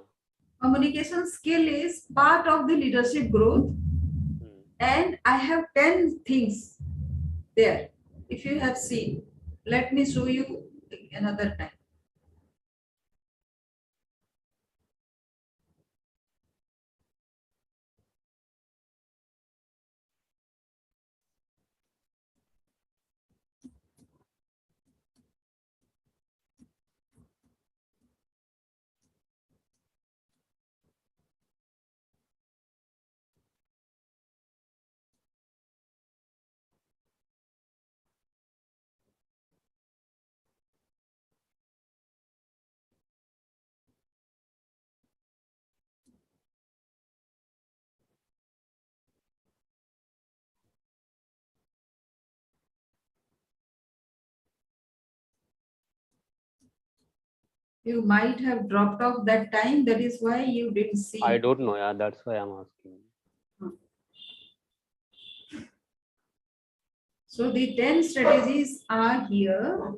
Communication skill is part of the leadership growth. And I have 10 things there. If you have seen, let me show you another time. You might have dropped off that time. That is why you didn't see. I don't know. Yeah, that's why I'm asking. So the 10 strategies are here.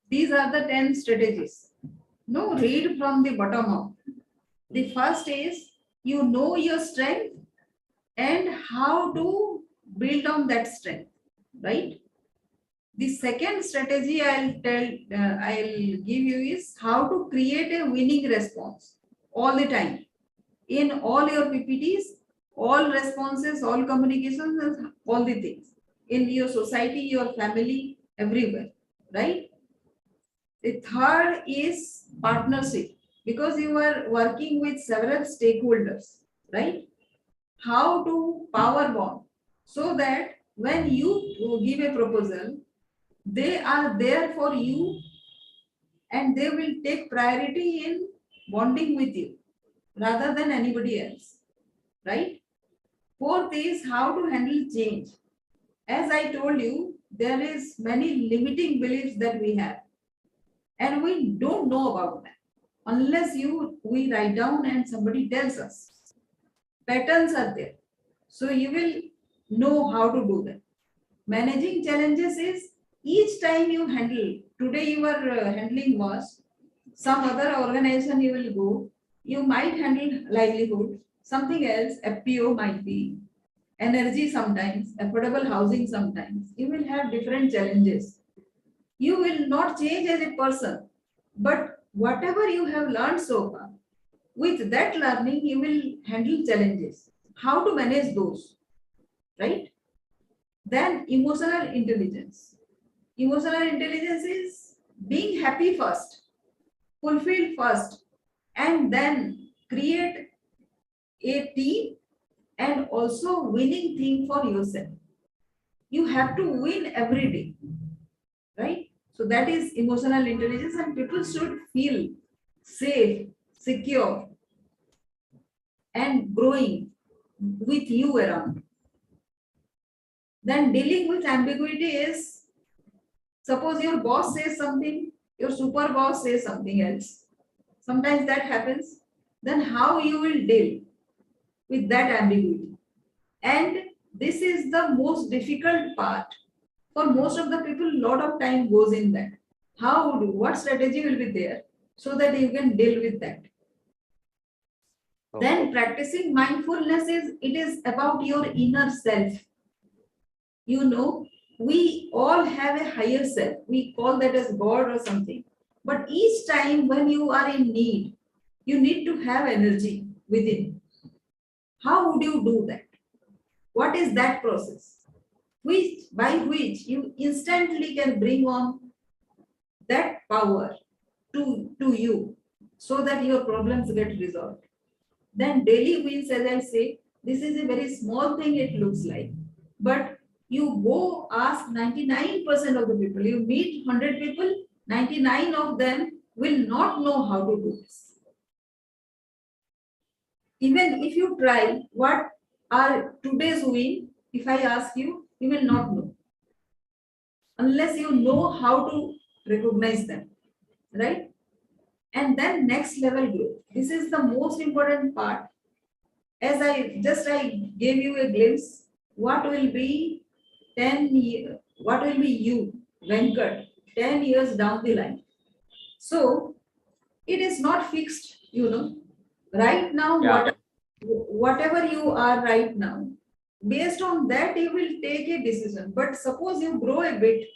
These are the 10 strategies. No, read from the bottom up. The first is you know your strength and how to build on that strength, right? The second strategy I'll give you is how to create a winning response all the time in all your PPTs, all responses, all communications, all the things in your society, your family, everywhere, right? The third is partnership because you are working with several stakeholders, right? How to power bond so that when you give a proposal, they are there for you and they will take priority in bonding with you rather than anybody else, right? Fourth is how to handle change. As I told you, there is many limiting beliefs that we have and we don't know about them unless we write down and somebody tells us. Patterns are there. So you will know how to do that. Managing challenges is each time you handle, today you are handling was, some other organization you will go, you might handle livelihood, something else, FPO might be, energy sometimes, affordable housing sometimes. You will have different challenges. You will not change as a person, but whatever you have learned so far, with that learning, you will handle challenges. How to manage those, right? Then emotional intelligence. Emotional intelligence is being happy first, fulfilled first, and then create a team and also winning thing for yourself. You have to win every day, right? So that is emotional intelligence, and people should feel safe, secure, and growing with you around. Then dealing with ambiguity is, suppose your boss says something, your super boss says something else. Sometimes that happens. Then how you will deal with that ambiguity? And this is the most difficult part. For most of the people, a lot of time goes in that. What strategy will be there so that you can deal with that? Then practicing mindfulness it is about your inner self. You know, we all have a higher self. We call that as God or something. But each time when you are in need, you need to have energy within. How would you do that? What is that process? By which you instantly can bring on that power to you so that your problems get resolved. Then daily wins, as I say, this is a very small thing it looks like. But you go ask 99% of the people, you meet 100 people, 99 of them will not know how to do this. Even if you try, what are today's win? If I ask you, you will not know. Unless you know how to recognize them, right? And then next level growth. This is the most important part. As I gave you a glimpse, what will be 10 years, what will be you, Venkat, 10 years down the line. So it is not fixed, you know. Right now, whatever you are right now, based on that, you will take a decision. But suppose you grow a bit,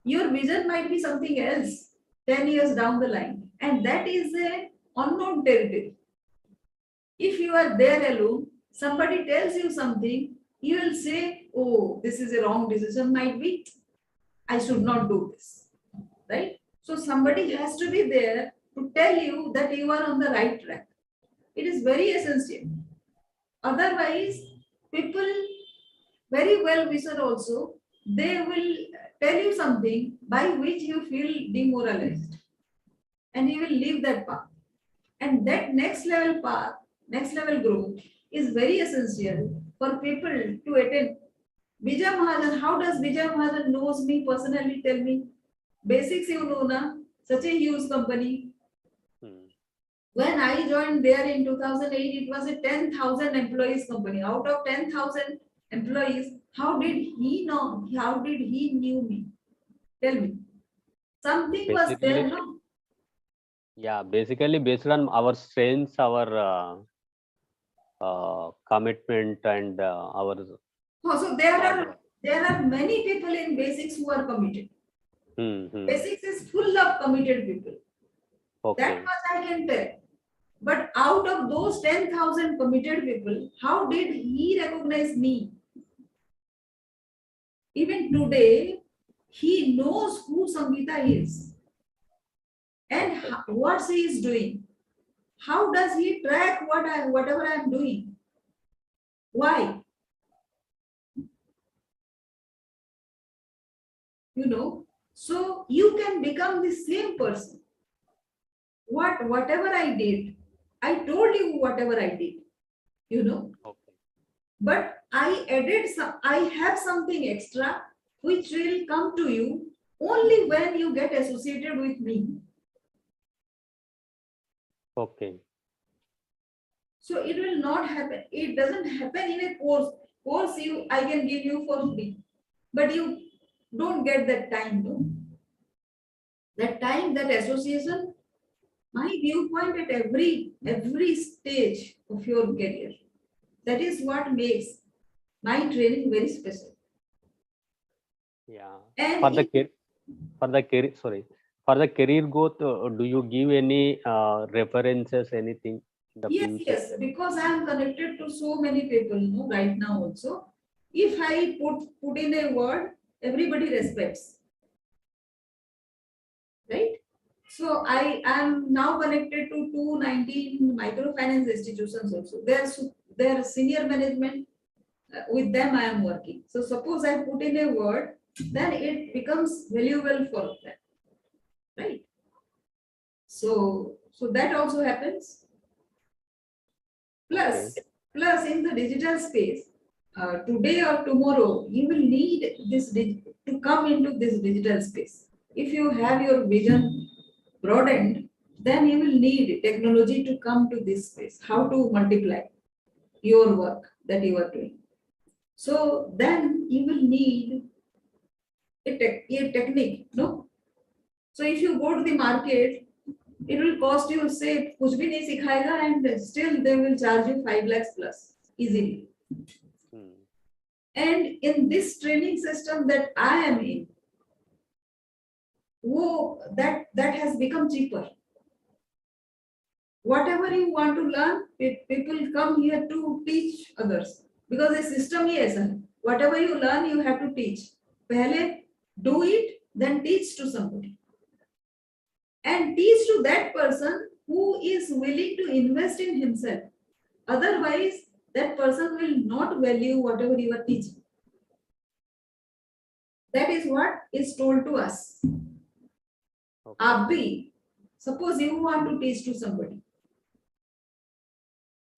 your vision might be something else 10 years down the line. And that is a unknown territory. If you are there alone, somebody tells you something, you will say, oh, this is a wrong decision, might be, I should not do this, right? So somebody has to be there to tell you that you are on the right track. It is very essential. Otherwise, people, very well wisher also, they will tell you something by which you feel demoralized and you will leave that path. And that next level path, next level growth is very essential for people to attain. Vijay Mahajan, how does Vijay Mahajan knows me personally? Tell me. Basics you know, na? Such a huge company. When I joined there in 2008, it was a 10,000 employees company. Out of 10,000 employees, how did he know? How did he knew me? Tell me. Something was there, no? Yeah, basically based on our strengths, our commitment, and our. So there are many people in basics who are committed. Basics is full of committed people. That much I can tell. But out of those 10,000 committed people, how did he recognize me? Even today, he knows who Sangeeta is and what she is doing. How does he track whatever I am doing? Why? You know, so you can become the same person. Whatever I did, I told you whatever I did, you know. But I added I have something extra which will come to you only when you get associated with me. Okay. So it will not happen. It doesn't happen in a course. I can give you for free, but you don't get that time, no? That time, that association, my viewpoint at every stage of your career. That is what makes my training very special. Yeah. And for the career growth, do you give any references, anything? Yes, because I am connected to so many people, no, right now also. If I put in a word, everybody respects, right? So I am now connected to 219 microfinance institutions also. Their senior management, with them I am working. So suppose I put in a word, then it becomes valuable for them, right? So that also happens. Plus in the digital space, today or tomorrow, you will need this to come into this digital space. If you have your vision broadened, then you will need technology to come to this space. How to multiply your work that you are doing. So then you will need a technique, no? So if you go to the market, it will cost you, say, कुछ भी नहीं सिखाएगा, and still they will charge you 5 lakhs plus easily. And in this training system that I am in, that has become cheaper. Whatever you want to learn, people come here to teach others, because the system ही ऐसा है. Whatever you learn, you have to teach. पहले do it, then teach to somebody. And teach to that person who is willing to invest in himself. Otherwise, that person will not value whatever you are teaching. That is what is told to us. Okay. आप भी, suppose you want to teach to somebody,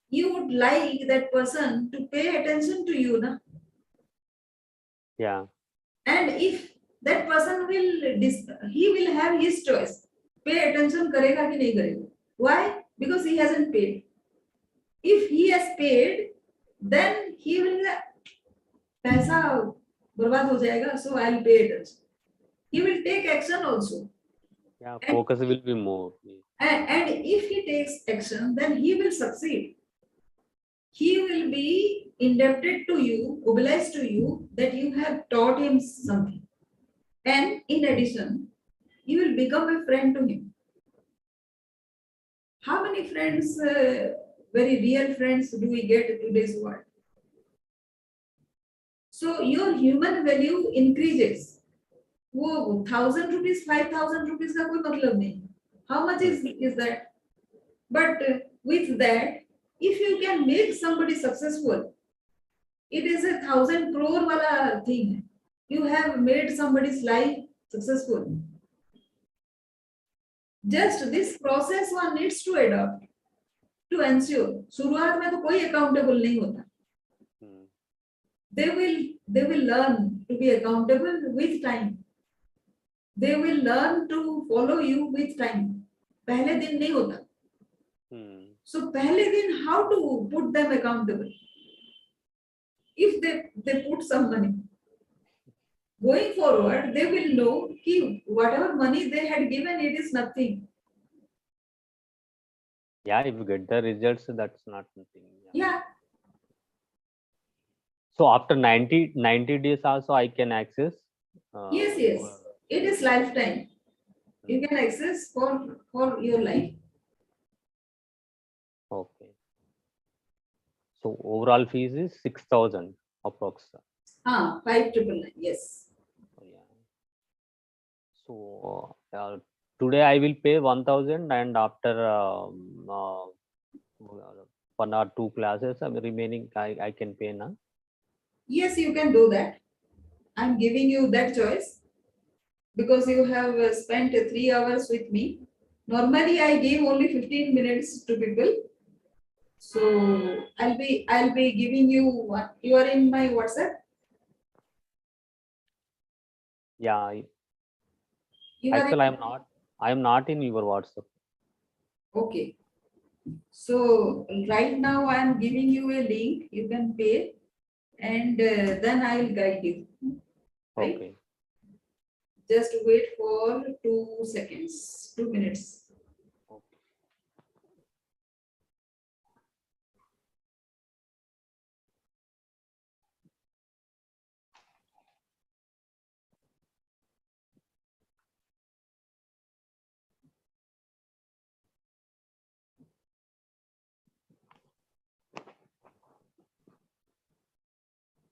you would like that person to pay attention to you, na? Yeah. And if that person he will have his choice. Pay attention करेगा कि नहीं करेगा. Why? Because he hasn't paid. If he has paid, then he will पैसा बर्बाद हो जाएगा. So I'll pay attention. He will take action also. Yeah. Focus will be more. And if he takes action, then he will succeed. He will be indebted to you, obliged to you, that you have taught him something. And in addition, you will become a friend to him. How many friends, very real friends, do we get in today's world? So your human value increases. वो 1,000 rupees, 5,000 rupees का कोई मतलब नहीं. How much is that? But with that, if you can make somebody successful, it is 1,000 crore wala thing. You have made somebody's life successful. Just this process one needs to adopt to ensure. शुरुआत में तो कोई accountable नहीं होता. They will learn to be accountable with time. They will learn to follow you with time. पहले दिन नहीं होता. So पहले दिन, how to put them accountable? If they put some money, going forward, they will know कि whatever money they had given, it is nothing. Yeah, if you get the results, that's not nothing. Yeah. So after 90 days also I can access? Yes. It is lifetime. You can access for your life. Okay. So overall fees is 6,000 approx. 5,999. Yes. Yeah. So today I will pay 1,000, and after 1 or 2 classes, remaining I can pay now. Yes, you can do that. I'm giving you that choice because you have spent 3 hours with me. Normally, I give only 15 minutes to people. So I'll be giving you what you are in my WhatsApp. Yeah. You are Actually, in, I am not in your WhatsApp. okay. So right now I am giving you a link. You can pay, and then I will guide you. Right? Okay. Just wait for 2 seconds, 2 minutes. Okay.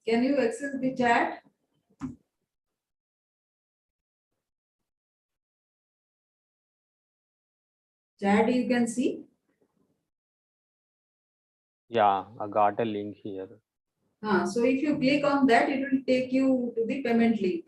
Can you access the chat? Chat you can see. Yeah, I got a link here. So if you click on that, it will take you to the payment link.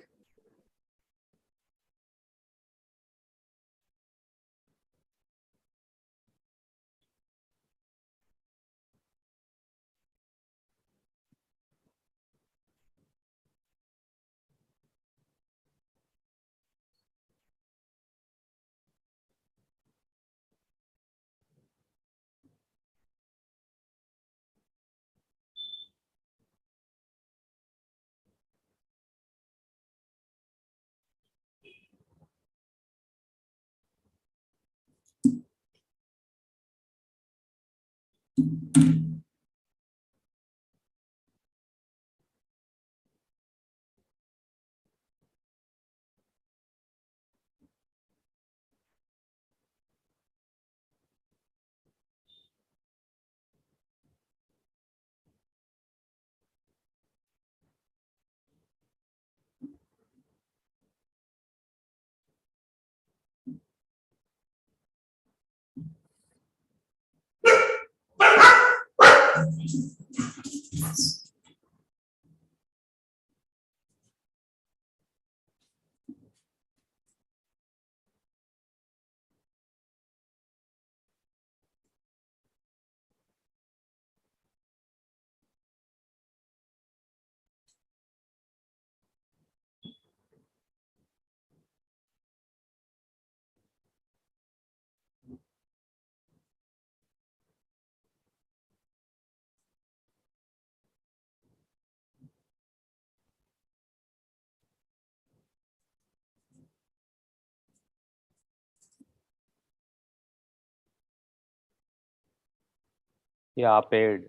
Yeah, paid.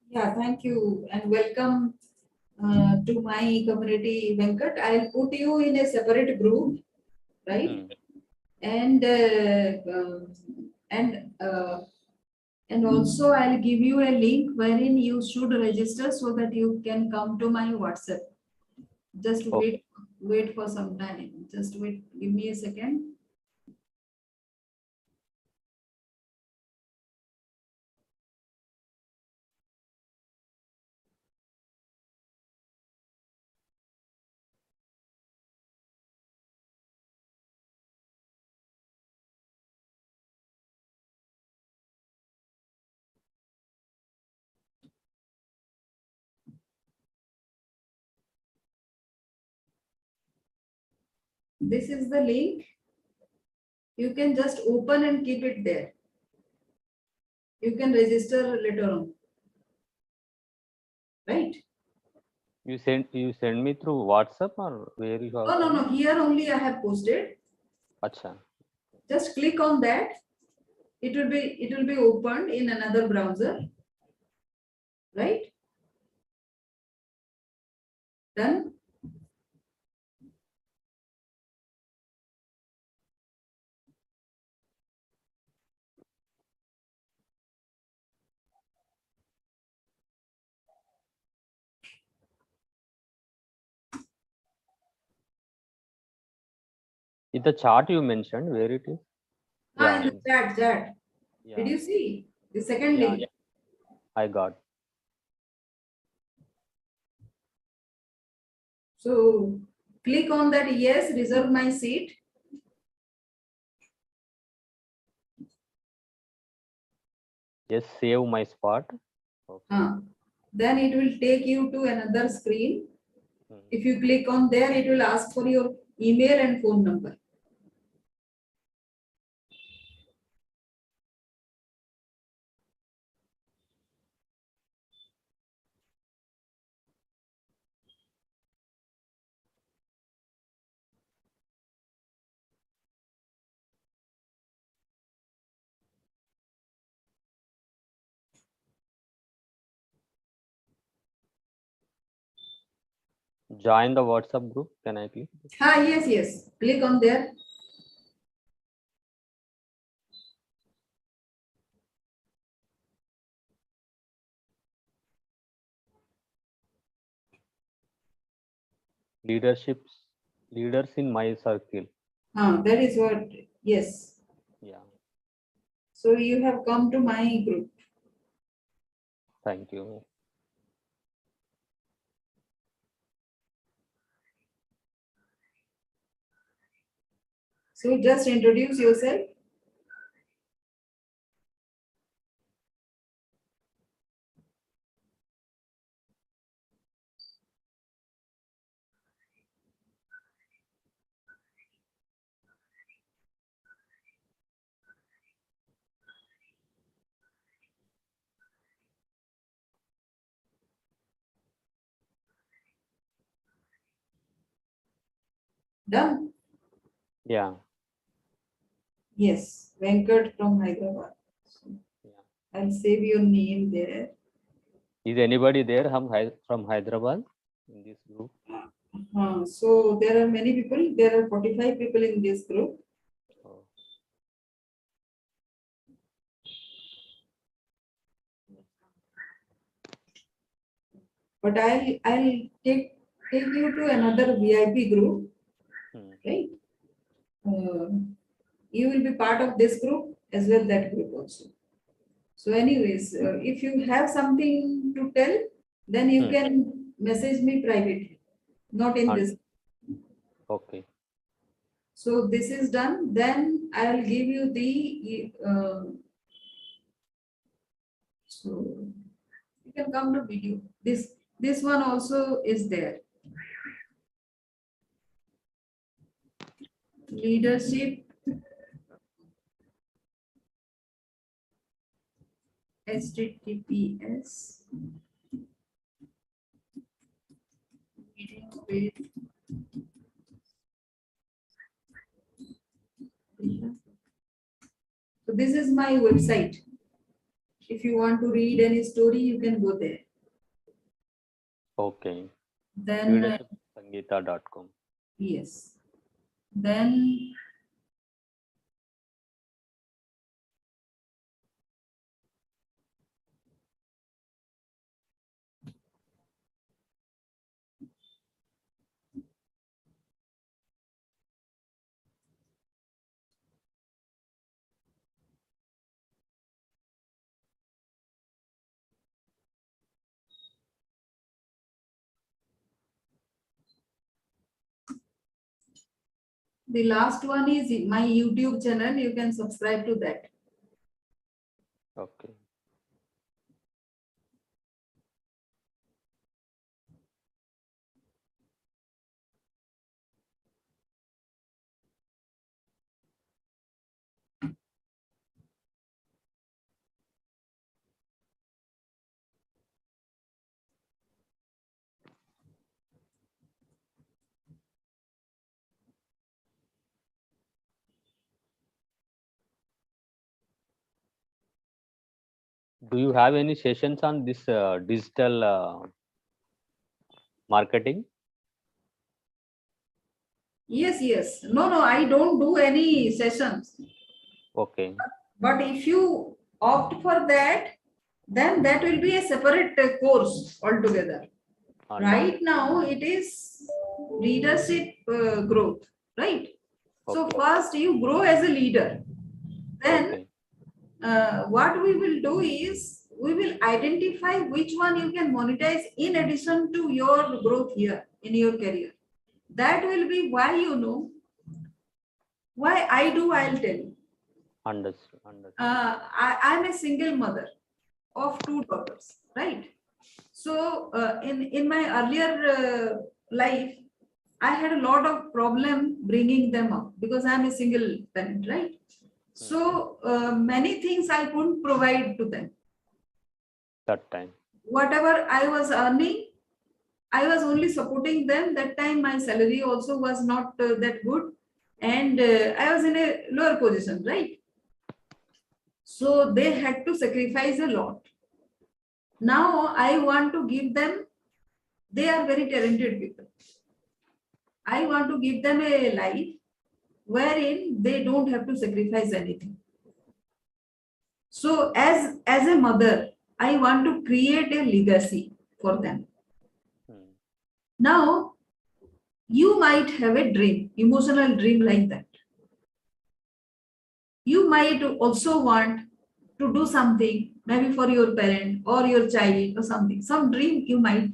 Yeah, thank you and welcome to my community, Venkat. I'll put you in a separate group, right? Hmm. And and uh, and also I'll give you a link wherein you should register so that you can come to my WhatsApp. Just Okay. wait for some time. Just wait, give me a second. This is the link. You can just open and keep it there. You can register later on. Right? You send me through WhatsApp or where you have? Oh, no. Here only I have posted. Acha. Just click on that. It will be opened in another browser. Right? Done? In the chart you mentioned where it is? Ah, in the chat. Yeah. Did you see the second Yeah, link? yeah. I got. So click on that. Yes, reserve my seat. Yes, save my spot. Okay. Then it will take you to another screen. Hmm. If you click on there, it will ask for your email and phone number. Join the WhatsApp group. Can I click? Yes. Click on there. Leaders in my circle. That is what. Yes. Yeah. So you have come to my group. Thank you. So just introduce yourself. Done. Yeah. Yes. Venkat from Hyderabad. Yeah. I'll save your name there. Is anybody there from Hyderabad in this group? So there are many people. There are 45 people in this group. Oh. But I'll take you to another VIP group, right? You will be part of this group as well, that group also. So anyways, if you have something to tell, then you can message me privately, not in this. Okay. So this is done, then I'll give you the, so you can come to video. This one also is there. Leadership, HTTPS, meeting with So this is my website. If you want to read any story, you can go there. Okay. Then leadershipsangeeta.com. yes. Then the last one is my YouTube channel. You can subscribe to that. Okay. Do you have any sessions on this digital marketing? Yes. No, I don't do any sessions. Okay. But if you opt for that, then that will be a separate course altogether. Right now, it is leadership growth, right? So Okay. first you grow as a leader. Then Okay. what we will do is we will identify which one you can monetize in addition to your growth here in your career. That will be why why I do, I'll tell you. Understood. I'm a single mother of 2 daughters, right? So in my earlier life, I had a lot of problem bringing them up because I'm a single parent, right? So many things I couldn't provide to them. That time. Whatever I was earning, I was only supporting them. That time my salary also was not that good, and I was in a lower position, right? So they had to sacrifice a lot. Now I want to give them, they are very talented people. I want to give them a life wherein they don't have to sacrifice anything. So as a mother, I want to create a legacy for them. Now, you might have a dream, emotional dream like that. You might also want to do something, maybe for your parent or your child or something. Some dream you might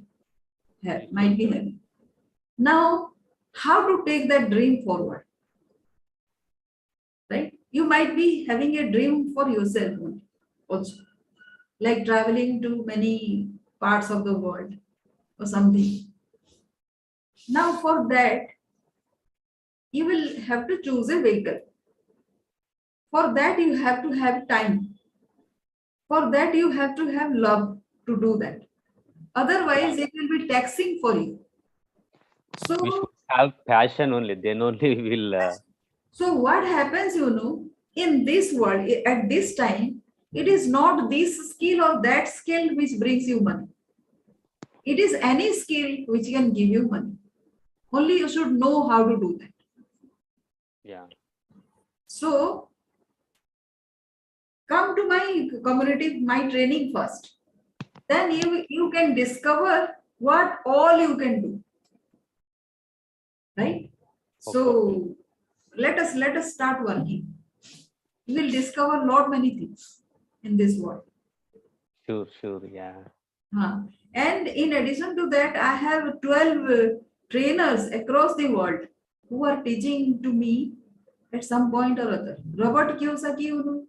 be having. Now, how to take that dream forward? Right? You might be having a dream for yourself also, like traveling to many parts of the world or something. Now, for that, you will have to choose a vehicle. For that, you have to have time. For that, you have to have love to do that. Otherwise, it will be taxing for you. So we should have passion only, then only we will. So what happens, in this world, at this time, it is not this skill or that skill which brings you money. It is any skill which can give you money. Only you should know how to do that. Yeah. So come to my community, my training first. Then you can discover what all you can do. Right? So let us start working. You will discover lot many things in this world. Sure, sure. Yeah. And in addition to that, I have 12 trainers across the world who are teaching to me at some point or other. Robert Kiyosaki, you know,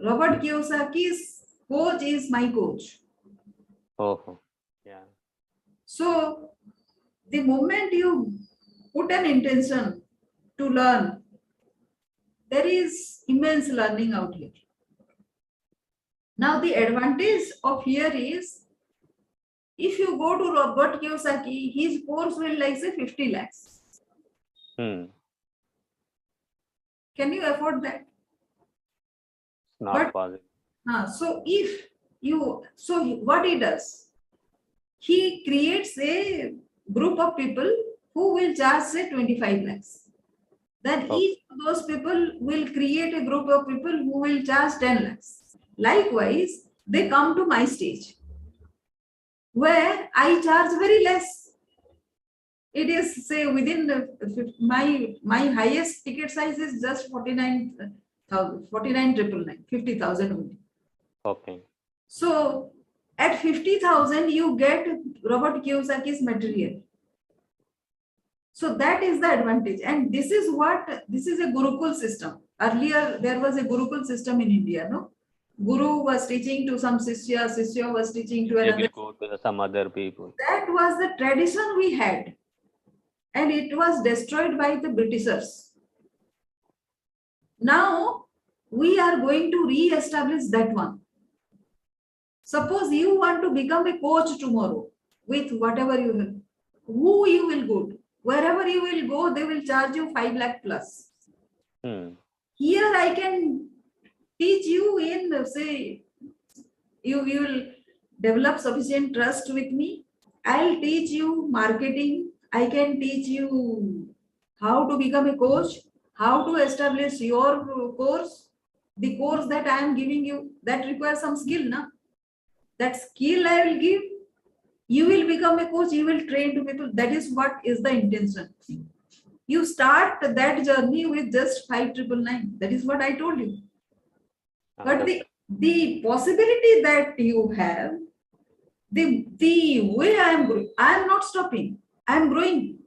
Robert Kiyosaki's coach is my coach. Oh, yeah. So the moment you put an intention to learn, there is immense learning out here. Now the advantage of here is, if you go to Robert Kiyosaki, his course will like say 50 lakhs. Hmm. Can you afford that? Not possible. So if you, so what he does, he creates a group of people who will charge say 25 lakhs. Then Okay. each of those people will create a group of people who will charge 10 lakhs. Likewise, they come to my stage where I charge very less. It is say within my highest ticket size is just 49,000, 49,999, 50,000 only. Okay. So at 50,000, you get Robert Kiyosaki's material. So that is the advantage. And this is a Gurukul system. Earlier, there was a Gurukul system in India, no? Guru was teaching to some Sishya, Sishya was teaching to They another. will go to some other people. That was the tradition we had. And it was destroyed by the Britishers. Now, we are going to re-establish that one. Suppose you want to become a coach tomorrow with whatever you have, who you will go to. Wherever you will go, they will charge you 5 lakh plus. Hmm. Here I can teach you in, say, you will develop sufficient trust with me. I'll teach you marketing. I can teach you how to become a coach, how to establish your course. The course that I am giving you, that requires some skill, na? That skill I will give. You will become a coach, you will train to people. That is what is the intention. You start that journey with just 5,999. That is what I told you. But the possibility that you have, the way I am growing, I am not stopping. I am growing.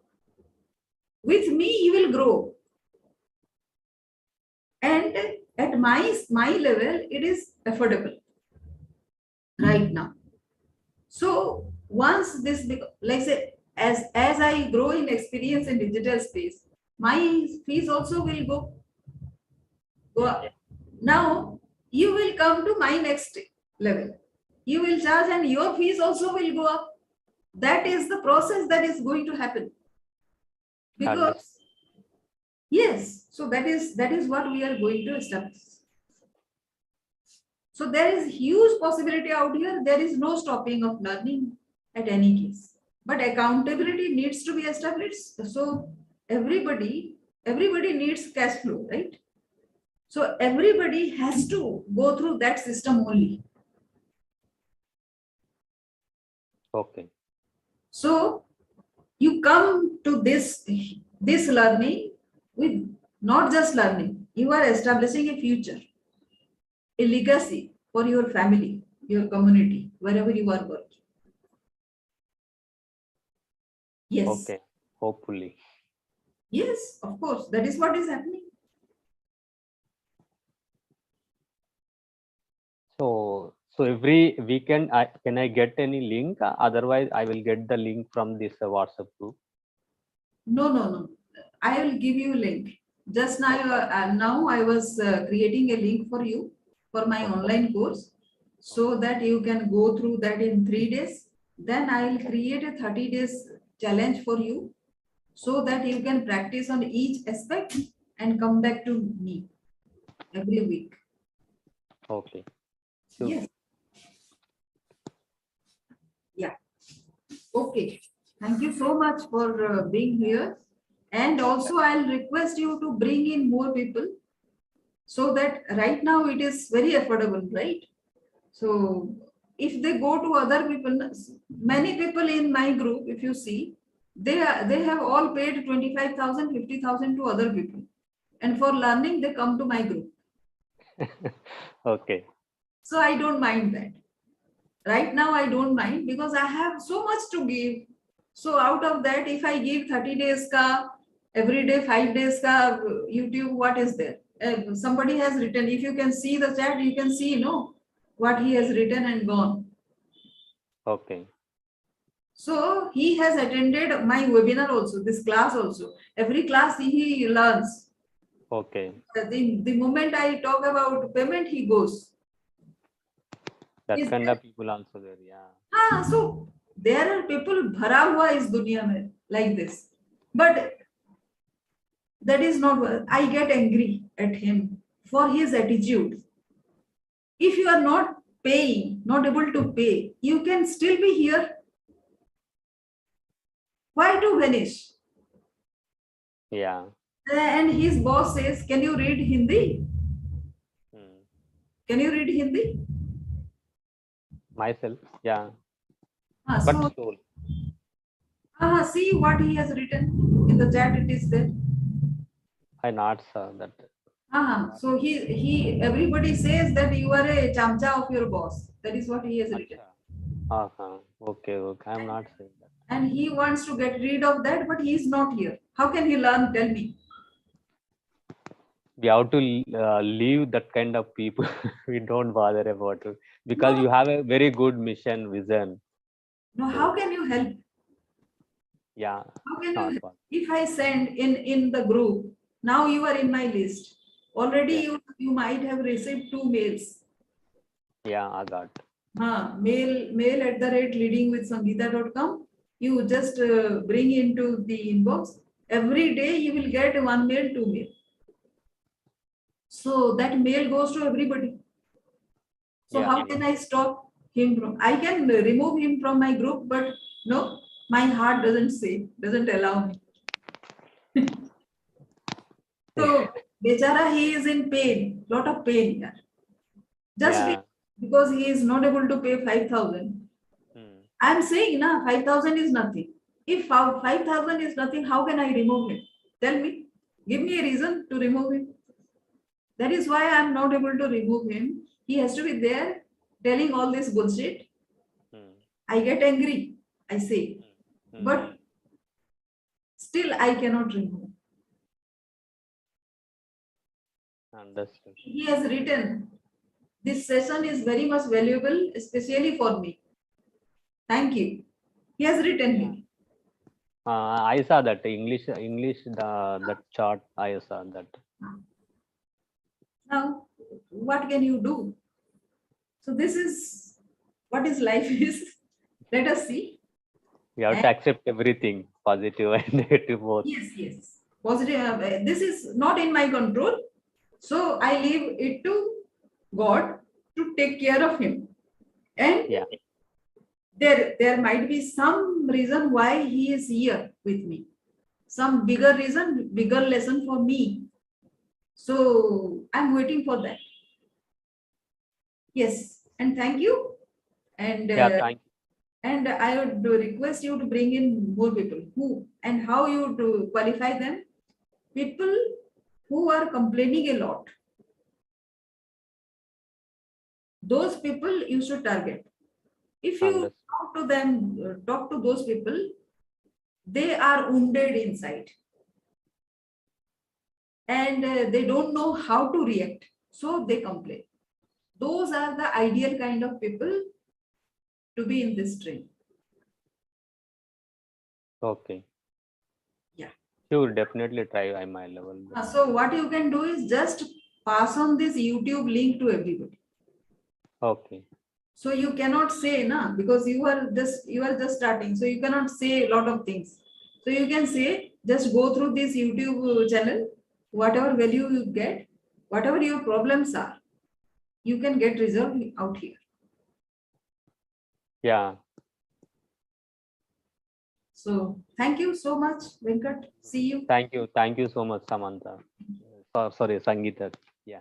With me, you will grow. And at my level, it is affordable right now. So once this, like say, as I grow in experience in digital space, my fees also will go up. Now you will come to my next level. You will charge and your fees also will go up. That is the process that is going to happen. Because yes, so that is what we are going to establish. So there is huge possibility out here. There is no stopping of learning at any case. But accountability needs to be established. So everybody needs cash flow, right? So everybody has to go through that system only. Okay. So you come to this learning with not just learning. You are establishing a future, a legacy for your family, your community, wherever you are working. Yes. Okay. Hopefully. Yes, of course. That is what is happening. So every weekend, can I get any link? Otherwise, I will get the link from this WhatsApp group. No. I will give you a link. Just now, now I was creating a link for you for my online course, so that you can go through that in 3 days. Then I will create a 30 days challenge for you, so that you can practice on each aspect and come back to me every week. Okay. Sure. Yes. Yeah. Okay. Thank you so much for being here. And also I'll request you to bring in more people, so that right now it is very affordable, right? So if they go to other people, many people in my group, if you see, they have all paid 25,000, 50,000 to other people. And for learning, they come to my group. Okay. So I don't mind that. Right now I don't mind because I have so much to give. So out of that, if I give 30 days ka, every day 5 days ka YouTube, what is there? Somebody has written, if you can see the chat, you can see, what he has written and gone. Okay. So he has attended my webinar also, this class also. Every class he learns. Okay. The moment I talk about payment, he goes. That Is kind there? of people also there. Yeah. So there are people bhara hua is dunya mein like this. But that is not, I get angry at him for his attitude. If you are not paying, not able to pay, you can still be here. Why to vanish? Yeah. And his boss says, can you read Hindi? Hmm. Can you read Hindi? Myself. Yeah. So, But slowly. see what he has written in the chat, it is there. I not saw that. So he everybody says that you are a chamcha of your boss. That is what he has written. Uh-huh. Okay. Okay. I'm not saying that. And he wants to get rid of that, but he is not here. How can he learn? Tell me. We have to leave that kind of people. We don't bother about it because No, you have a very good mission vision. no. So, How can you help? yeah. How can Not you? bother. If I send in the group, now you are in my list. Already Yeah. you might have received 2 mails. Yeah. I got. Mail at the rate leadingwithsangeeta.com. You just bring into the inbox. Every day you will get 1 mail, 2 mail. So that mail goes to everybody. So Yeah. how can I stop him from? I can remove him from my group, but no, my heart doesn't allow me. So Bechara, he is in pain, lot of pain. Yeah. Just Yeah. because he is not able to pay 5,000. Hmm. I'm saying, 5,000 is nothing. If 5,000 is nothing, how can I remove him? Tell me. Give me a reason to remove him. That is why I'm not able to remove him. He has to be there telling all this bullshit. Hmm. I get angry, I say. Hmm. But still, I cannot remove. Understood. He has written, this session is very much valuable, especially for me. Thank you. He has written Yeah. here. I saw that English that chart. I saw that. Now, what can you do? So this is what is life is. Let us see. You have to accept everything, positive and negative both. Yes. Positive. This is not in my control. So I leave it to God to take care of him. And Yeah. there might be some reason why he is here with me. Some bigger reason, bigger lesson for me. So I'm waiting for that. Yes. And thank you. And Yeah. Thank you. and I would request you to bring in more people. Who and how you to qualify them? People who are complaining a lot. Those people you should target. If you Understood. talk to them, talk to those people, they are wounded inside and they don't know how to react. So they complain. Those are the ideal kind of people to be in this train. Okay. Yeah. Sure. Definitely try at my level. So what you can do is just pass on this YouTube link to everybody. Okay. So you cannot say because you are just starting. So you cannot say a lot of things. So you can say just go through this YouTube channel, whatever value you get, whatever your problems are, you can get resolved out here. Yeah. So thank you so much, Venkat. See you. Thank you. Thank you so much, Samantha. Sorry, Sangeeta. Yeah.